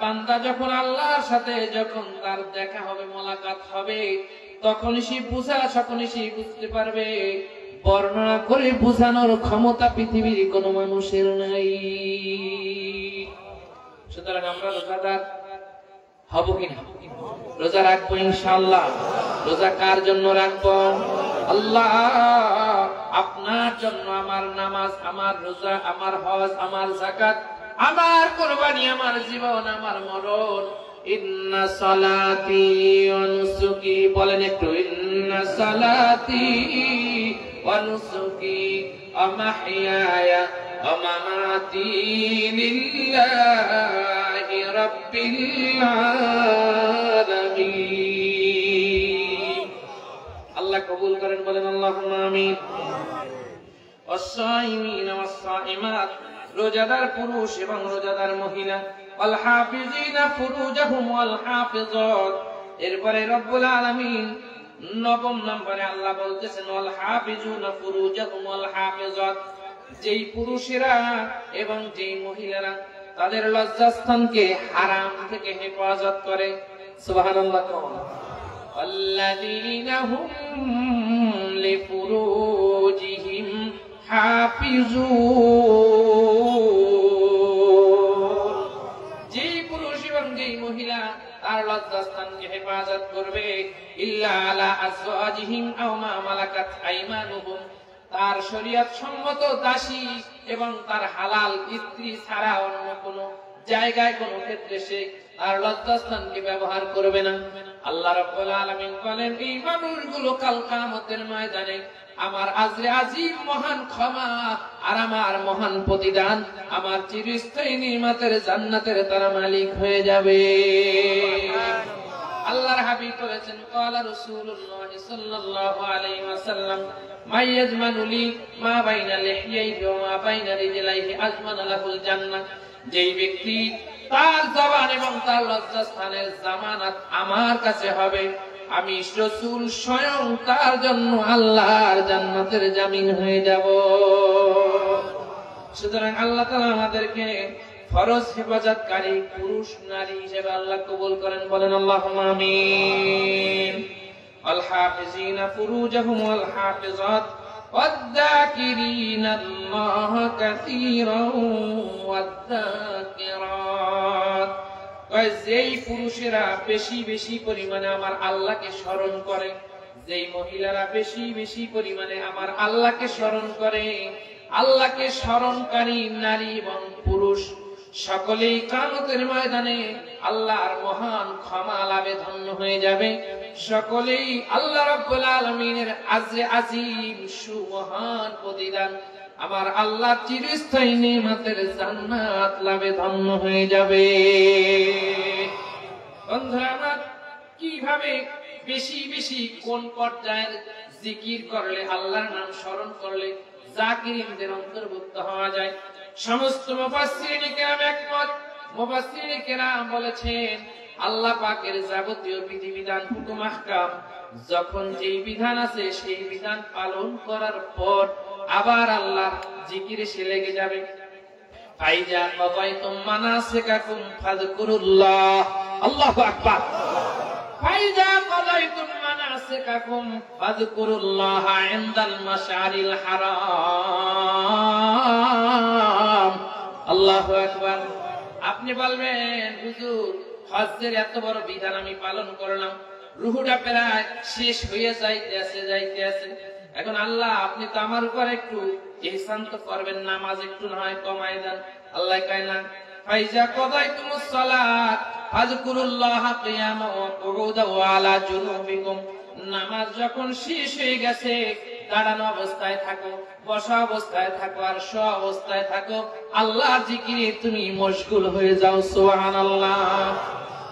বান্দা যখন আল্লাহর সাথে যখন তার দেখা হবে, মোলাকাত হবে, তখন সে বুঝতে পারবে। বর্ণনা করে বোঝানোর ক্ষমতা পৃথিবীর কোন মানুষের নাই। সুতরাং আমরা রোজাদার হব কিনা? রোজা রাখবো ইনশাআল্লাহ। রোজা কার জন্য রাখবো? আল্লাহ আপনার জন্য। আমার নামাজ, আমার রোজা, আমার হজ, আমার যাকাত, আমার কুরবানি, আমার জীবন, আমার মরণ, ইন্না সালাতি ওয়া নুসুকি, বলেন একটু, ইন্না সালাতি ওয়া নুসুকি ওয়া মাহইয়ায়া ওয়া মামাতি লিল্লাহি রাব্বিল আলামিন। আল্লাহ কবুল করেন, বলেন আল্লাহুম্মা আমিন। ওয়াস-সাইমিনা ওয়াস-সাইমাত, রোজাদার পুরুষ এবং রোজাদার মহিলা, ওয়াল হাফিজিনা ফুরুজাহুম ওয়াল হাফিজাত। এরপরে রব্বুল আলামিন নবম নম্বরে আল্লাহ বলতেছেন, ওয়াল হাফিজুনা ফুরুজাহুম ওয়াল হাফিজাত, যেই পুরুষেরা এবং যেই মহিলারা তাদের লজ্জাস্থানকে হারাম থেকে হেফাজত করে। সুবহানাল্লাহ। আল্লাযীনা হুম লিফুরুজিহিম হাফিজুন, যেই পুরুষ এবং যেই মহিলা তার লজ্জাস্থানকে হেফাজত করবে, ইল্লা আলা আজওয়াজিহিম আও মা মালাকাত আইমানুহুম, তার শরীয়ত সম্মত দাসী এবং তার হালাল স্ত্রী ছাড়া অন্য কোন জায়গায় কোন ক্ষেত্রে সে তার লজ্জাস্থানকে ব্যবহার করবে না। আল্লাহ রাব্বুল আলামিন বলেন, এই মানুষগুলো কাল কিয়ামতের ময়দানে আমার আজরে আজিম মহান ক্ষমা আর আমার মহান প্রতিদান, আমার চিরস্থায়ী নিয়ামতের জান্নাতের তারা মালিক হয়ে যাবে। আল্লাহর হাবিব বলেছেন, ক্বালা রাসূলুল্লাহ সাল্লাল্লাহু আলাইহি ওয়াসাল্লাম, মাইয়াজমানু লি মা বাইনা লিহইয়াইহি ওয়া মা বাইনা রিজলাইহি আজমান লাহুল জান্নাহ, যেই ব্যক্তি তার জবান এবং তার লজ্জাস্থানের জামানত আমার কাছে হবে, আমি রাসূল স্বয়ং তার জন্য আল্লাহর জান্নাতের জামিন হয়ে যাব। সুতরাং আল্লাহ তাআলা আমাদেরকে ফরজ হেফাজতকারী পুরুষ নারী হিসেবে আল্লাহ কবুল করেন, বলেন আল্লাহুম্মা আমিন। আল হাফিজিনা ফুরুজাহুম ওয়াল হাফিজাত ওয়াদ-যাকিরিনা আল্লাহ কাসীরান ওয়াদ-যাকিরাত, যেই পুরুষেরা বেশি বেশি পরিমাণে আমার আল্লাহকে স্মরণ করে, যেই মহিলারা বেশি বেশি পরিমাণে আমার আল্লাহকে স্মরণ করে, আল্লাহকে স্মরণকারী নারী এবং পুরুষ সকলেই কিয়ামতের ময়দানে আল্লাহর মহান ক্ষমা লাভে ধন্য হয়ে যাবে। সকলেই আল্লাহ রাব্বুল আলামিনের আজরে আজিম সুমহান প্রতিদান আমার আল্লাহ চিরস্থায়ী নেয়ামতের জান্নাত লাভে ধন্য হয়ে যাবে। বন্ধুরা আমার, কিভাবে বেশি বেশি কোন পর্যায়ের জিকির করলে, আল্লাহর নাম স্মরণ করলে জাকিরিনদের অন্তর্ভুক্ত হওয়া যায়? সমস্ত মুফাসসিরিনে কেরাম একমত। মুফাসসিরিনে কেরাম বলেছেন আল্লাহ পাকের যাবতীয় বিধিবিধান, হুকুম আহকাম, যখন যেই বিধান আছে সেই বিধান পালন করার পর আবার আল্লাহর জিকিরে সে লেগে যাবে। ফাইজা কাদাইতুম মানাসিকাকুম ফাযকুরুল্লাহ, আল্লাহু আকবার। ফাইজা কাদাইতুম মানাসিকাকুম ফাযকুরুল্লাহ ইনদাল মাশআরিল হারাম, আল্লাহু আকবার। আপনি বলবেন হুজুর হজ্জের এত বড় বিধান আমি পালন করলাম, রুহুটা প্রায় শেষ হয়ে যাইতেছে, এখন আল্লাহ আপনি তো আমার উপর একটু ইহসান তো করবেন, নামাজ একটু না হয় কমায় দেন। আল্লাহ কয় না, ফাইজা কাদাইতুমুস সালাত ফাযকুরুল্লাহ কিয়ামা ওয়া কুউদা ওয়া আলা জুনুবিকুম, নামাজ যখন শেষ হয়ে গেছে দাঁড়ানো অবস্থায় থাকো, বসা অবস্থায় থাকো, আর শোয়া অবস্থায় থাকো, আল্লাহর জিকিরে তুমি মশগুল হয়ে যাও। সুবহানাল্লাহ।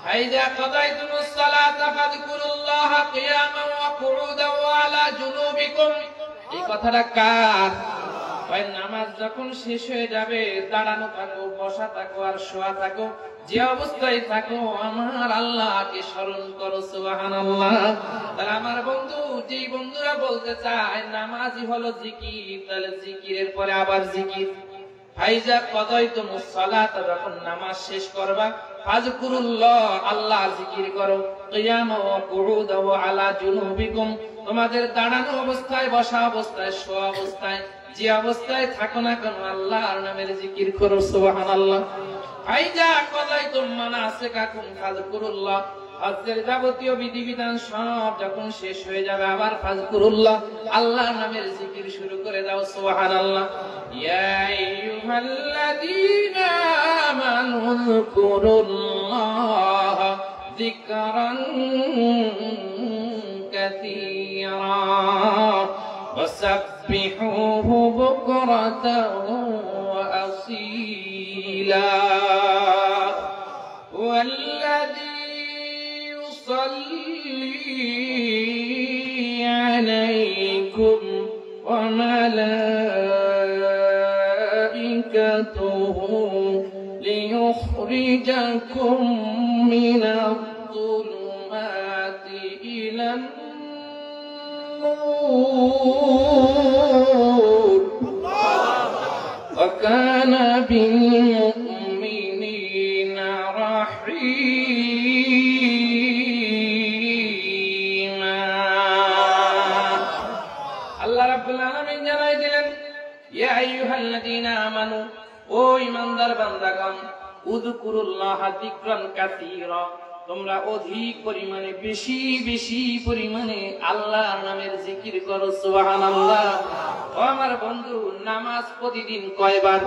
ফাইজা কাদাইতুমুস সালাতা ফাযকুরুল্লাহ কিয়ামা ওয়া কুউদা ওয়া আলা জুনুবিকুম, এই কথাটা কার? ওই নামাজ যখন শেষ হয়ে যাবে দাঁড়ানো থাকো, বসা থাকো, আর শোয়া থাকো, যে অবস্থায় থাকো আমার আল্লাহকে স্মরণ করো। সুবহানাল্লাহ। তাহলে আমার বন্ধু, যেই বন্ধুরা বলতে চায় নামাজই হলো জিকির, তাহলে জিকিরের পরে আবার জিকির। ফাইজা কাদাইতুমুস সালাত, যখন নামাজ শেষ করবা ফাযকুরুল্লাহ, আল্লাহর জিকির করো, কিয়ামা ওয়া কুউদা ওয়া আলা জুনুবিকুম, তোমাদের দাঁড়ানো অবস্থায়, বসা অবস্থায়, শোয়া অবস্থায়, যে অবস্থায় থাকো না কেন আল্লাহর নামের জিকির করো। সুবহানাল্লাহ। ফাইজা কাদাইতুম মানাসিকাকুম ফাযকুরুল্লাহ, হজ্জের যাবতীয় বিধিবিধান সব যখন শেষ হয়ে যাবে আবার ফাযকুরুল্লাহ, আল্লাহর নামের জিকির শুরু করে দাও। সুবহানাল্লাহ। ইয়া আইয়ুহাল্লাযীনা আমানু যকুরুল্লাহ যিকরান কাসীরা ওয়াসাব্বিহুহু বুকরাতাও ওয়া আসীলা ওয়াল্লাযী يصلي عليكم وملائكته ليخرجكم من الظلمات إلى النور وكان بالمؤمنين رحيما। আল্লাহ রাব্বুল আলামিন জানাই দিলেন, ইয়া আইয়ুহাল্লাযীনা আমানু, ও ঈমানদার বান্দাগণ, উযকুরুল্লাহ যিকরান কাসীরা, তোমরা অধিক পরিমাণে, বেশি বেশি পরিমাণে আল্লাহর নামের জিকির করো। সুবহানাল্লাহ। ও আমার বন্ধু, নামাজ প্রতিদিন কয়বার?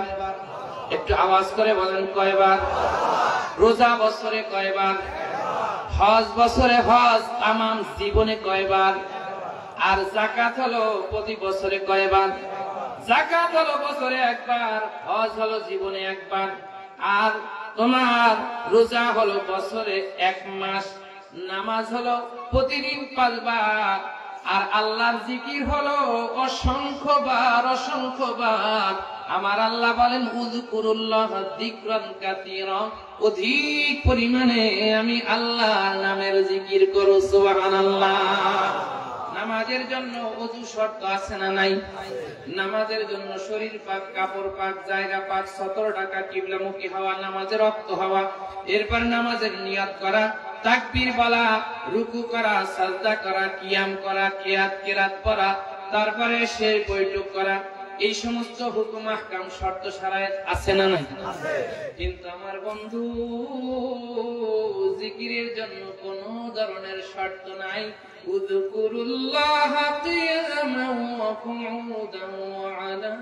একটু আওয়াজ করে বলেন, কয়বার? রোজা বছরে কয়বার? হজ বছরে হজ, তামাম জীবনে কয়বার? আর যাকাত হলো প্রতি বছরে কয়বার? যাকাত হলো বছরে একবার, হজ হলো জীবনে একবার, আর তোমার রোজা হলো বছরে 1 মাস, নামাজ হলো প্রতিদিন 5 বার, আর আল্লাহর জিকির হলো অসংখ্যবার অসংখ্যবার। আমার আল্লাহ বলেন উযকুরুল্লাহ যিকরান কাসীরা, অধিক পরিমাণে আমি আল্লাহর নামের জিকির করো। সুবহানাল্লাহ। নামাজের জন্য ওযু শর্ত আছে না নাই? নামাজের জন্য শরীর পাক, কাপড় পাক, জায়গা পাক, 17 টাকা কিবলামুখী হওয়া, নামাজের রক্ত হওয়া, এরপর নামাজের নিয়ত করা, তাকবীর বলা, রুকু করা, সাজদা করা, কিয়াম করা, কিরাত পড়া, তারপরে শেষ বৈঠক করা, এই সমস্ত হুকুম আহকাম শর্ত শারায়েত আছে না নাই? কিন্তু আমার বন্ধু, জিকিরের জন্য কোনো ধরনের শর্ত নাই। উযকুরুল্লাহা কিয়ামান ওয়া কুউদান ওয়া আলা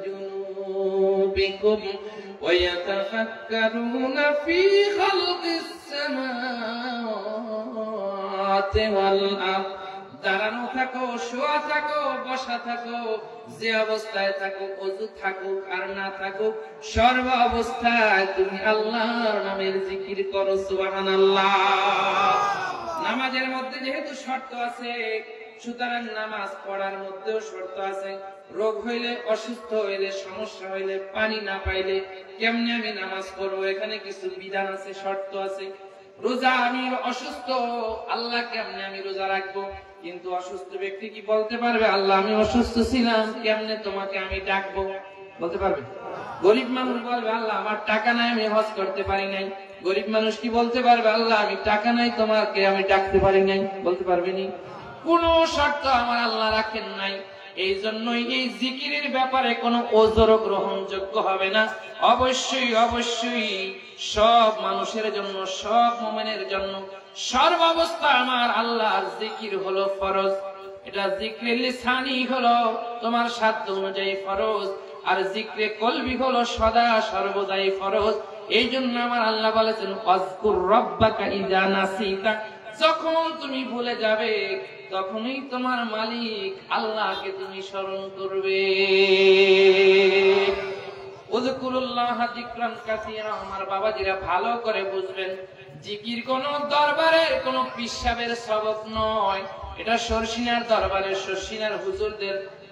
জুনুবিকুম ওয়া ইয়াতাফাক্কারুনা ফী খালকিস সামাওয়াতি ওয়াল আরদ। দাঁড়ানো থাকো, শোয়া থাকো, বসা থাকো, যে অবস্থায় থাকো, ওযু থাকুক আর না থাকুক, সর্ব অবস্থায় তুমি আল্লাহর নামের জিকির করো। সুবহানাল্লাহ। নামাজের মধ্যে যেহেতু শর্ত আছে, সুতরাং নামাজ পড়ার মধ্যেও শর্ত আছে। রোগ হইলে, অসুস্থ হইলে, সমস্যা হইলে, পানি না পাইলে কেমনে আমি নামাজ পড়বো, এখানে কিছু বিধান আছে, শর্ত আছে। রোজা, আমি অসুস্থ, আল্লাহ কেমনে আমি রোজা রাখবো? কিন্তু অসুস্থ ব্যক্তি কি বলতে পারবে আল্লাহ আমি অসুস্থ ছিলাম, কেমনে তোমাকে আমি ডাকবো? বলতে পারবে? গরিব মানুষ বলবে আল্লাহ আমার টাকা নাই, আমি হজ করতে পারি নাই। গরিব মানুষ কি বলতে পারবে আল্লাহ আমি টাকা নাই, তোমাকে আমি ডাকতে পারি নাই? বলতে পারবে নি? কোন শর্ত আমার আল্লাহ রাখেন নাই। এই জন্যই এই জিকিরের ব্যাপারে কোনো ওজর গ্রহণযোগ্য হবে না। অবশ্যই অবশ্যই সব মানুষের জন্য, সব মুমিনের জন্য সর্বাবস্থা আমার আল্লাহর জিকির হলো ফরজ। এটা জিক্রে লিসানি হলো তোমার সাধ্য অনুযায়ী ফরজ, আর জিক্রে কলবি হলো সদা সর্বদাই ফরজ। এই জন্য আমার আল্লাহ বলেছেন আযকুর রাব্বাকা ইযা নাসিতা, যখন তুমি ভুলে যাবে তখনই তোমার মালিক আল্লাহকে তুমি স্মরণ করবে। উযকুরুল্লাহা যিকরান কাসীরা। আমার বাবাজিরা ভালো করে বুঝবেন, জিকির কোন দরবারের, কোন পিসাবের সবক নয়। এটা শর্ষিনার দরবারের, শর্ষিনার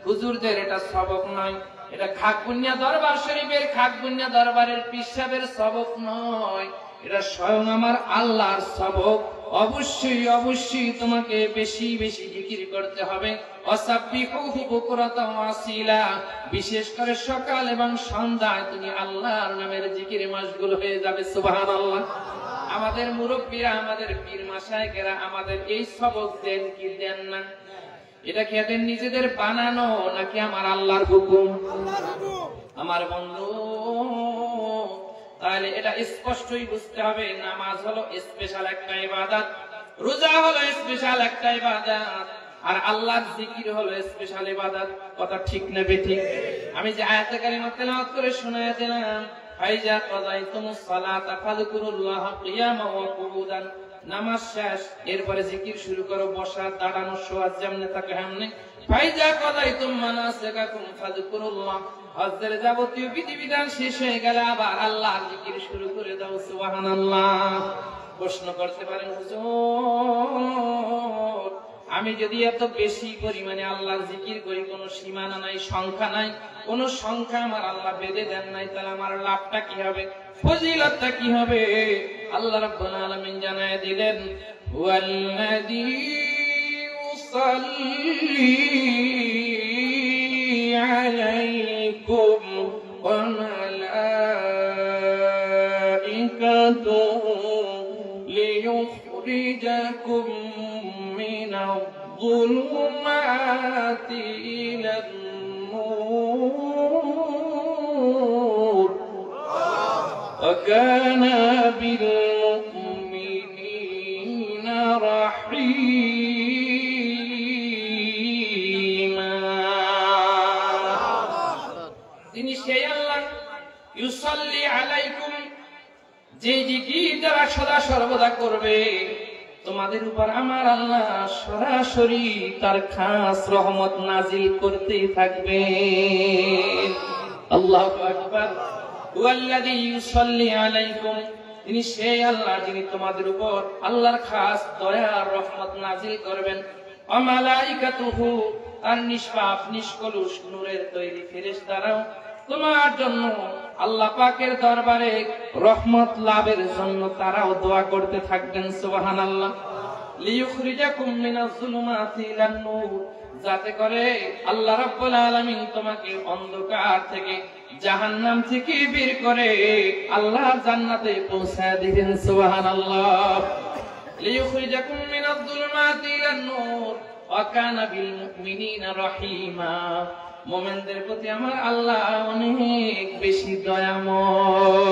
হুজুরদের এটা সবক নয়। এটা খাকবুনিয়া দরবার শরীফের, খাকবুনিয়া দরবারের পিসাবের সবক নয়। এটা স্বয়ং আমার আল্লাহর সবক। অবশ্যই অবশ্যই তোমাকে বেশি বেশি জিকির করতে হবে। ওয়াসাব্বিহুহু বুকরাতাও ওয়া আসীলা। বিশেষ করে সকাল এবং সন্ধ্যায় তুমি আল্লাহর নামের জিকিরে মশগুল হয়ে যাবে। সুবহানাল্লাহ। আমাদের মুরব্বীরা, আমাদের পীর মাশায়েখেরা আমাদের এই সবক দেন কি দেন না? এটা কি এদের নিজেদের বানানো নাকি আমার আল্লাহর হুকুম? আমার বন্ধু, তাহলে এটা স্পষ্টই বুঝতে হবে, নামাজ হলো স্পেশাল একটা ইবাদত, রোজা হলো স্পেশাল একটা ইবাদত, আর আল্লাহর জিকির হলো স্পেশাল ইবাদত। কথা ঠিক না বেঠিক? আমি যে আয়াতে কারিমা তেলাওয়াত করে শোনায় দিলাম, ফাইজা কাযাইতুমুস সালাতা ফাযকুরুল্লাহা কিয়ামান ওয়া কুউদান, নামাজ শেষ, এরপরে জিকির শুরু করো, বসা, দাঁড়ানো, শোয়া, যেমনে থাকে হেমনে। ফাইজা কাযাইতুম মানাসিকাকুম ফাযকুরুল্লাহ, হজ্জের যাবতীয় বিধিবিধান শেষ হয়ে গেলে আবার আল্লাহর জিকির শুরু করে দাও। সুবহানাল্লাহ। প্রশ্ন করতে পারেন হুজুর, আমি যদি এত বেশি পরিমাণে আল্লাহর জিকির করি, কোনো সীমানা নাই, সংখ্যা নাই, কোনো সংখ্যা আমার আল্লাহ বেঁধে দেন নাই, তাহলে আমার লাভটা কি হবে, ফজিলতটা কি হবে? আল্লাহ রাব্বুল আলামিন জানায় দিলেন, ওয়াল্লাযী ইউসাল্লি আলাইকুম ওয়া মালাইকাতুহু লিয়ুখরিজাকুম মিনাল যুলুমাতি ইলান নূর ওয়া কানা বিল মুমিনিনা রাহীমা। তিনি সেই আল্লাহ, ইউসাল্লি আলাইকুম, যে জিকির যারা সদা সর্বদা করবে তোমাদের উপর আমার আল্লাহ সরাসরি তার খাস রহমত নাজিল করতে থাকবে। আল্লাহু আকবার। ওয়াল্লাযী ইউসাল্লি আলাইকুম, তিনি সেই আল্লাহ যিনি তোমাদের উপর আল্লাহর খাস দয়া আর রহমত নাজিল করবেন। ওয়া মালাইকাতুহু, তার নিষ্পাপ নিষ্কলুষ নূরের তৈরি ফেরেশতারাও তোমার জন্য আল্লাহ পাকের দরবারে রহমত লাভের জন্য তারাও দোয়া করতে থাকবেন। সুবহানাল্লাহ। লিয়ুখরিজাকুম মিনাজ যুলুমাতি ইলান নূর, যাতে করে আল্লাহ রাব্বুল আলামিন তোমাকে অন্ধকার থেকে, জাহান্নাম থেকে বের করে আল্লাহর জান্নাতে পৌঁছায় দিবেন। সুবহানাল্লাহ। লিয়ুখরিজাকুম মিনাজ যুলুমাতি ইলান নূর ওয়া কানা বিল মুমিনিনা রাহীমা, মুমিনদের প্রতি আমার আল্লাহ অনেক বেশি দয়াময়।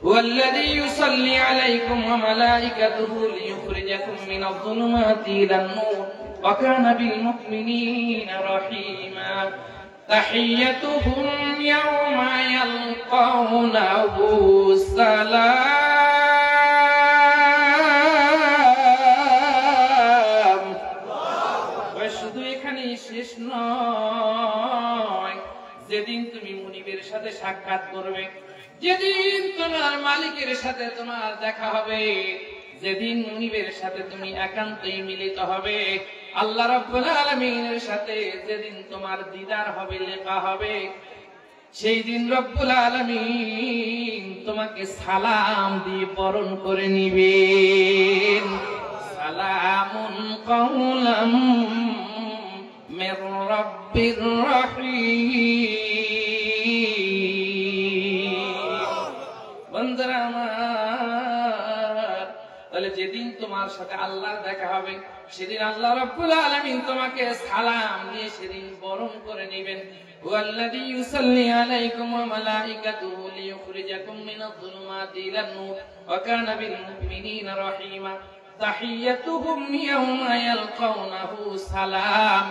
হুয়াল্লাযী ইউসাল্লি আলাইকুম ওয়া মালাইকাতুহু লিইখরিজাকুম মিনাল যুলুমাতি ইলান নূর ওয়া কানা বিল মুমিনিনা রাহিমা তাহিয়াতুহুম ইয়াওমা ইয়ালকাউনাহু সালাম। শুধু এখানেই শেষ নয়, যেদিন তুমি মুনিবের সাথে সাক্ষাৎ করবে, যেদিন তোমার মালিকের সাথে তোমার দেখা হবে, যেদিন মুনিবের সাথে তুমি একান্তই মিলিত হবে, আল্লাহ রাব্বুল আলামিনের সাথে যেদিন তোমার দিদার হবে, লেখা হবে, সেই দিন রব্বুল আলামিন তোমাকে সালাম দিয়ে বরণ করে নিবেন। সালামুন কাওলাম মির রাব্বির রহিম। বন্ধুরা আমার, তাহলে যেদিন তোমার সাথে আল্লাহর দেখা হবে, সেদিন আল্লাহ রাব্বুল আলামিন তোমাকে সালাম দিয়ে সেদিন বরণ করে নেবেন। হুয়াল্লাযী ইউসাল্লি আলাইকুম ওয়া মালাইকাতুহু লিইখরিজাকুম মিনাল যুলুমাতি ইলান নূর ওয়া কানা বিল মুমিনিনা রাহিমা তাহিয়াতুহুম ইয়াওমা ইয়ালকাউনাহু সালাম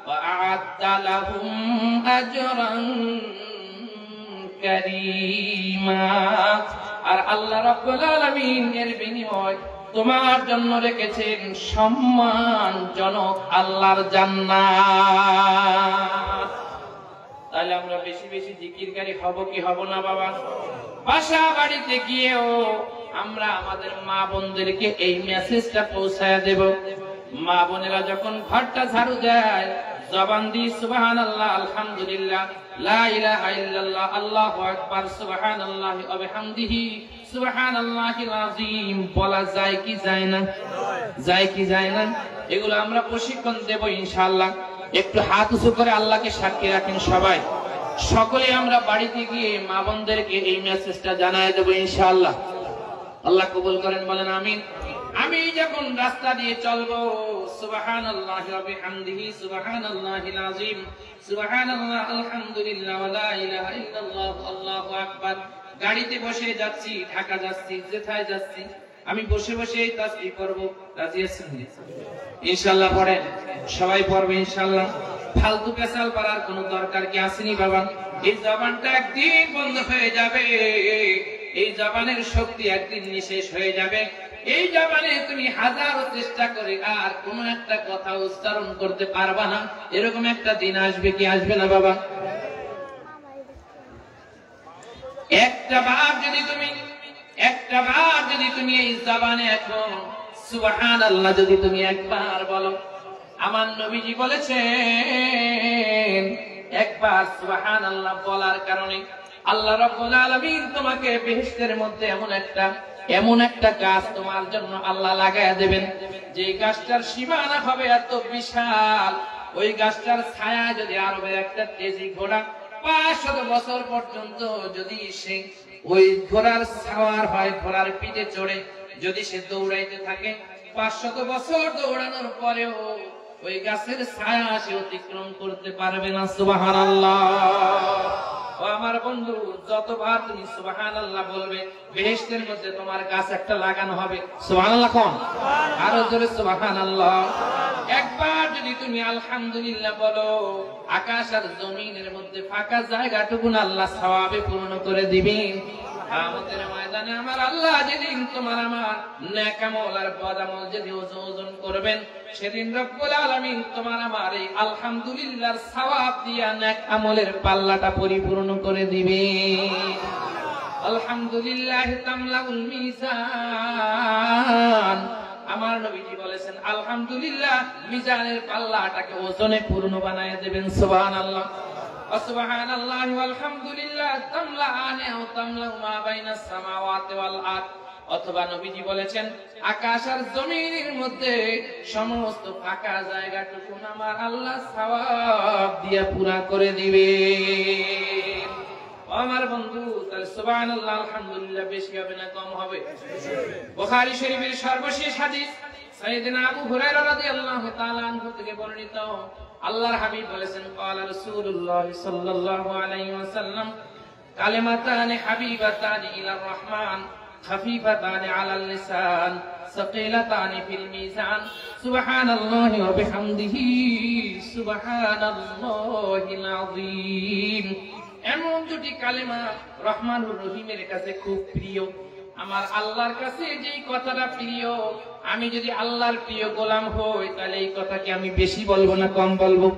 ওয়া আ'আদ্দা লাহুম আজরান কারীমা। আর আল্লাহ রাব্বুল আলামিন এর বিনিময় তোমার জন্য রেখেছেন সম্মানজনক আল্লাহর জান্নাত। তাহলে আমরা বেশি বেশি জিকিরকারী হব কি হব না বাবা? বাসা বাড়িতে গিয়েও আমরা আমাদের মা বোনদেরকে এই মেসেজটা পৌঁছায় দেব। মা বোনেরা যখন ঘরটা ঝাড়ু দেয়, জবান দিয়ে সুবহানাল্লাহ, আলহামদুলিল্লাহ, লা ইলাহা ইল্লাল্লাহ, আল্লাহু আকবার, সুবহানাল্লাহি ওয়া বিহামদিহি, সুবহানাল্লাহিল আযীম বলা যায় কি যায় না? যায় কি যায় না? এগুলো আমরা প্রশিক্ষণ দেব ইনশাআল্লাহ। একটু হাত উঁচু করে আল্লাহকে সাক্ষী রাখেন সবাই। সকলে আমরা বাড়িতে গিয়ে মা বোনদেরকে এই মেসেজটা জানায় দেব ইনশাআল্লাহ। আল্লাহ কবুল করেন, বলেন আমিন। আমি যখন রাস্তা দিয়ে চলবো, সুবহানাল্লাহি ওয়া বিহামদিহি, সুবহানাল্লাহিল আযীম, সুবহানাল্লাহ, আলহামদুলিল্লাহ, ওয়া লা ইলাহা ইল্লাল্লাহ, আল্লাহু আকবার। গাড়িতে বসে যাচ্ছি, ঢাকা যাচ্ছি, যেথায় যাচ্ছি, আমি বসে বসে এই তাসবিহ করব। রাজি আছেন ইনশাআল্লাহ? পড়েন, সবাই পড়বে ইনশাআল্লাহ। ফালতু পেশাল পারার কোনো দরকার কি আসেনি বাবা? এই জবানটা একদিন বন্ধ হয়ে যাবে, এই জবানের শক্তি একদিন নিঃশেষ হয়ে যাবে। এই জবানে তুমি হাজারো চেষ্টা করে আর কোন একটা কথা উচ্চারণ করতে পারবা না, এরকম একটা দিন আসবে কি আসবে না বাবা? একটা বার যদি তুমি এই জবানে এখন সুবহানাল্লাহ যদি তুমি একবার বলো, আমার নবীজি বলেছেন একবার সুবহানাল্লাহ বলার কারণে আল্লাহ রাব্বুল আলামিন তোমাকে বেহেশতের মধ্যে এমন একটা গাছ তোমার জন্য আল্লাহ লাগায়া দেবেন, যে গাছটার সীমানা হবে এত বিশাল। ওই গাছটার ছায়া যদি আরবে একটা তেজি ঘোড়া 500 বছর পর্যন্ত যদি সে ওই ঘোড়ার সাওয়ার হয়, ঘোড়ার পিঠে চড়ে যদি সে দৌড়াইতে থাকে, 500 বছর দৌড়ানোর পরেও ওই গাছের ছায়া সে অতিক্রম করতে পারবে না। সুবহানাল্লাহ। ও আমার বন্ধু, যতবার তুমি সুবহানাল্লাহ বলবে, বেহেশতের মধ্যে তোমার গাছ একটা লাগানো হবে। সুবহানাল্লাহ কোন? আরো জোরে সুবহানাল্লাহ। একবার যদি তুমি আলহামদুলিল্লাহ বলো, আকাশ আর জমিনের মধ্যে ফাঁকা জায়গাটুকু আল্লাহ সওয়াবে পূর্ণ করে দিবেন। কিয়ামতের ময়দানে আমার আল্লাহ যেদিন তোমার আমার নেক আমল আর বদ আমল যেদিন ওজন করবেন, সেদিন রব্বুল আলামিন তোমার আমার এই আলহামদুলিল্লাহর সওয়াব দিয়া নেক আমলের পাল্লাটা পরিপূর্ণ করে দিবেন। আলহামদুলিল্লাহ তামলাউল মিজান। আমার নবীজি বলেছেন আলহামদুলিল্লাহ মিজানের পাল্লাটাকে ওজনে পূর্ণ বানায় দেবেন। সুবহানাল্লাহ, সুবহানাল্লাহি ওয়াল হামদুলিল্লাহ তামলাআনে ওয়া তামলাউ মা বাইনাস সামাওয়াতি ওয়াল আরদ। অথবা নবীজি বলেছেন আকাশ আর জমিনের মধ্যে সমস্ত ফাঁকা জায়গাটুকু আমার আল্লাহ সওয়াব দিয়া পুরা করে দিবেন। আমার বন্ধু, তাহলে সুবহানাল্লাহ আলহামদুলিল্লাহ বেশি হবে না কম হবে? বুখারী শরীফের সর্বশেষ হাদিস সাইয়েদনা আবু হুরায়রা রাদিয়াল্লাহু তাআলা আনহু থেকে বর্ণিত, আল্লাহর হাবিব বলেছেন ক্বালা রাসূলুল্লাহ সাল্লাল্লাহু আলাইহি ওয়াসাল্লাম কালিমাতান হাবিবাতান ইলার রহমান খাফিফাতান আলাল লিসান সাকিলাতান ফিল মিজান সুবহানাল্লাহি ওয়া বিহামদিহি সুবহানাল্লাহিল আযীম। এমন দুটি কালেমা রহমানুর রহিমের কাছে খুব প্রিয়। আমার আল্লাহর কাছে যেই কথাটা প্রিয়, আমি যদি আল্লাহর প্রিয় গোলাম হই তাহলে এই কথাকে আমি বেশি বলবো না কম বলবো?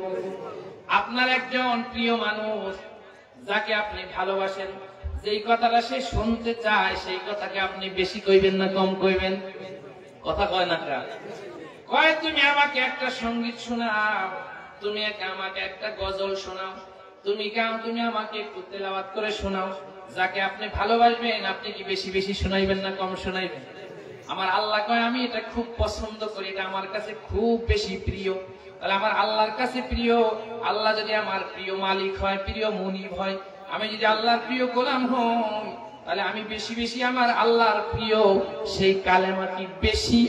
আপনার একজন প্রিয় মানুষ যাকে আপনি ভালোবাসেন, যেই কথাটা সে শুনতে চায় সেই কথাকে আপনি বেশি কইবেন না কম কইবেন? কথা কয় না কা? কয় তুমি আমাকে একটা সঙ্গীত শোনাও, তুমি আমাকে একটা গজল শোনাও, তুমি আমাকে একটু তেলাওয়াত করে শোনাও। যাকে আপনি ভালোবাসবেন আপনি কি বেশি বেশি শোনাইবেন না কম শোনাইবেন? আমার আল্লাহ কয় আমি এটা খুব পছন্দ করি, এটা আমার কাছে খুব বেশি প্রিয়। তাহলে আমার আল্লাহর কাছে প্রিয়, আল্লাহ যদি আমার প্রিয় মালিক হয়, প্রিয় মুনিব হয়, আমি যদি আল্লাহর প্রিয় গোলাম হই, তাহলে আমি বেশি বেশি আমার আল্লাহর প্রিয় সেই কালেমাটি বেশি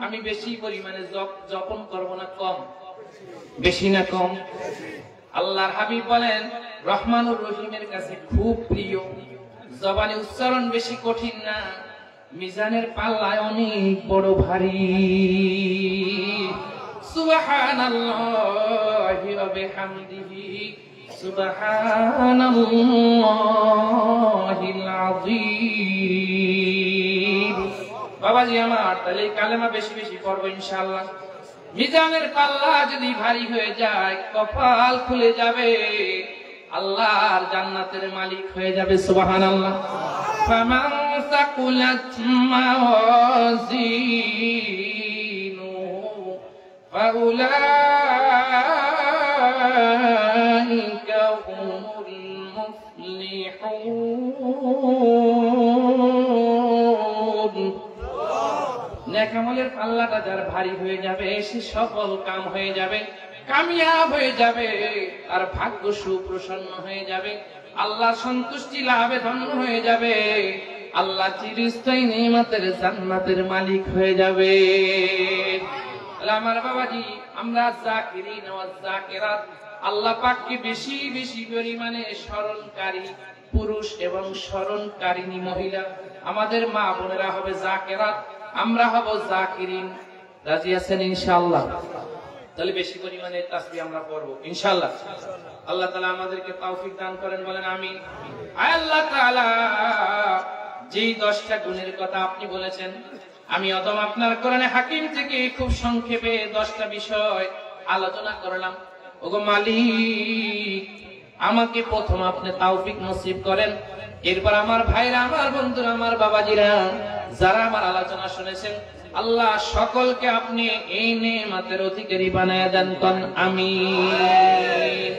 আমি বেশি পরিমাণে জপন করব না কম? বেশি না কম? আল্লাহর হাবিব বলেন রহমানুর রহিমের কাছে খুব প্রিয়। জবানে উচ্চারণ বেশি কঠিন না, মিজানের পাল্লায় অনেক বড় ভারী। সুবহানাল্লাহি ওয়া বিহামদিহি সুবহানাল্লাহিল আযীম। বাবাজি আমার, তাহলে কালেমা বেশি বেশি পড়বো ইনশাআল্লাহ। মিজানের পাল্লা যদি ভারী হয়ে যায় কপাল খুলে যাবে, আল্লাহর জান্নাতের মালিক হয়ে যাবে। সুবহানাল্লাহ। ফামান সাকুলাত মাওয়াজিনুহু ফাউলাইকা হুমুল মুফলিহুন। নেক আমলের পাল্লাটা যার ভারী হয়ে যাবে সে সফল কাম হয়ে যাবে, কামিয়াব হয়ে যাবে, আর ভাগ্য সুপ্রসন্ন হয়ে যাবে, আল্লাহ সন্তুষ্টি লাভে ধন্য হয়ে যাবে, আল্লাহ চিরস্থায়ী নিয়ামতের জান্নাতের মালিক হয়ে যাবে। আমার বাবাজি, আমরা জাকিরিন ওয়া জাকিরাত, আল্লাহ পাককে বেশি বেশি পরিমাণে স্মরণকারী পুরুষ এবং স্মরণকারিণী মহিলা, আমাদের মা বোনেরা হবে জাকিরাত, আমরা হব জাকিরিন। রাজি আছেন ইনশাআল্লাহ? তাহলে বেশি পরিমাণে তাসবিহ আমরা পড়বো ইনশাআল্লাহ। আল্লাহ তাআলা আমাদেরকে তৌফিক দান করেন, বলেন আমিন। আল্লাহ তাআলা যেই 10টা গুণের কথা আপনি বলেছেন, আমি অদম আপনার কোরআনে হাকিম থেকে খুব সংক্ষেপে 10টা বিষয় আলোচনা করলাম। ওগো মালিক, আমাকে প্রথম আপনি তৌফিক নসিব করেন, এরপর আমার ভাইরা, আমার বন্ধুরা, আমার বাবাজিরা যারা আমার আলোচনা শুনেছেন, আল্লাহ সকলকে আপনি এই নেয়ামতের অধিকারী বানায়া দেন। আমিন।